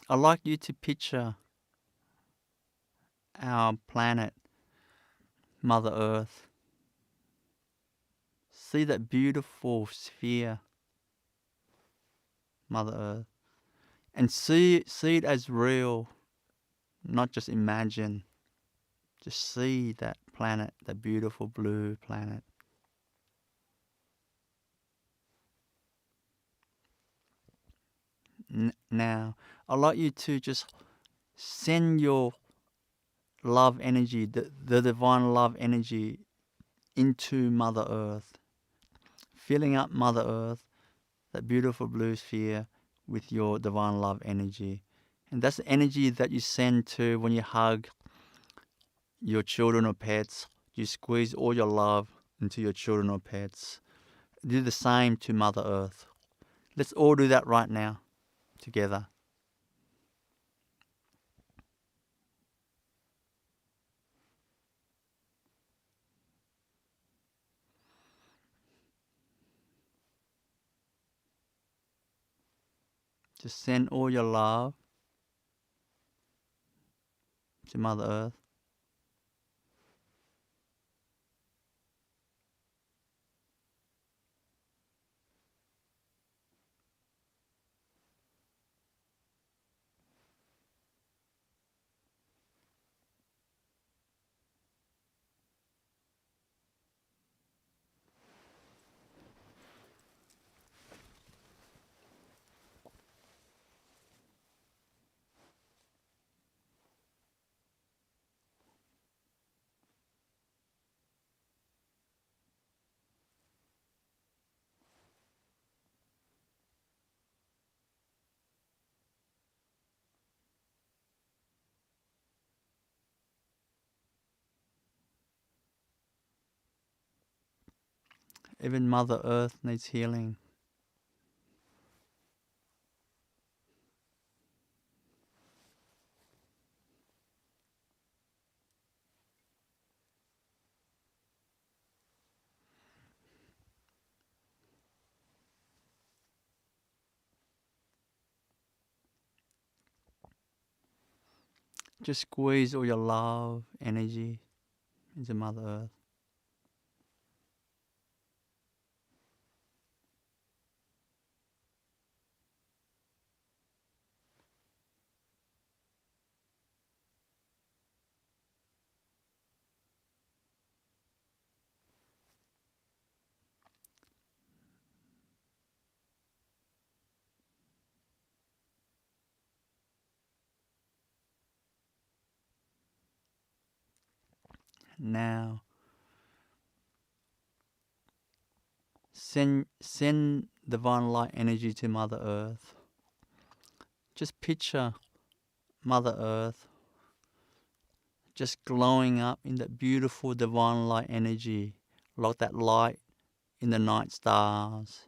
I'd like you to picture our planet, Mother Earth. See that beautiful sphere, Mother Earth, and see it as real, not just imagine. Just see that planet, that beautiful blue planet. Now, I'd like you to just send your love energy, the divine love energy, into Mother Earth, filling up Mother Earth, that beautiful blue sphere, with your divine love energy. And that's the energy that you send to when you hug your children or pets. You squeeze all your love into your children or pets. Do the same to Mother Earth. Let's all do that right now, together. Just send all your love to Mother Earth. Even Mother Earth needs healing. Just squeeze all your love, energy into Mother Earth. Now, send divine light energy to Mother Earth. Just picture Mother Earth just glowing up in that beautiful divine light energy, like that light in the night stars.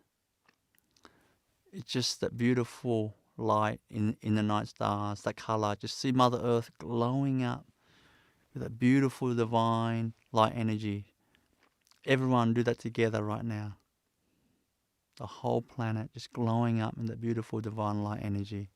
It's just that beautiful light in the night stars, that color. Just see Mother Earth glowing up with that beautiful divine light energy. Everyone do that together right now. The whole planet just glowing up in that beautiful divine light energy.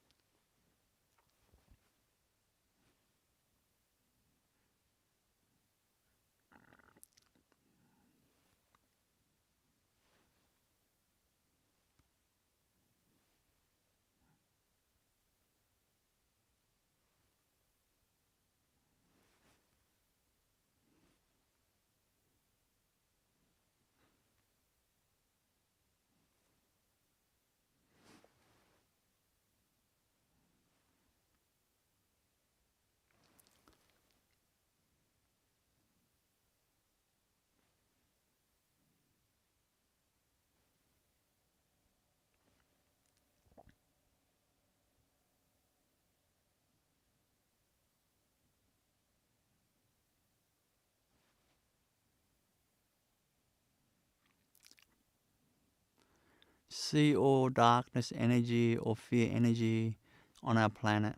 See all darkness energy or fear energy on our planet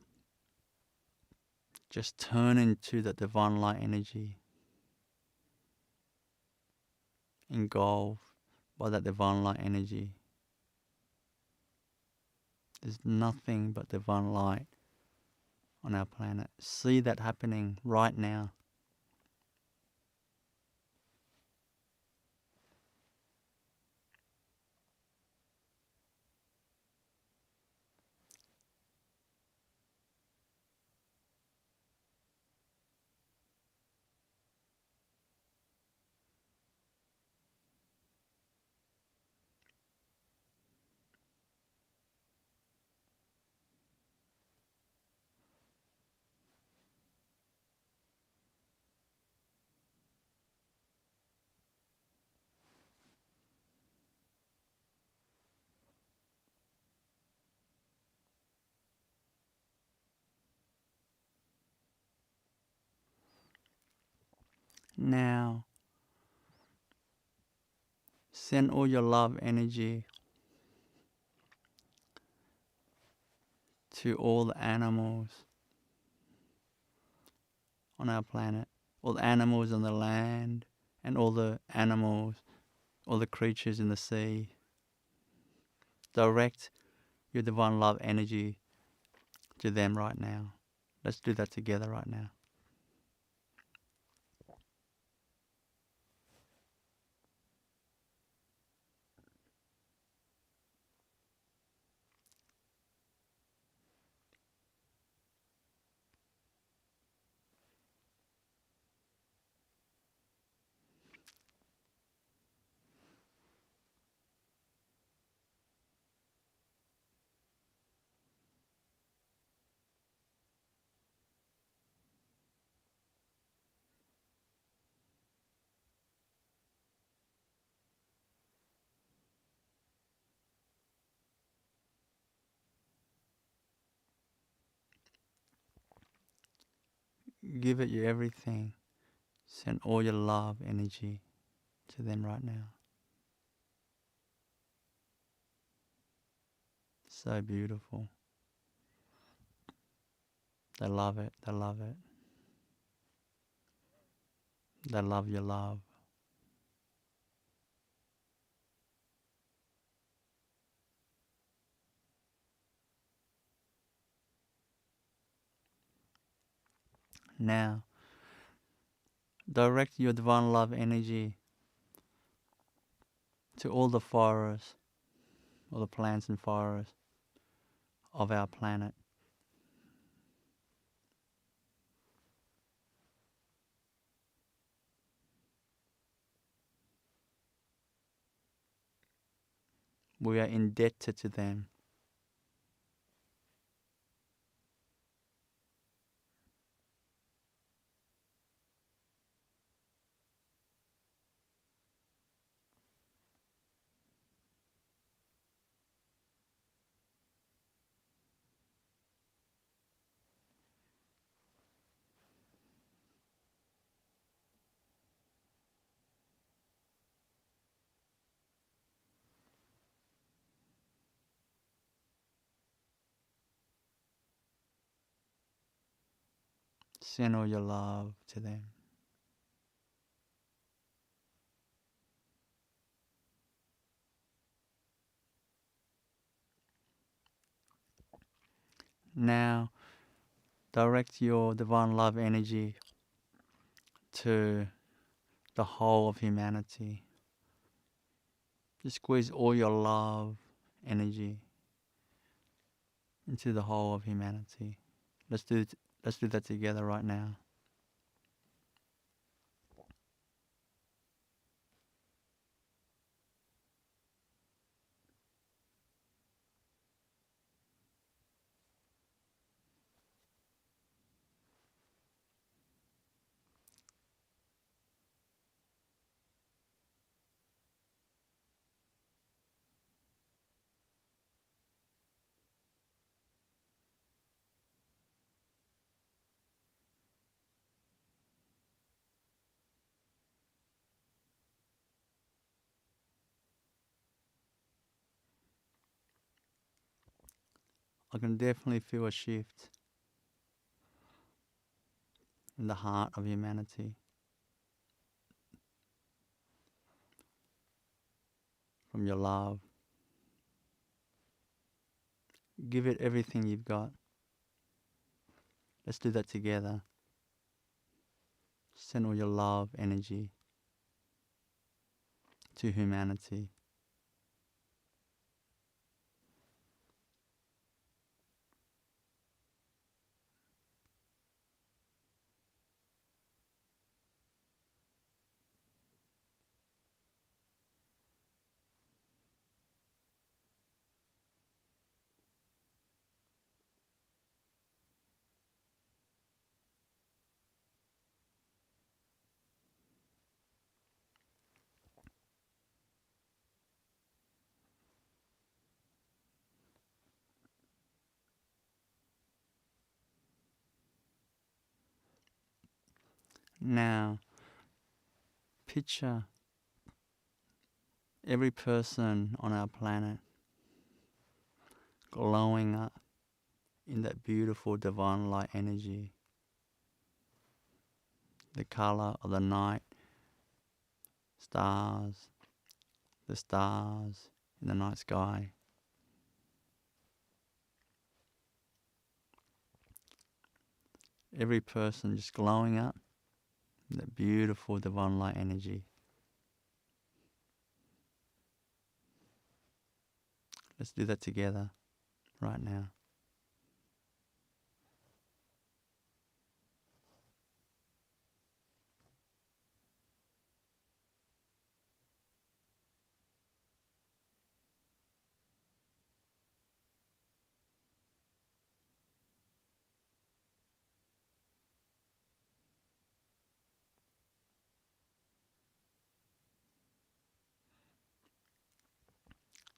just turn into that divine light energy, engulfed by that divine light energy. There's nothing but divine light on our planet. See that happening right now. Now, send all your love energy to all the animals on our planet, all the animals on the land, and all the animals, all the creatures in the sea. Direct your divine love energy to them right now. Let's do that together right now. Give it your everything. Send all your love energy to them right now. So beautiful. They love it. They love it. They love your love. Now, direct your divine love energy to all the forests, all the plants and forests of our planet. We are indebted to them. Send all your love to them. Now, direct your divine love energy to the whole of humanity. Just squeeze all your love energy into the whole of humanity. Let's do that together right now. I can definitely feel a shift in the heart of humanity from your love. Give it everything you've got. Let's do that together. Send all your love energy to humanity. Now, picture every person on our planet glowing up in that beautiful divine light energy. The color of the night stars, the stars in the night sky. Every person just glowing up in that beautiful divine light energy. Let's do that together right now.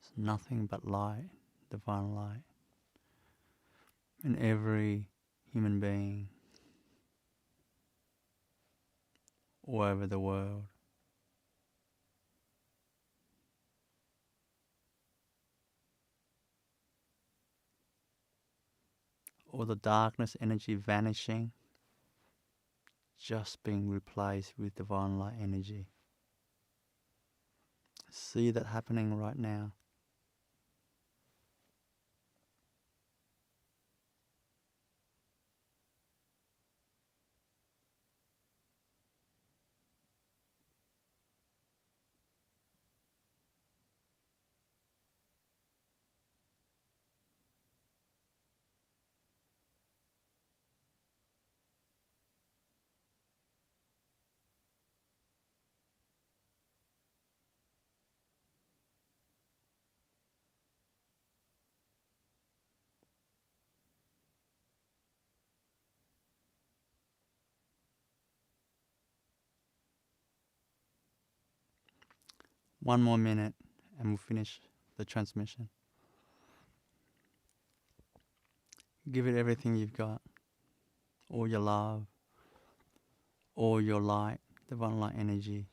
It's nothing but light, divine light, in every human being all over the world. All the darkness energy vanishing, just being replaced with divine light energy. See that happening right now. One more minute and we'll finish the transmission. Give it everything you've got. All your love, all your light, divine light energy.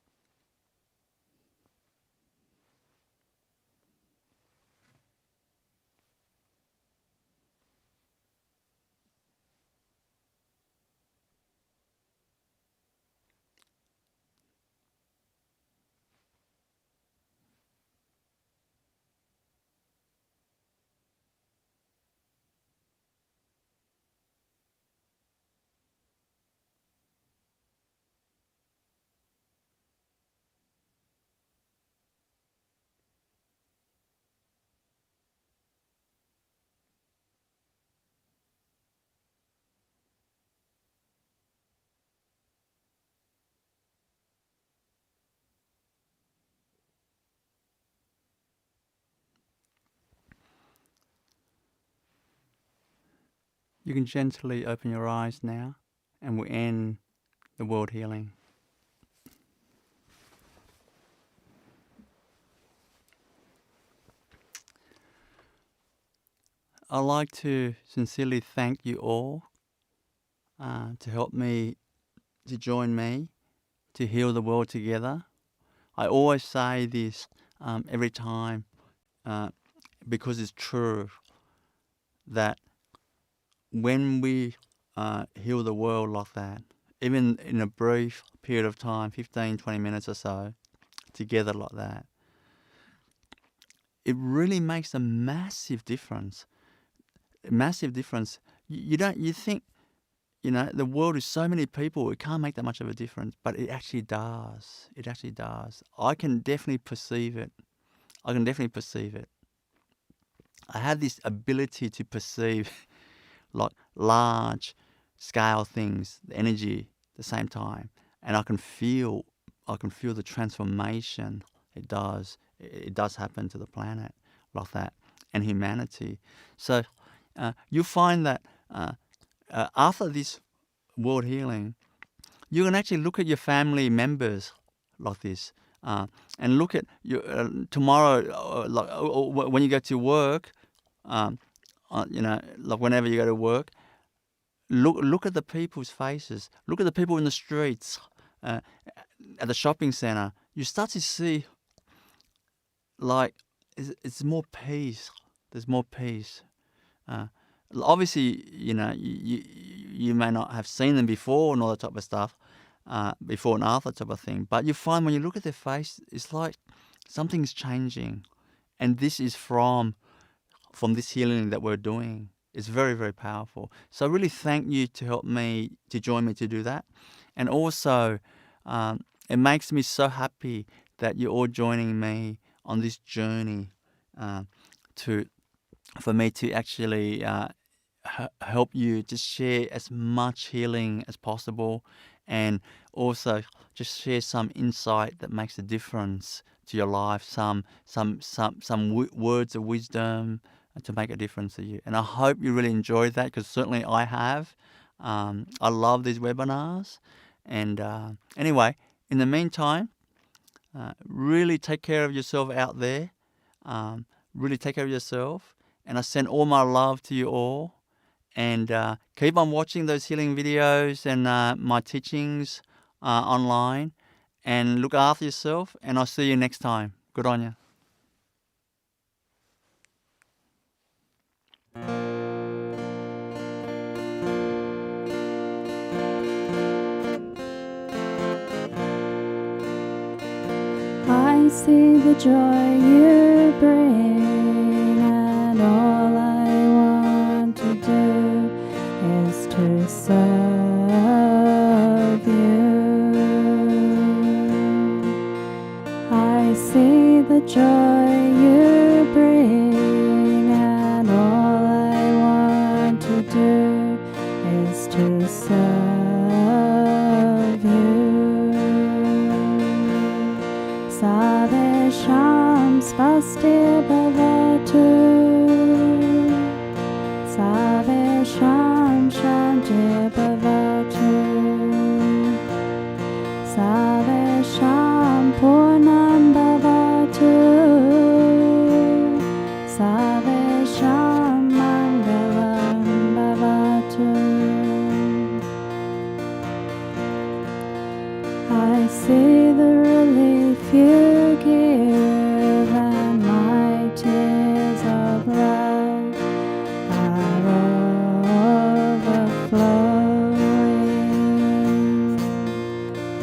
You can gently open your eyes now, and we'll end the world healing. I'd like to sincerely thank you all to help me, to join me, to heal the world together. I always say this every time because it's true that when we heal the world like that, even in a brief period of time, 15, 20 minutes or so, together like that, it really makes a massive difference. A massive difference. You think, the world is so many people, it can't make that much of a difference, but it actually does. It actually does. I can definitely perceive it. I have this ability to perceive like large scale things, the energy at the same time, and I can feel the transformation it does happen to the planet like that and humanity. So you find that after this world healing, you can actually look at your family members like this, and look at your tomorrow, when you go to work, like whenever you go to work, look at the people's faces. Look at the people in the streets, at the shopping center. You start to see, like, it's more peace. There's more peace. Obviously, you may not have seen them before and all that type of stuff, before and after type of thing. But you find when you look at their face, it's like something's changing, and this is from this healing that we're doing. It's very, very powerful. So I really thank you to join me to do that. And also, it makes me so happy that you're all joining me on this journey for me to actually help you just share as much healing as possible, and also just share some insight that makes a difference to your life, some words of wisdom to make a difference to you. And I hope you really enjoyed that, because certainly I have. I love these webinars. And anyway, in the meantime, really take care of yourself out there. Really take care of yourself. And I send all my love to you all. And keep on watching those healing videos and my teachings online. And look after yourself. And I'll see you next time. Good on you. I see the joy you bring, and all I want to do is to serve you. I see the joy you bring, and all I want to do is to serve you. Savesham svasti bhavatu, Savesham shanti bhavatu, Savesham purnam bhavatu, Savesham mangalam bhavatu. I see the relief you give, and my tears of love are overflowing.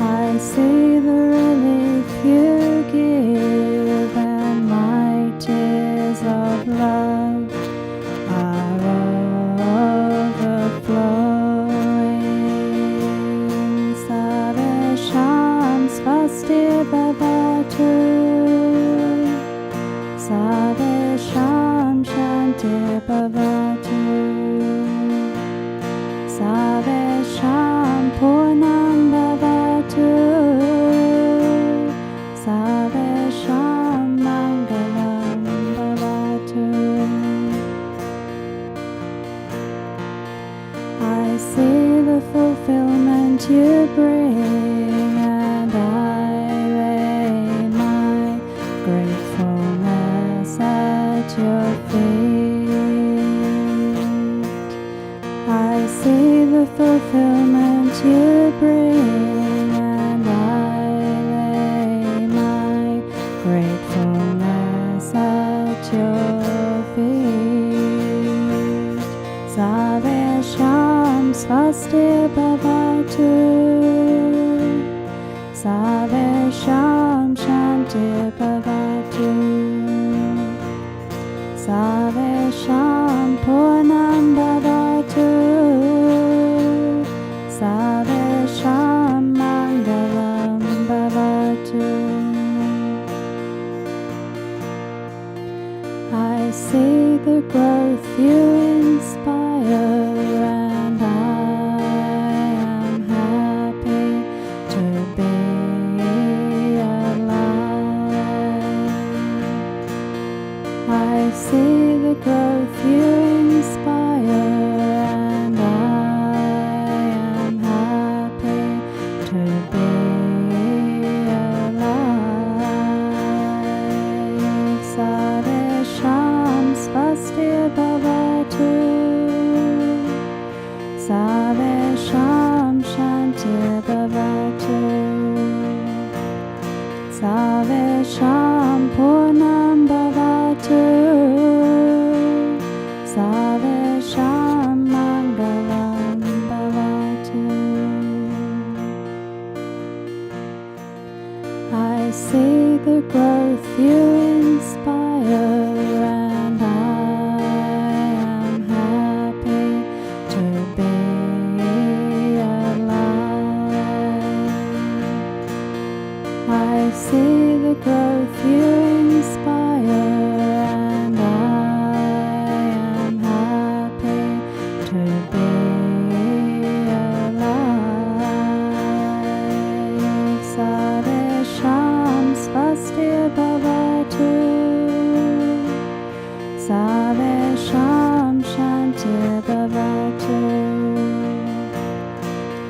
I see the relief you give, and my tears of love are overflowing. Savesham svasti bhavatu, Savesham shanti bhavatu, Savesham purnam bhavatu, Sarvesham Shanti Bhavatu Sarvesham Purnam Bhavatu Sarvesham Mangalam Bhavatu. I see the growth you inspire, and I am happy to be alive. I see the growth you inspire, and I am happy to be alive. Sarvesham Swastir Bhavatu Sarvesham Shanti Bhavatu Sarvesham Purnam Bhavatu Sarvesham Mangalam Bhavatu. I see the growth you inspire, and I am happy to be alive. I see the growth you inspire, and I am happy to be alive. Sarvesham Swastir Bhavatu Sarvesham Shanti Bhavatu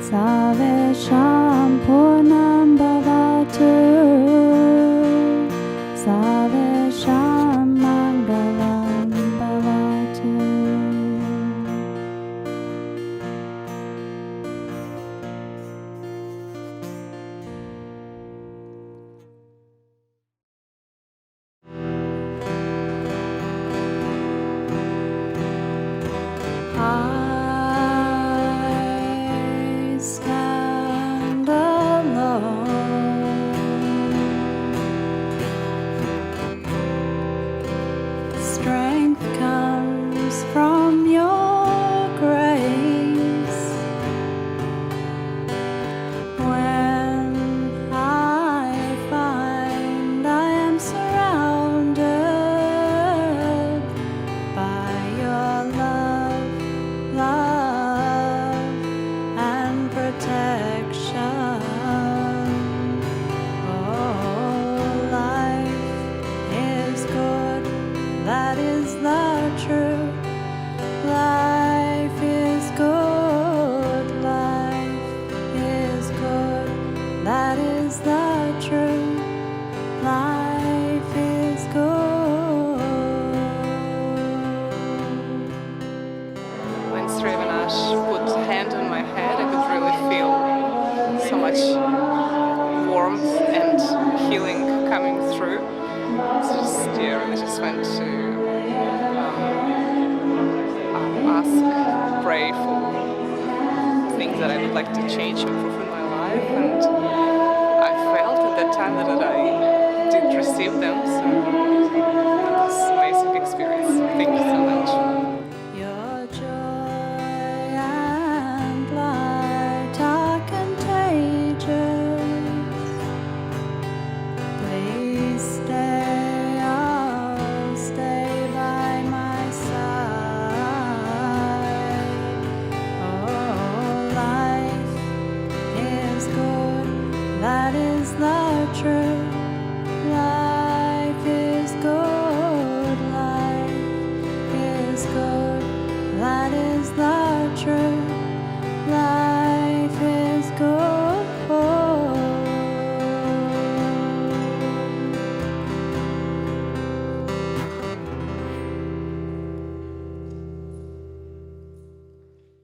Sarvesham Purnam Bhavatu Sarvesham Mangalam Bhavatu. I stand alone. Strength comes from your grace. When I find I am surrounded by your love and protection. Oh, life is good, that is the truth. Life is good, life is good, that is the truth. Life is good. When Sri Avinash put a hand on my head, I could really feel so much warmth and healing coming through. So really just went to ask, pray for things that I would like to change, improve in my life, and I felt at that time that I did receive them. So it was an amazing experience. Thank you so much. Your joy and light are contagious. Please stay, oh, stay by my side. Oh, life is good, that is the truth.